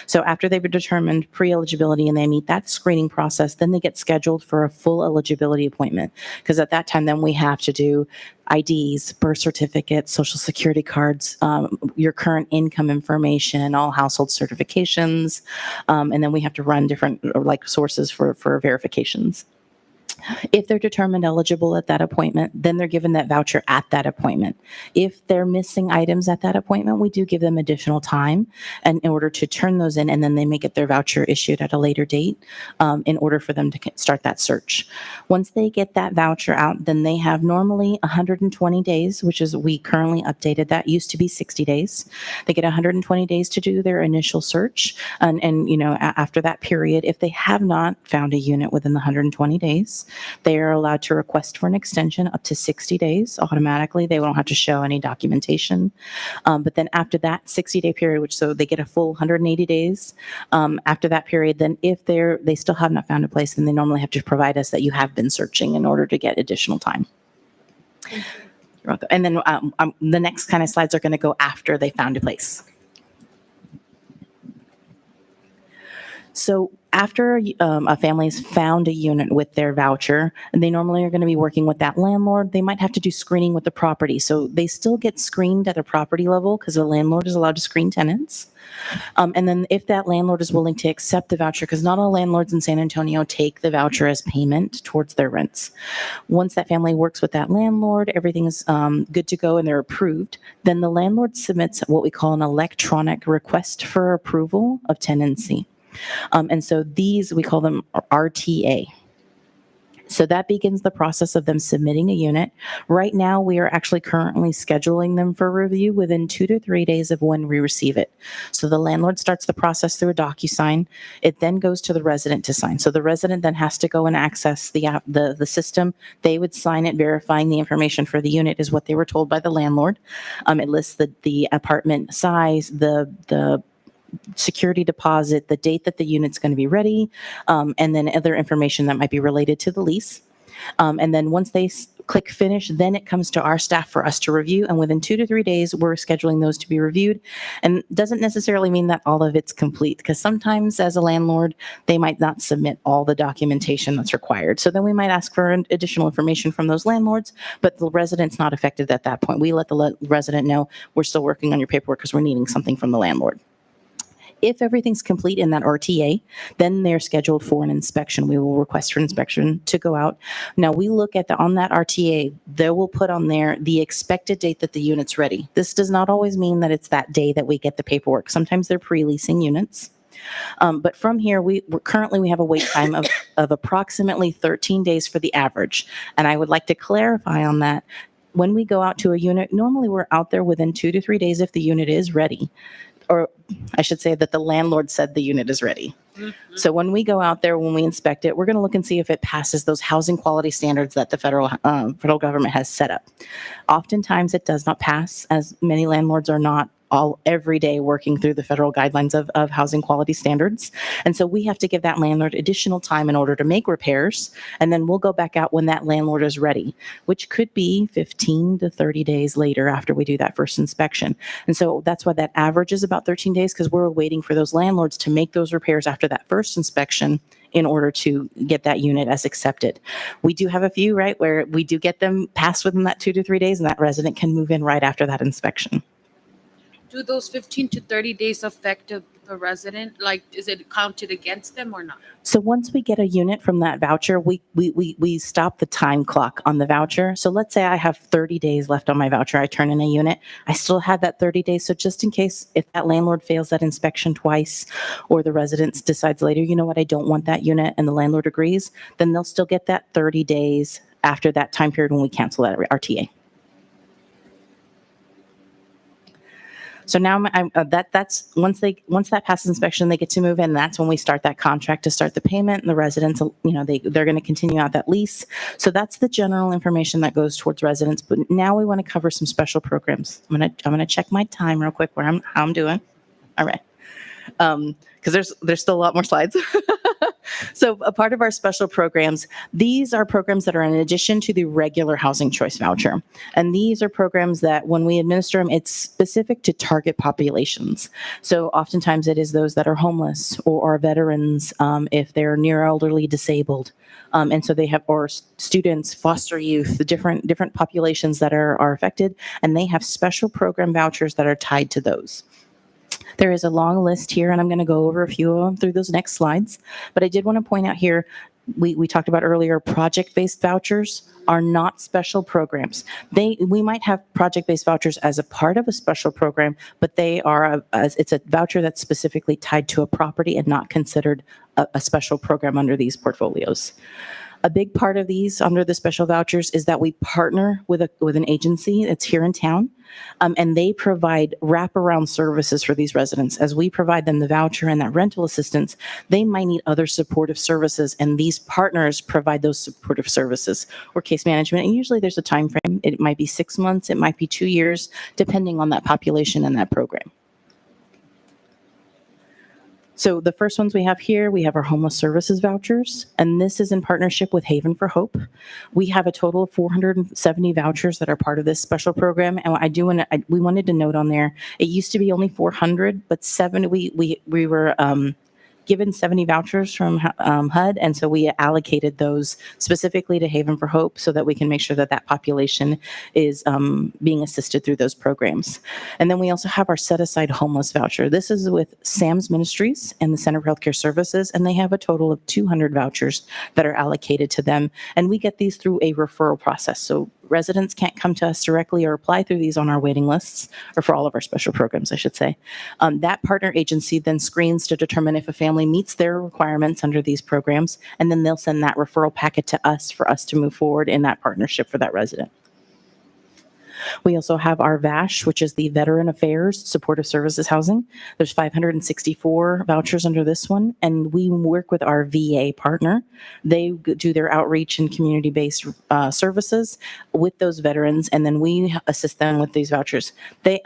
So after they've determined pre-eligibility and they meet that screening process, then they get scheduled for a full eligibility appointment, because at that time then we have to do IDs, birth certificates, social security cards, your current income information, all household certifications, and then we have to run different like sources for verifications. If they're determined eligible at that appointment, then they're given that voucher at that appointment. If they're missing items at that appointment, we do give them additional time and in order to turn those in, and then they may get their voucher issued at a later date in order for them to start that search. Once they get that voucher out, then they have normally 120 days, which is, we currently updated that, used to be 60 days. They get 120 days to do their initial search. And you know, after that period, if they have not found a unit within the 120 days, they are allowed to request for an extension up to 60 days automatically. They won't have to show any documentation. But then after that 60-day period, which so they get a full 180 days, after that period, then if they still have not found a place, then they normally have to provide us that you have been searching in order to get additional time. You're welcome. And then the next kind of slides are going to go after they found a place. So after a family's found a unit with their voucher, and they normally are going to be working with that landlord, they might have to do screening with the property. So they still get screened at a property level because the landlord is allowed to screen tenants. And then if that landlord is willing to accept the voucher, because not all landlords in San Antonio take the voucher as payment towards their rents. Once that family works with that landlord, everything is good to go and they're approved, then the landlord submits what we call an electronic request for approval of tenancy. And so these, we call them RTA. So that begins the process of them submitting a unit. Right now, we are actually currently scheduling them for review within 2 to 3 days of when we receive it. So the landlord starts the process through a DocuSign. It then goes to the resident to sign. So the resident then has to go and access the system. They would sign it, verifying the information for the unit is what they were told by the landlord. It lists the apartment size, the security deposit, the date that the unit's going to be ready, and then other information that might be related to the lease. And then once they click finish, then it comes to our staff for us to review. And within 2 to 3 days, we're scheduling those to be reviewed. And doesn't necessarily mean that all of it's complete, because sometimes as a landlord, they might not submit all the documentation that's required. So then we might ask for additional information from those landlords, but the resident's not affected at that point. We let the resident know we're still working on your paperwork because we're needing something from the landlord. If everything's complete in that RTA, then they're scheduled for an inspection. We will request for inspection to go out. Now we look at on that RTA, they will put on there the expected date that the unit's ready. This does not always mean that it's that day that we get the paperwork. Sometimes they're pre-leasing units. But from here, we have a wait time of approximately 13 days for the average. And I would like to clarify on that. When we go out to a unit, normally we're out there within 2 to 3 days if the unit is ready. Or I should say that the landlord said the unit is ready. Mm-hmm. So when we go out there, when we inspect it, we're going to look and see if it passes those housing quality standards that the federal government has set up. Oftentimes it does not pass, as many landlords are not every day working through the federal guidelines of housing quality standards. And so we have to give that landlord additional time in order to make repairs. And then we'll go back out when that landlord is ready, which could be 15 to 30 days later after we do that first inspection. And so that's why that average is about 13 days, because we're waiting for those landlords to make those repairs after that first inspection in order to get that unit as accepted. We do have a few, right, where we do get them passed within that 2 to 3 days, and that resident can move in right after that inspection. Do those 15 to 30 days affect the a resident? Like, is it counted against them or not? So once we get a unit from that voucher, we stop the time clock on the voucher. So let's say I have 30 days left on my voucher, I turn in a unit, I still have that 30 days. So just in case if that landlord fails that inspection twice, or the resident decides later, you know what, I don't want that unit, and the landlord agrees, then they'll still get that 30 days after that time period when we cancel that RTA. So now that's once that passes inspection, they get to move in. That's when we start that contract to start the payment, and the residents, they're going to continue out that lease. So that's the general information that goes towards residents. But now we want to cover some special programs. I'm gonna check my time real quick how I'm doing. All right, because there's still a lot more slides. So a part of our special programs, these are programs that are in addition to the regular housing choice voucher. And these are programs that when we administer them, it's specific to target populations. So oftentimes it is those that are homeless or are veterans, if they're near elderly disabled. And so they have, or students, foster youth, the different populations that are affected, and they have special program vouchers that are tied to those. There is a long list here, and I'm going to go over a few of them through those next slides. But I did want to point out here, we talked about earlier, project-based vouchers are not special programs. We might have project-based vouchers as a part of a special program, but they are it's a voucher that's specifically tied to a property and not considered a special program under these portfolios. A big part of these under the special vouchers is that we partner with an agency that's here in town, and they provide wraparound services for these residents. As we provide them the voucher and that rental assistance, they might need other supportive services, and these partners provide those supportive services or case management. And usually there's a time frame. It might be 6 months, it might be 2 years, depending on that population and that program. So the first ones we have here, we have our homeless services vouchers, and this is in partnership with Haven for Hope. We have a total of 470 vouchers that are part of this special program, and we wanted to note on there, it used to be only 400, but we were given 70 vouchers from HUD, and so we allocated those specifically to Haven for Hope so that we can make sure that that population is being assisted through those programs. And then we also have our set-aside homeless voucher. This is with SAMS Ministries and the Center for Healthcare Services, and they have a total of 200 vouchers that are allocated to them, and we get these through a referral process. So residents can't come to us directly or apply through these on our waiting lists, or for all of our special programs, I should say. That partner agency then screens to determine if a family meets their requirements under these programs, and then they'll send that referral packet to us for us to move forward in that partnership for that resident. We also have our VASH, which is the Veteran Affairs Supportive Services Housing. There's 564 vouchers under this one, and we work with our VA partner. They do their outreach and community-based services with those veterans, and then we assist them with these vouchers.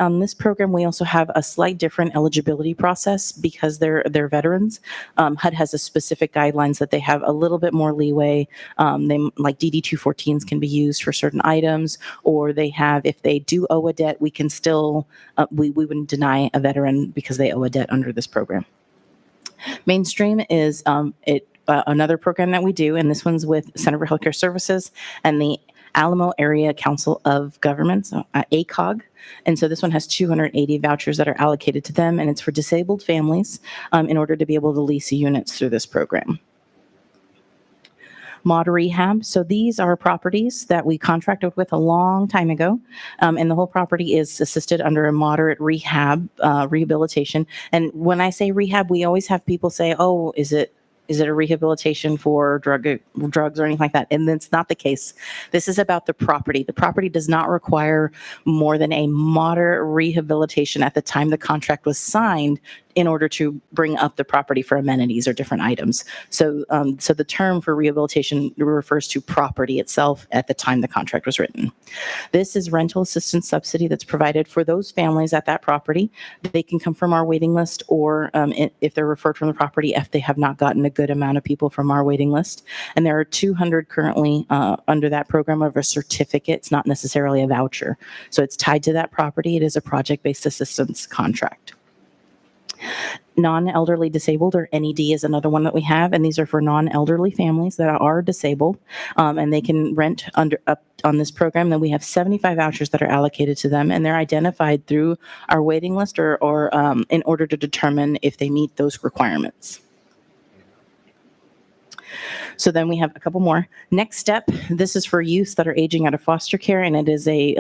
On this program, we also have a slight different eligibility process because they're veterans. HUD has a specific guidelines that they have a little bit more leeway. Like DD-214s can be used for certain items, or they have, if they do owe a debt, we can still, we wouldn't deny a veteran because they owe a debt under this program. Mainstream is another program that we do, and this one's with Center for Healthcare Services and the Alamo Area Council of Governments, ACOG. And so this one has 280 vouchers that are allocated to them, and it's for disabled families in order to be able to lease units through this program. Mod Rehab. So these are properties that we contracted with a long time ago, and the whole property is assisted under a moderate rehab rehabilitation. And when I say rehab, we always have people say, "Oh, is it a rehabilitation for drugs or anything like that?" And that's not the case. This is about the property. The property does not require more than a moderate rehabilitation at the time the contract was signed in order to bring up the property for amenities or different items. So the term for rehabilitation refers to property itself at the time the contract was written. This is rental assistance subsidy that's provided for those families at that property. They can come from our waiting list, or if they're referred from the property, if they have not gotten a good amount of people from our waiting list. And there are 200 currently under that program of a certificate. It's not necessarily a voucher. So it's tied to that property. It is a project-based assistance contract. Non-elderly disabled, or NED, is another one that we have, and these are for non-elderly families that are disabled, and they can rent up on this program. Then we have 75 vouchers that are allocated to them, and they're identified through our waiting list or in order to determine if they meet those requirements. So then we have a couple more. Next step, this is for youth that are aging out of foster care, and it is a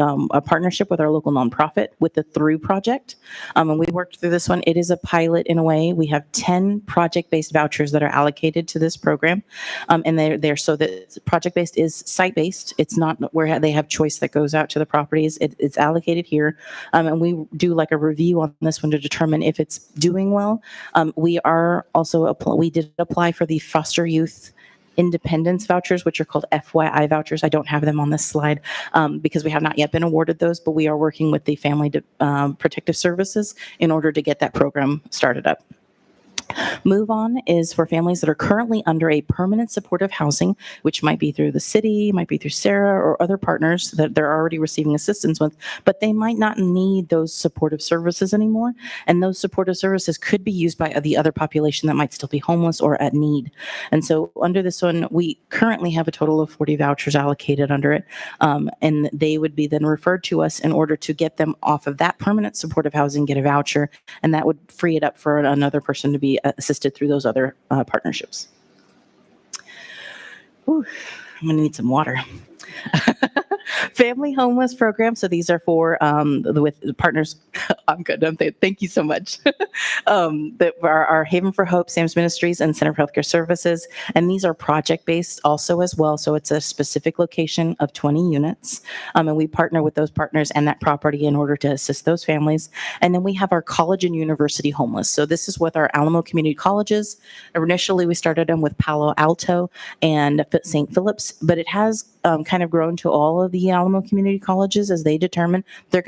partnership with our local nonprofit with the Through Project. And we worked through this one. It is a pilot in a way. We have 10 project-based vouchers that are allocated to this program. And they're so that project-based is site-based. It's not where they have choice that goes out to the properties. It's allocated here. And we do like a review on this one to determine if it's doing well. We are also, we did apply for the foster youth independence vouchers, which are called FYI vouchers. I don't have them on this slide because we have not yet been awarded those, but we are working with the Family Protective Services in order to get that program started up. Move On is for families that are currently under a permanent supportive housing, which might be through the city, might be through Sarah or other partners that they're already receiving assistance with, but they might not need those supportive services anymore. And those supportive services could be used by the other population that might still be homeless or at need. And so under this one, we currently have a total of 40 vouchers allocated under it. And they would be then referred to us in order to get them off of that permanent supportive housing, get a voucher, and that would free it up for another person to be assisted through those other partnerships. Ooh, I'm gonna need some water. Family homeless program. So these are for with partners. I'm good. Thank you so much. That are our Haven for Hope, Sam's Ministries, and Center for Healthcare Services. And these are project based also as well. So it's a specific location of 20 units. And we partner with those partners and that property in order to assist those families. And then we have our college and university homeless. So this is with our Alamo Community Colleges. Initially, we started them with Palo Alto and St. Philip's, but it has kind of grown to all of the Alamo Community Colleges as they're going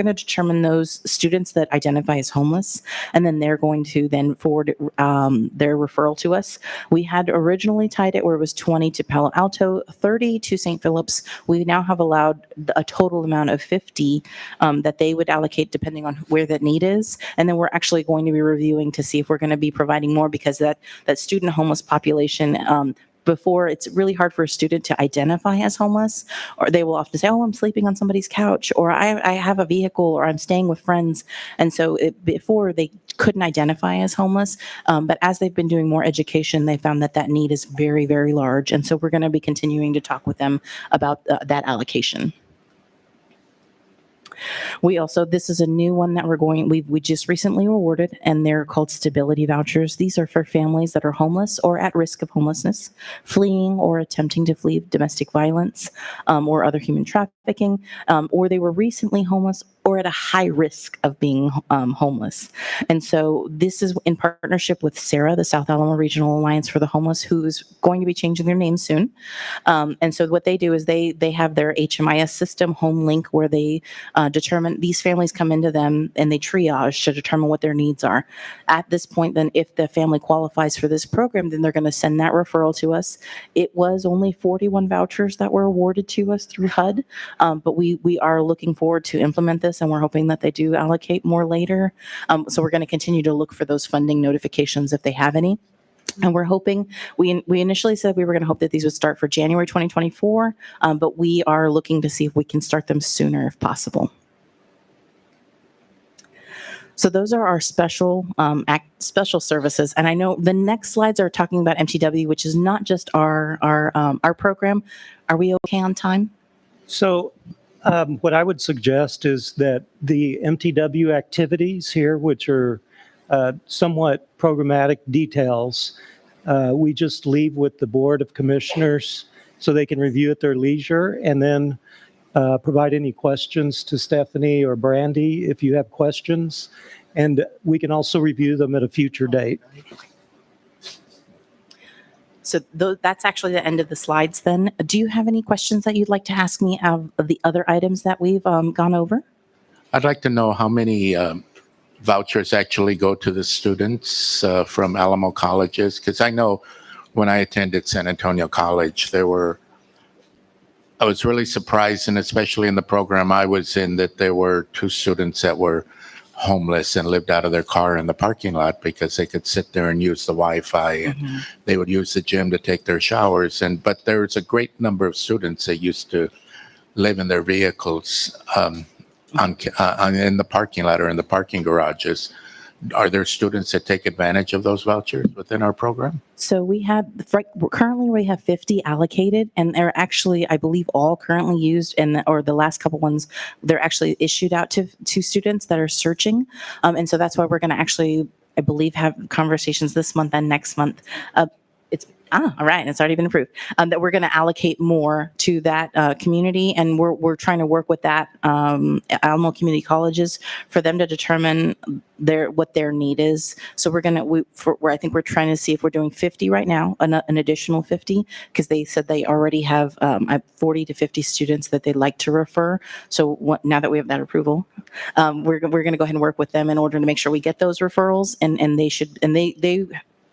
to determine those students that identify as homeless, and then they're going to then forward their referral to us. We had originally tied it where it was 20 to Palo Alto, 30 to St. Philip's. We now have allowed a total amount of 50 that they would allocate depending on where that need is. And then we're actually going to be reviewing to see if we're going to be providing more, because that student homeless population, before, it's really hard for a student to identify as homeless, or they will often say, oh, I'm sleeping on somebody's couch, or I have a vehicle, or I'm staying with friends. And so before, they couldn't identify as homeless. But as they've been doing more education, they found that need is very, very large. And so we're going to be continuing to talk with them about that allocation. We also, this is a new one that we just recently awarded, and they're called stability vouchers. These are for families that are homeless or at risk of homelessness, fleeing or attempting to flee domestic violence or other human trafficking, or they were recently homeless or at a high risk of being homeless. And so this is in partnership with SARA, the South Alamo Regional Alliance for the Homeless, who's going to be changing their name soon. And so what they do is they have their HMIS system, HomeLink, where they determine, these families come into them and they triage to determine what their needs are. At this point, then if the family qualifies for this program, then they're going to send that referral to us. It was only 41 vouchers that were awarded to us through HUD, but we are looking forward to implement this, and we're hoping that they do allocate more later. So we're going to continue to look for those funding notifications if they have any. And we're hoping, we initially said we were going to hope that these would start for January 2024, but we are looking to see if we can start them sooner if possible. So those are our special services. And I know the next slides are talking about MTW, which is not just our program. Are we okay on time? So what I would suggest is that the MTW activities here, which are somewhat programmatic details, we just leave with the Board of Commissioners so they can review at their leisure, and then provide any questions to Stephanie or Brandy if you have questions. And we can also review them at a future date. So that's actually the end of the slides then. Do you have any questions that you'd like to ask me of the other items that we've gone over? I'd like to know how many vouchers actually go to the students from Alamo colleges, because I know when I attended San Antonio College, I was really surprised, and especially in the program I was in, that there were 2 students that were homeless and lived out of their car in the parking lot because they could sit there and use the Wi-Fi, and they would use the gym to take their showers. But there's a great number of students that used to live in their vehicles in the parking lot or in the parking garages. Are there students that take advantage of those vouchers within our program? So currently we have 50 allocated, and they're actually, I believe, all currently used, or the last couple ones, they're actually issued out to students that are searching. And so that's why we're going to actually, I believe, have conversations this month and next month. All right, it's already been approved. That we're going to allocate more to that community, and we're trying to work with that Alamo Community Colleges for them to determine what their need is. So I think we're trying to see if we're doing 50 right now, an additional 50, because they said they already have 40 to 50 students that they'd like to refer. So now that we have that approval, we're going to go ahead and work with them in order to make sure we get those referrals, and they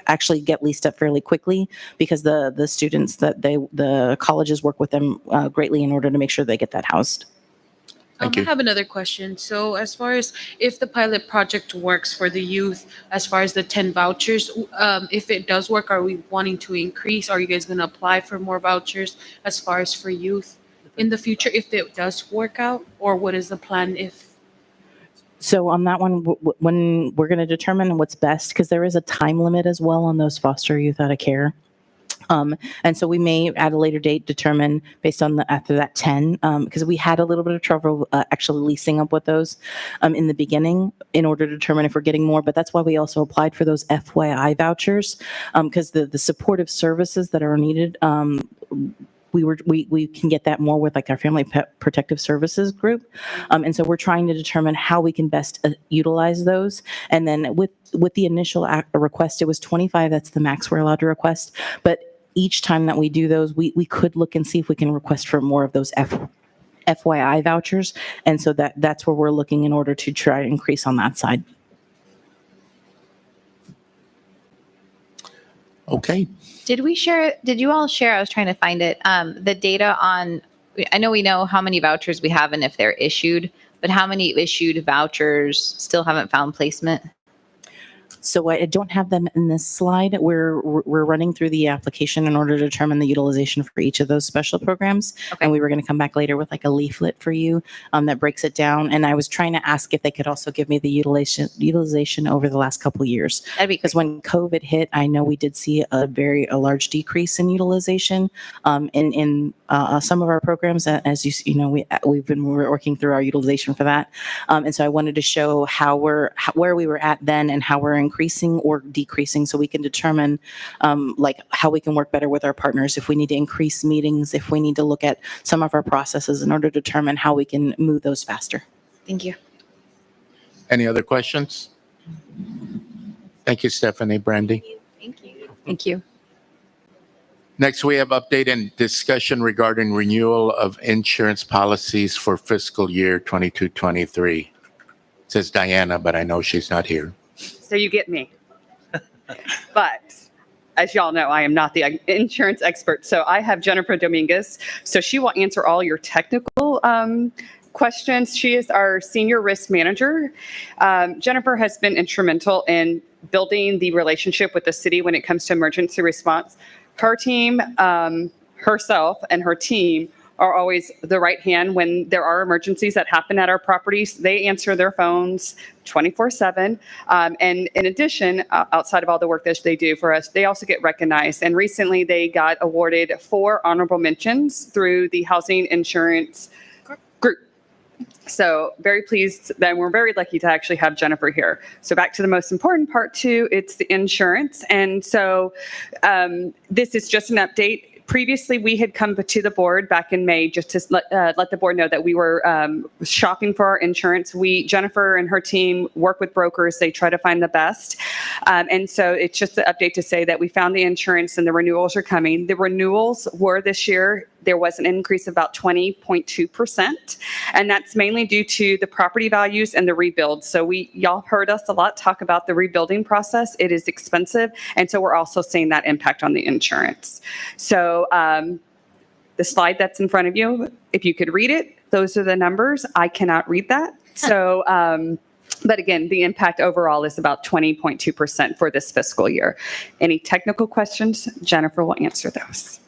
actually get leased up fairly quickly because the students the colleges work with them greatly in order to make sure they get that housed. I have another question. So as far as if the pilot project works for the youth, as far as the 10 vouchers, if it does work, are we wanting to increase? Are you guys going to apply for more vouchers as far as for youth in the future if it does work out? Or what is the plan if? So on that one, when we're going to determine what's best, because there is a time limit as well on those foster youth out of care. And so we may at a later date determine based on after that 10, because we had a little bit of trouble actually leasing up with those in the beginning in order to determine if we're getting more. But that's why we also applied for those FYI vouchers, because the supportive services that are needed, we can get that more with like our Family Protective Services group. And so we're trying to determine how we can best utilize those. And then with the initial request, it was 25. That's the max we're allowed to request. But each time that we do those, we could look and see if we can request for more of those FYI vouchers. And so that's where we're looking in order to try to increase on that side. Okay. Did you all share, I was trying to find it, the data on, I know we know how many vouchers we have and if they're issued, but how many issued vouchers still haven't found placement? So I don't have them in this slide. We're running through the application in order to determine the utilization for each of those special programs. Okay. And we were going to come back later with like a leaflet for you that breaks it down. And I was trying to ask if they could also give me the utilization over the last couple of years. That'd be because when COVID hit, I know we did see a large decrease in utilization in some of our programs. As you know, we've been working through our utilization for that. And so I wanted to show where we were at then and how we're increasing or decreasing, so we can determine like how we can work better with our partners, if we need to increase meetings, if we need to look at some of our processes in order to determine how we can move those faster. Thank you. Any other questions? Thank you, Stephanie. Brandy. Thank you. Thank you. Next, we have update and discussion regarding renewal of insurance policies for fiscal year 22-23. It says Diana, but I know she's not here. So you get me. But as y'all know, I am not the insurance expert. So I have Jennifer Dominguez. So she will answer all your technical questions. She is our senior risk manager. Jennifer has been instrumental in building the relationship with the city when it comes to emergency response. Her team, herself and her team are always the right hand when there are emergencies that happen at our properties. They answer their phones 24/7. And in addition, outside of all the work that they do for us, they also get recognized. And recently they got awarded 4 honorable mentions through the Housing Insurance Group. So very pleased that we're very lucky to actually have Jennifer here. So back to the most important part too, it's the insurance. And so this is just an update. Previously, we had come to the board back in May just to let the board know that we were shopping for our insurance. Jennifer and her team work with brokers. They try to find the best. And so it's just an update to say that we found the insurance and the renewals are coming. The renewals were this year. There was an increase of about 20.2%. And that's mainly due to the property values and the rebuild. So y'all heard us a lot talk about the rebuilding process. It is expensive. And so we're also seeing that impact on the insurance. So the slide that's in front of you, if you could read it, those are the numbers. I cannot read that. So But again, the impact overall is about 20.2% for this fiscal year. Any technical questions? Jennifer will answer those.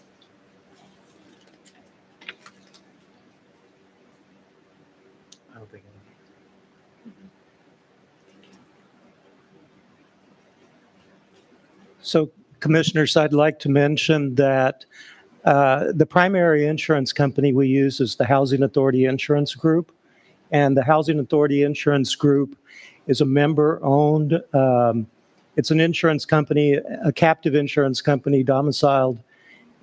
So Commissioners, I'd like to mention that the primary insurance company we use is the Housing Authority Insurance Group. And the Housing Authority Insurance Group is a member-owned, it's an insurance company, a captive insurance company domiciled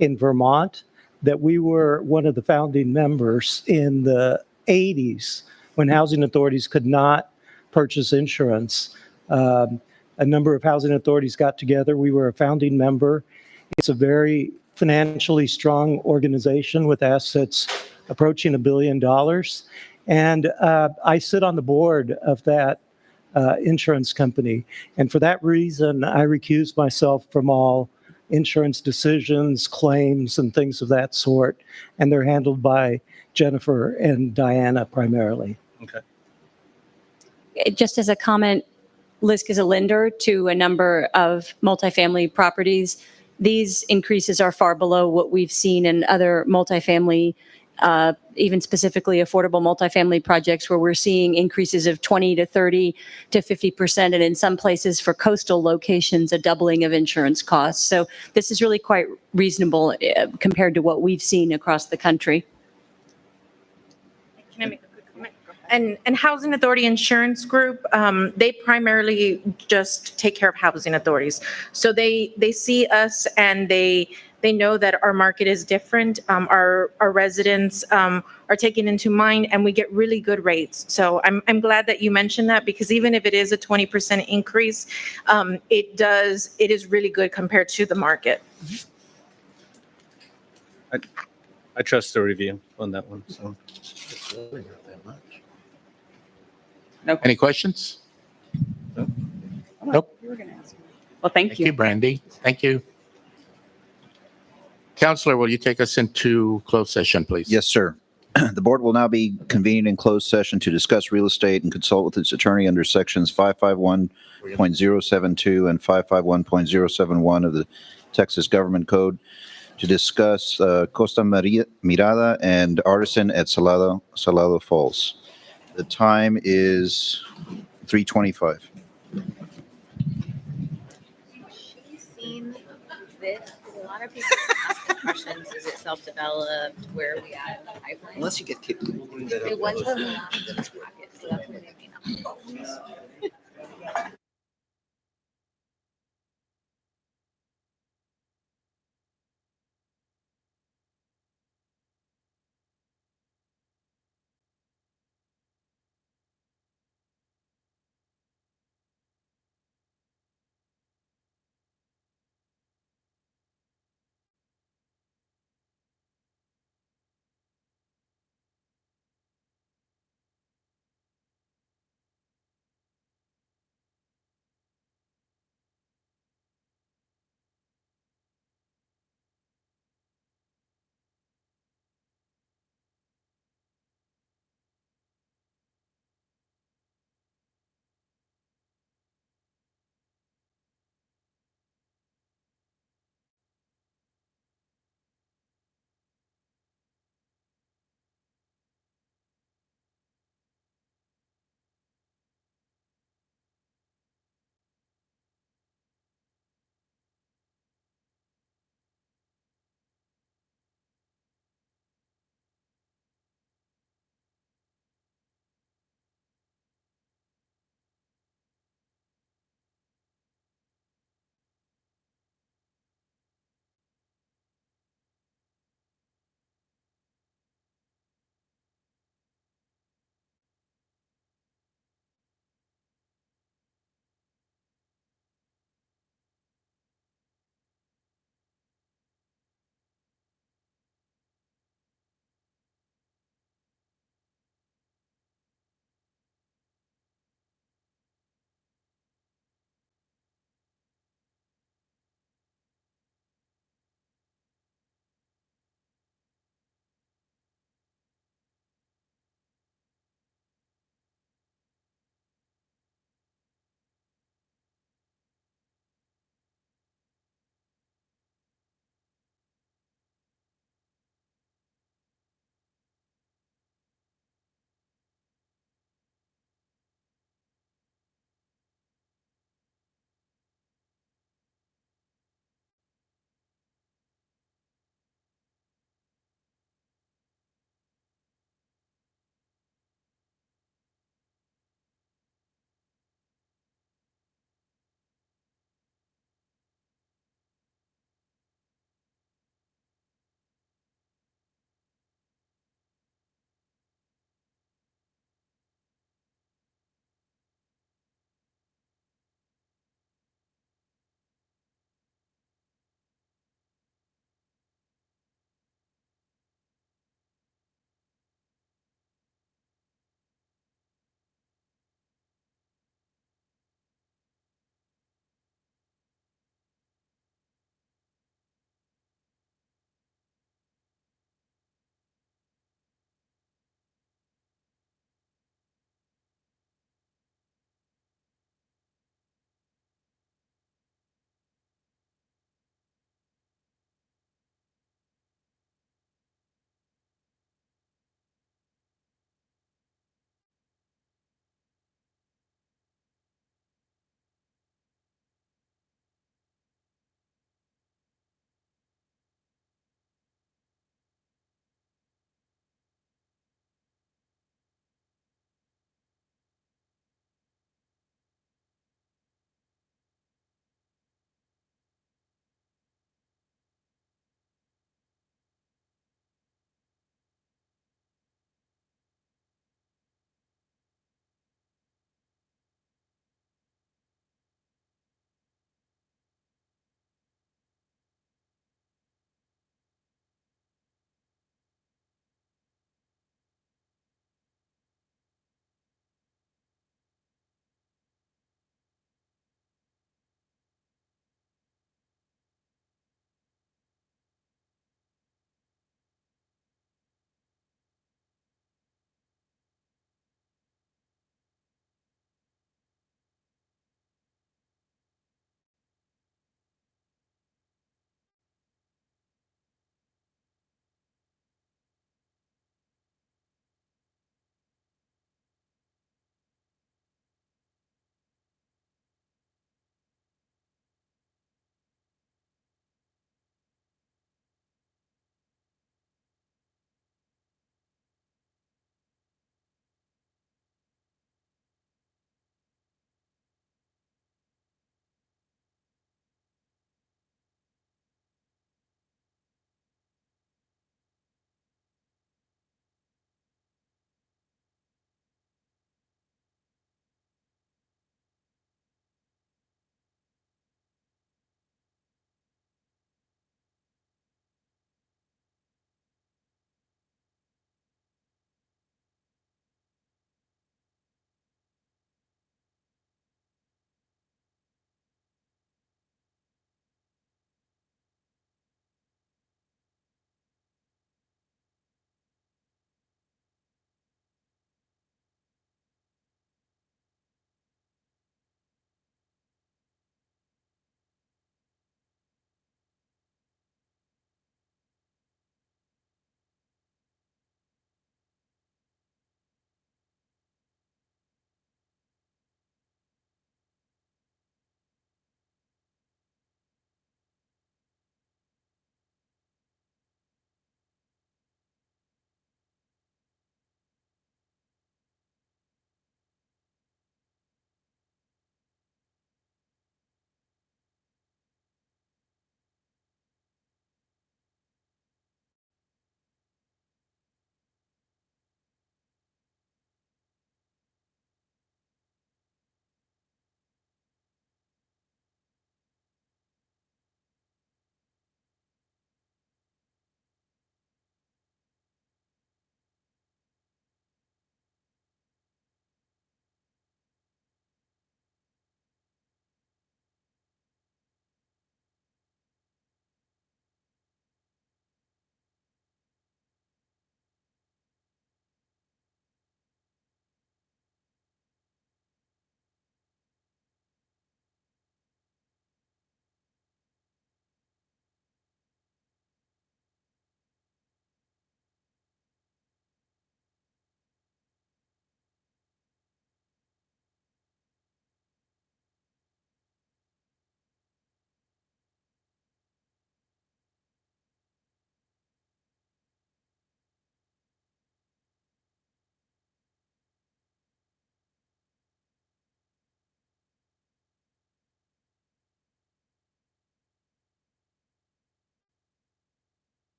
in Vermont, that we were one of the founding members in the 80s when housing authorities could not purchase insurance. A number of housing authorities got together. We were a founding member. It's a very financially strong organization with assets approaching $1 billion. And I sit on the board of that insurance company. And for that reason, I recuse myself from all insurance decisions, claims, and things of that sort. And they're handled by Jennifer and Diana primarily. Okay. Just as a comment, LISC is a lender to a number of multifamily properties. These increases are far below what we've seen in other multifamily, even specifically affordable multifamily projects, where we're seeing increases of 20 to 30 to 50%, and in some places for coastal locations, a doubling of insurance costs. So this is really quite reasonable compared to what we've seen across the country. Can I make a quick comment? And Housing Authority Insurance Group, they primarily just take care of housing authorities. So they see us and they know that our market is different. Our residents are taken into mind, and we get really good rates. So I'm glad that you mentioned that, because even if it is a 20% increase, it is really good compared to the market. I trust the review on that one. So. Any questions? Nope. Well, thank you. Thank you, Brandy. Thank you. Counselor, will you take us into closed session, please? Yes, sir. The board will now be convening in closed session to discuss real estate and consult with its attorney under sections 551.072 and 551.071 of the Texas Government Code to discuss Costa Mirada and Artisan at Salado Falls. The time is 3:25. She's seen this. A lot of people ask the questions. Is it self-developed? Where are we at in the pipeline? Unless you get kicked. It wasn't in the last packet, so that's what it may not be.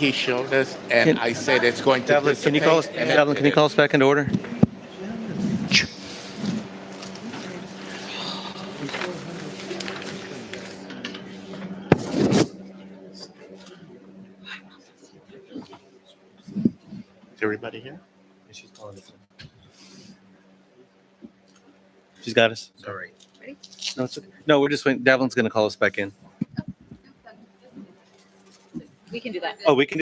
he showed us, and I said it's going to Devlin, can you call us, dissipate, and it Devlin, can you call us back into order? Is everybody here? She's got us. Sorry. No, it's okay. No, we're just waiting. Devlin's going to call us back in. We can do that. Oh, we can